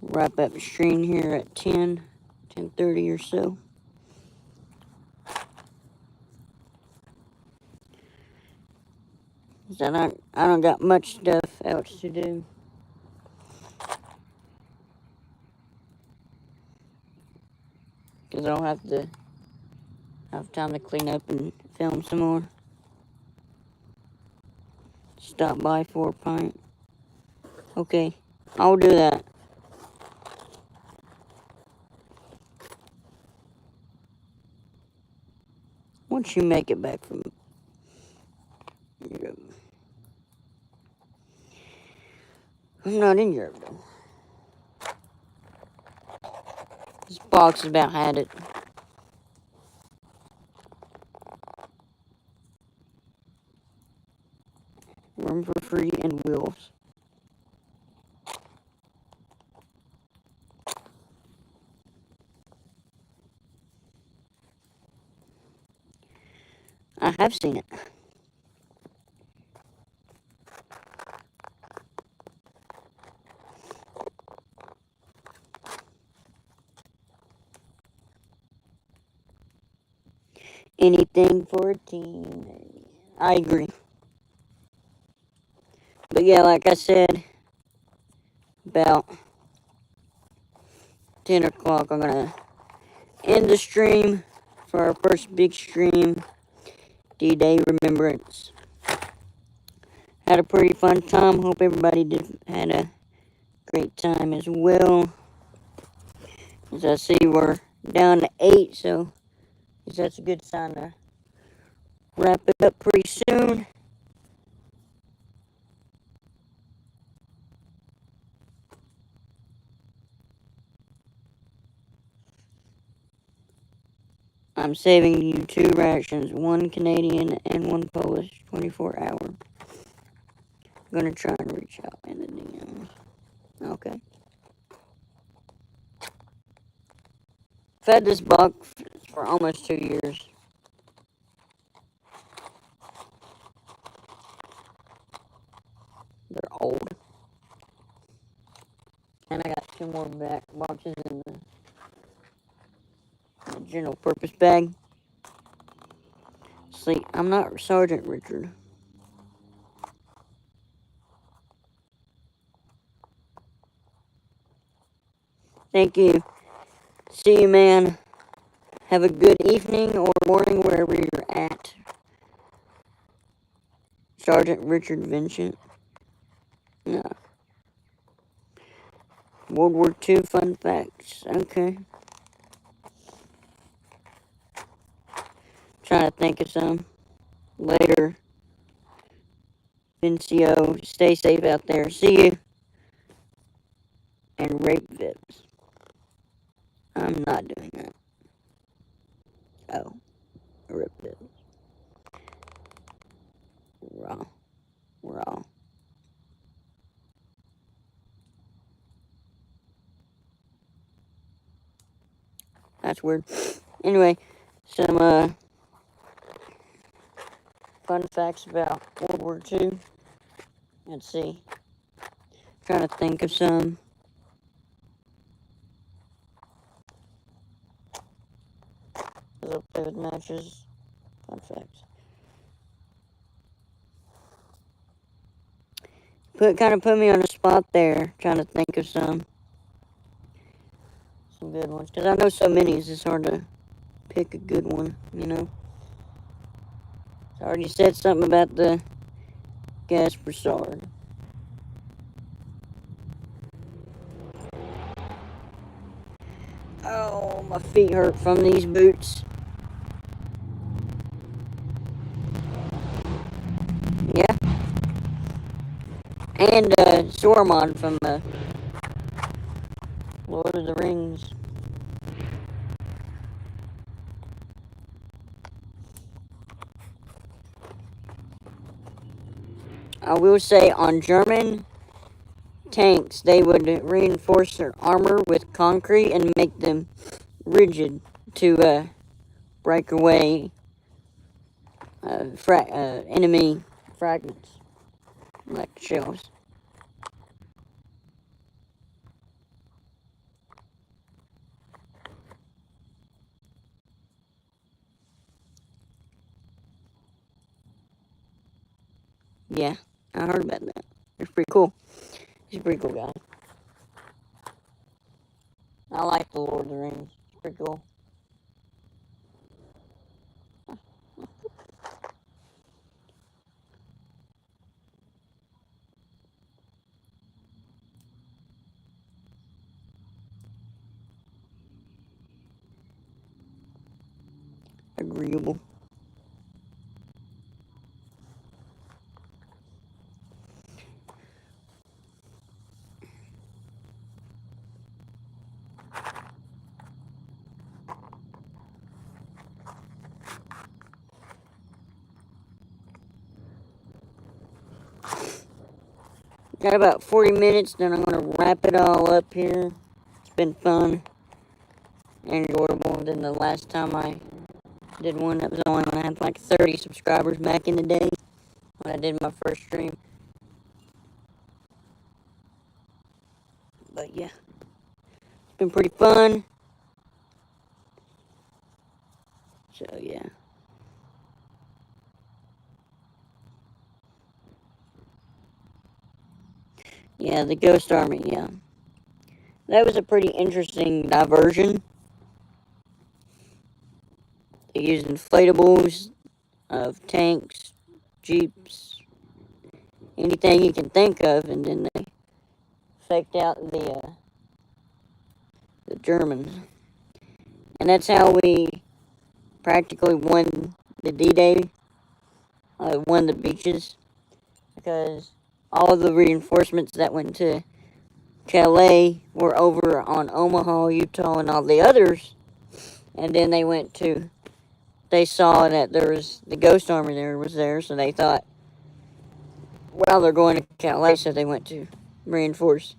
wrap up the stream here at 10:30 or so. So I don't got much stuff else to do. Because I don't have time to clean up and film some more. Stop by for a pint. Okay, I'll do that. Once you make it back from Europe. I'm not in Europe though. This box about had it. Room for free and wheels. I have seen it. Anything for a team. I agree. But yeah, like I said, about 10 o'clock, I'm gonna end the stream for our first big stream, D-Day Remembrance. Had a pretty fun time. Hope everybody had a great time as well. As I see, we're down to 8, so that's a good sign to wrap it up pretty soon. I'm saving you 2 rations, 1 Canadian and 1 Polish, 24-hour. I'm gonna try and reach out in the DMs. Okay. Fed this buck for almost 2 years. They're old. And I got 2 more back boxes in the general purpose bag. See, I'm not Sergeant Richard. Thank you. See you, man. Have a good evening or morning wherever you're at. Sergeant Richard Vincent. No. World War II fun facts. Okay. Trying to think of some. Later. Vincio. Stay safe out there. See you. And rape vips. I'm not doing that. Oh. Rape vips. Raw. That's weird. Anyway, some fun facts about World War II. Let's see. Trying to think of some. I'll play with matches. Fun facts. Kind of put me on a spot there, trying to think of some good ones. Because I know so many, it's just hard to pick a good one, you know. I already said something about the gas broussard. Oh, my feet hurt from these boots. Yeah. And Saruman from Lord of the Rings. I will say on German tanks, they would reinforce their armor with concrete and make them rigid to break away enemy fragments, like shells. Yeah, I heard about that. It's pretty cool. He's a pretty cool guy. I like the Lord of the Rings. It's pretty cool. Agreeable. Got about 40 minutes, then I'm going to wrap it all up here. It's been fun and enjoyable. Then the last time I did one, that was only when I had like 30 subscribers back in the day, when I did my first stream. But yeah, it's been pretty fun. So yeah. Yeah, the Ghost Army, yeah. That was a pretty interesting diversion. They used inflatables of tanks, jeeps, anything you can think of, and then they faked out the Germans. And that's how we practically won the D-Day, won the beaches, because all the reinforcements that went to Calais were over on Omaha, Utah, and all the others. And then they saw that there was the Ghost Army was there, so they thought, well, they're going to Calais, so they went to reinforce,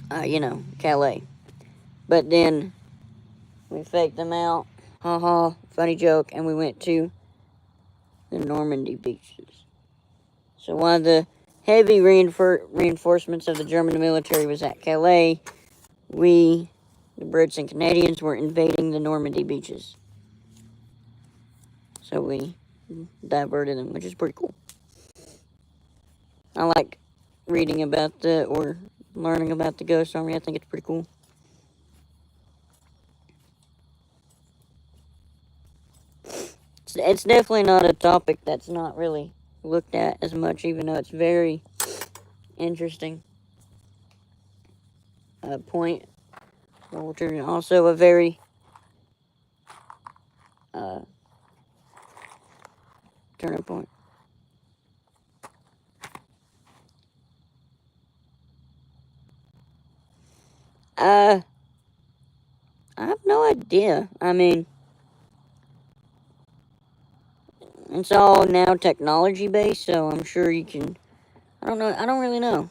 Calais. But then we faked them out, funny joke, and we went to the Normandy beaches. So one of the heavy reinforcements of the German military was at Calais. We, the Brits and Canadians, were invading the Normandy beaches. So we diverted them, which is pretty cool. I like reading about or learning about the Ghost Army. I think it's pretty cool. It's definitely not a topic that's not really looked at as much, even though it's very interesting point. Also a very turning point. I have no idea. I mean, it's all now technology based, so I'm sure you can. I don't know. I don't really know.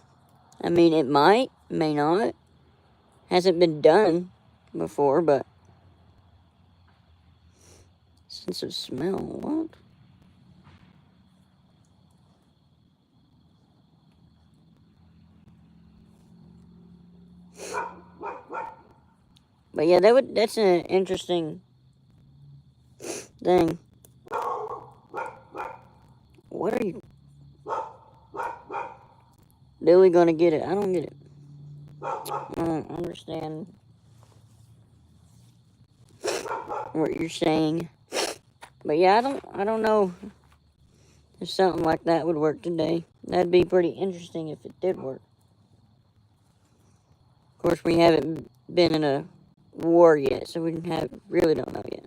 I mean, it may not. Hasn't been done. before, but sense of smell, what? But yeah, that's an interesting thing. What are you? Billy gonna get it? I don't get it. I don't understand what you're saying. But yeah, I don't know if something like that would work today. That'd be pretty interesting if it did work. Of course, we haven't been in a war yet, so we really don't know yet.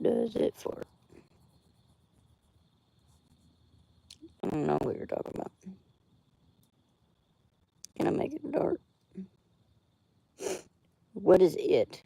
Does it fart? I don't know what you're talking about. Can I make it dark? What is it?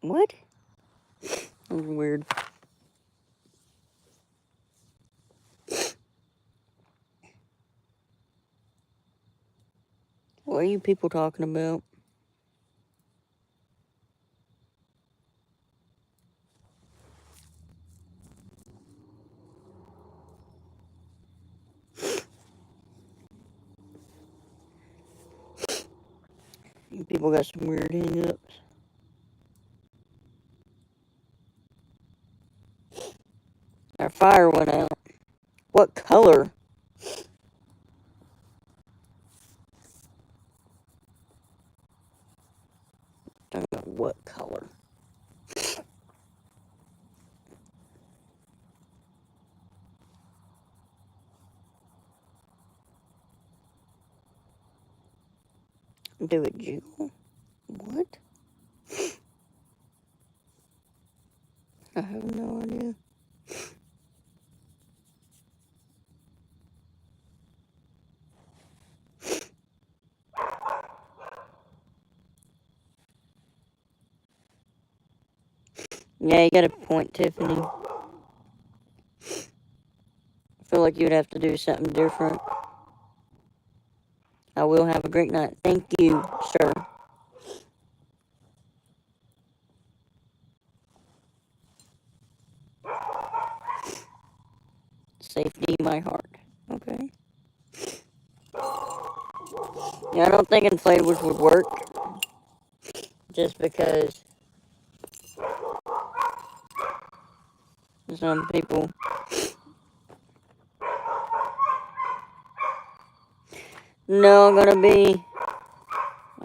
What? That was weird. What are you people talking about? You people got some weird hang-ups. Our fire went out. What color? Talking about what color? Do it jiggle? What? I have no idea. Yeah, you got a point, Tiffany. I feel like you'd have to do something different. I will have a great night. Thank you, sir. Safety, my heart. Okay. Yeah, I don't think inflatables would work. Just because some people... No, I'm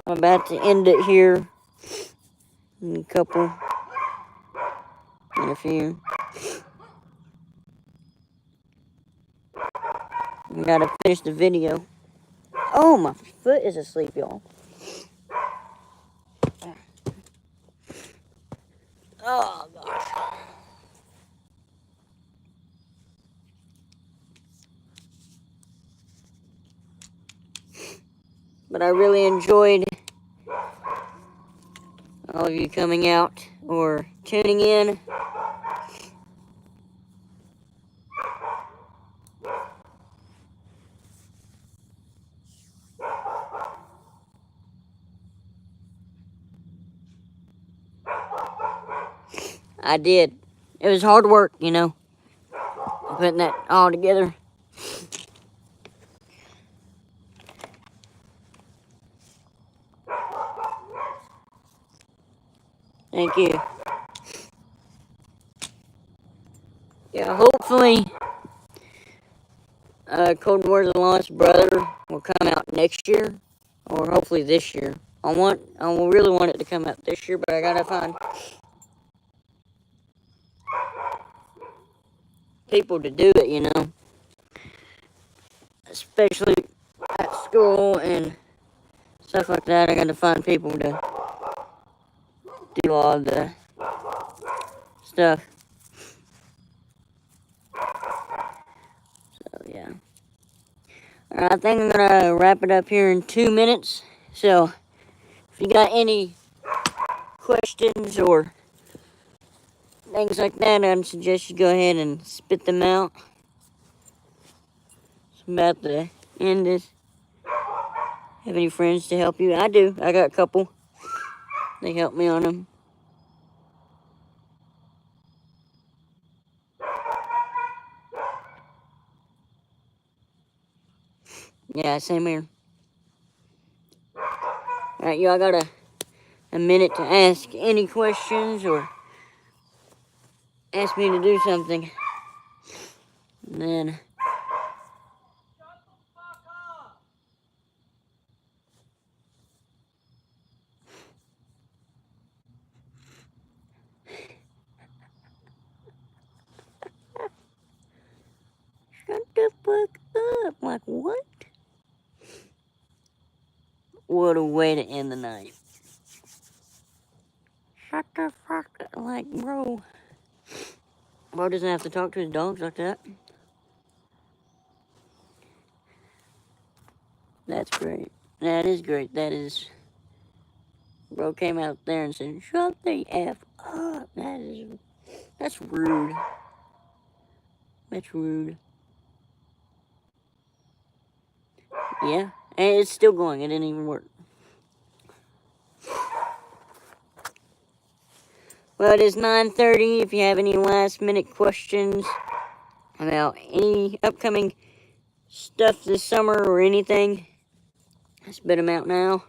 about to end it here in a few. We gotta finish the video. Oh, my foot is asleep, y'all. Oh, gosh. But I really enjoyed all of you coming out or tuning in. I did. It was hard work, you know, putting that all together. Thank you. Yeah, hopefully, Cold War of the Lost Brother will come out next year, or hopefully this year. I really want it to come out this year, but I gotta find people to do it, you know, especially at school and stuff like that. I got to find people to do all the stuff. So, yeah. Alright, I think I'm going to wrap it up here in 2 minutes. So, if you got any questions or things like that, I'd suggest you go ahead and spit them out. It's about to end this. Have any friends to help you? I do. I got a couple. They help me on them. Yeah, same here. Alright, y'all got a minute to ask any questions or ask me to do something. And then shut the fuck up. Like, what? What a way to end the night. Shut the fuck up. Like, bro. Bro doesn't have to talk to his dogs like that. That's great. That is great. That is... Bro came out there and said, shut the F up. That's rude. That's rude. Yeah. And it's still going. It didn't even work. Well, it is 9:30. If you have any last minute questions about any upcoming stuff this summer or anything, spit them out now.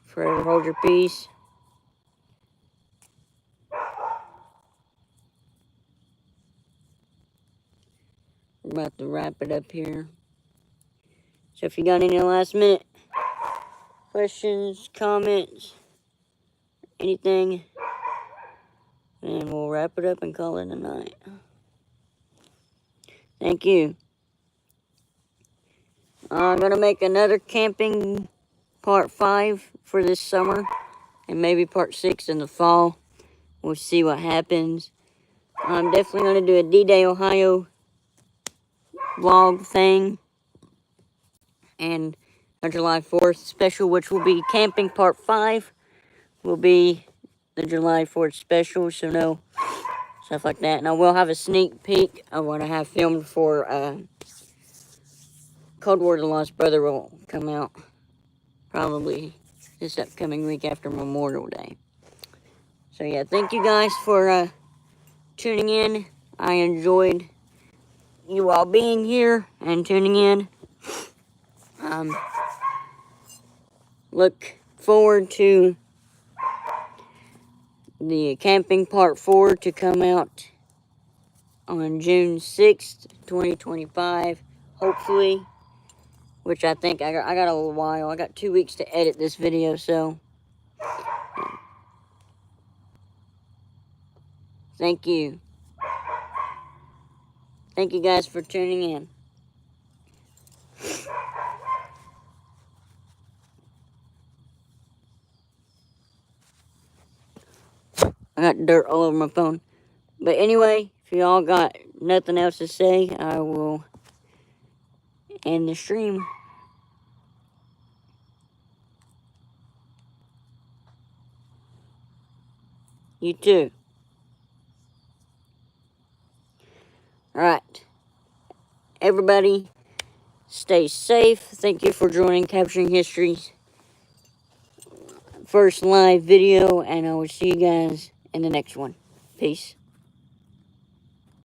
Forever hold your peace. We're about to wrap it up here. So if you got any last minute questions, comments, anything, then we'll wrap it up and call it a night. Thank you. I'm going to make another camping part 5 for this summer. And maybe part 6 in the fall. We'll see what happens. I'm definitely going to do a D-Day Ohio vlog thing. And a July 4th special, which will be camping part 5. Will be the July 4th special. So no stuff like that. And I will have a sneak peek of what I have filmed for Cold War The Lost Brother will come out probably this upcoming week after Memorial Day. So yeah, thank you guys for tuning in. I enjoyed you all being here and tuning in. Look forward to the camping part 4 to come out on June 6th, 2025, hopefully. Which I think I got a little while. I got 2 weeks to edit this video, so thank you. Thank you guys for tuning in. I got dirt all over my phone. But anyway, if y'all got nothing else to say, I will end the stream. You too. Alright. Everybody, stay safe. Thank you for joining Capturing History's first live video, and I will see you guys in the next one. Peace.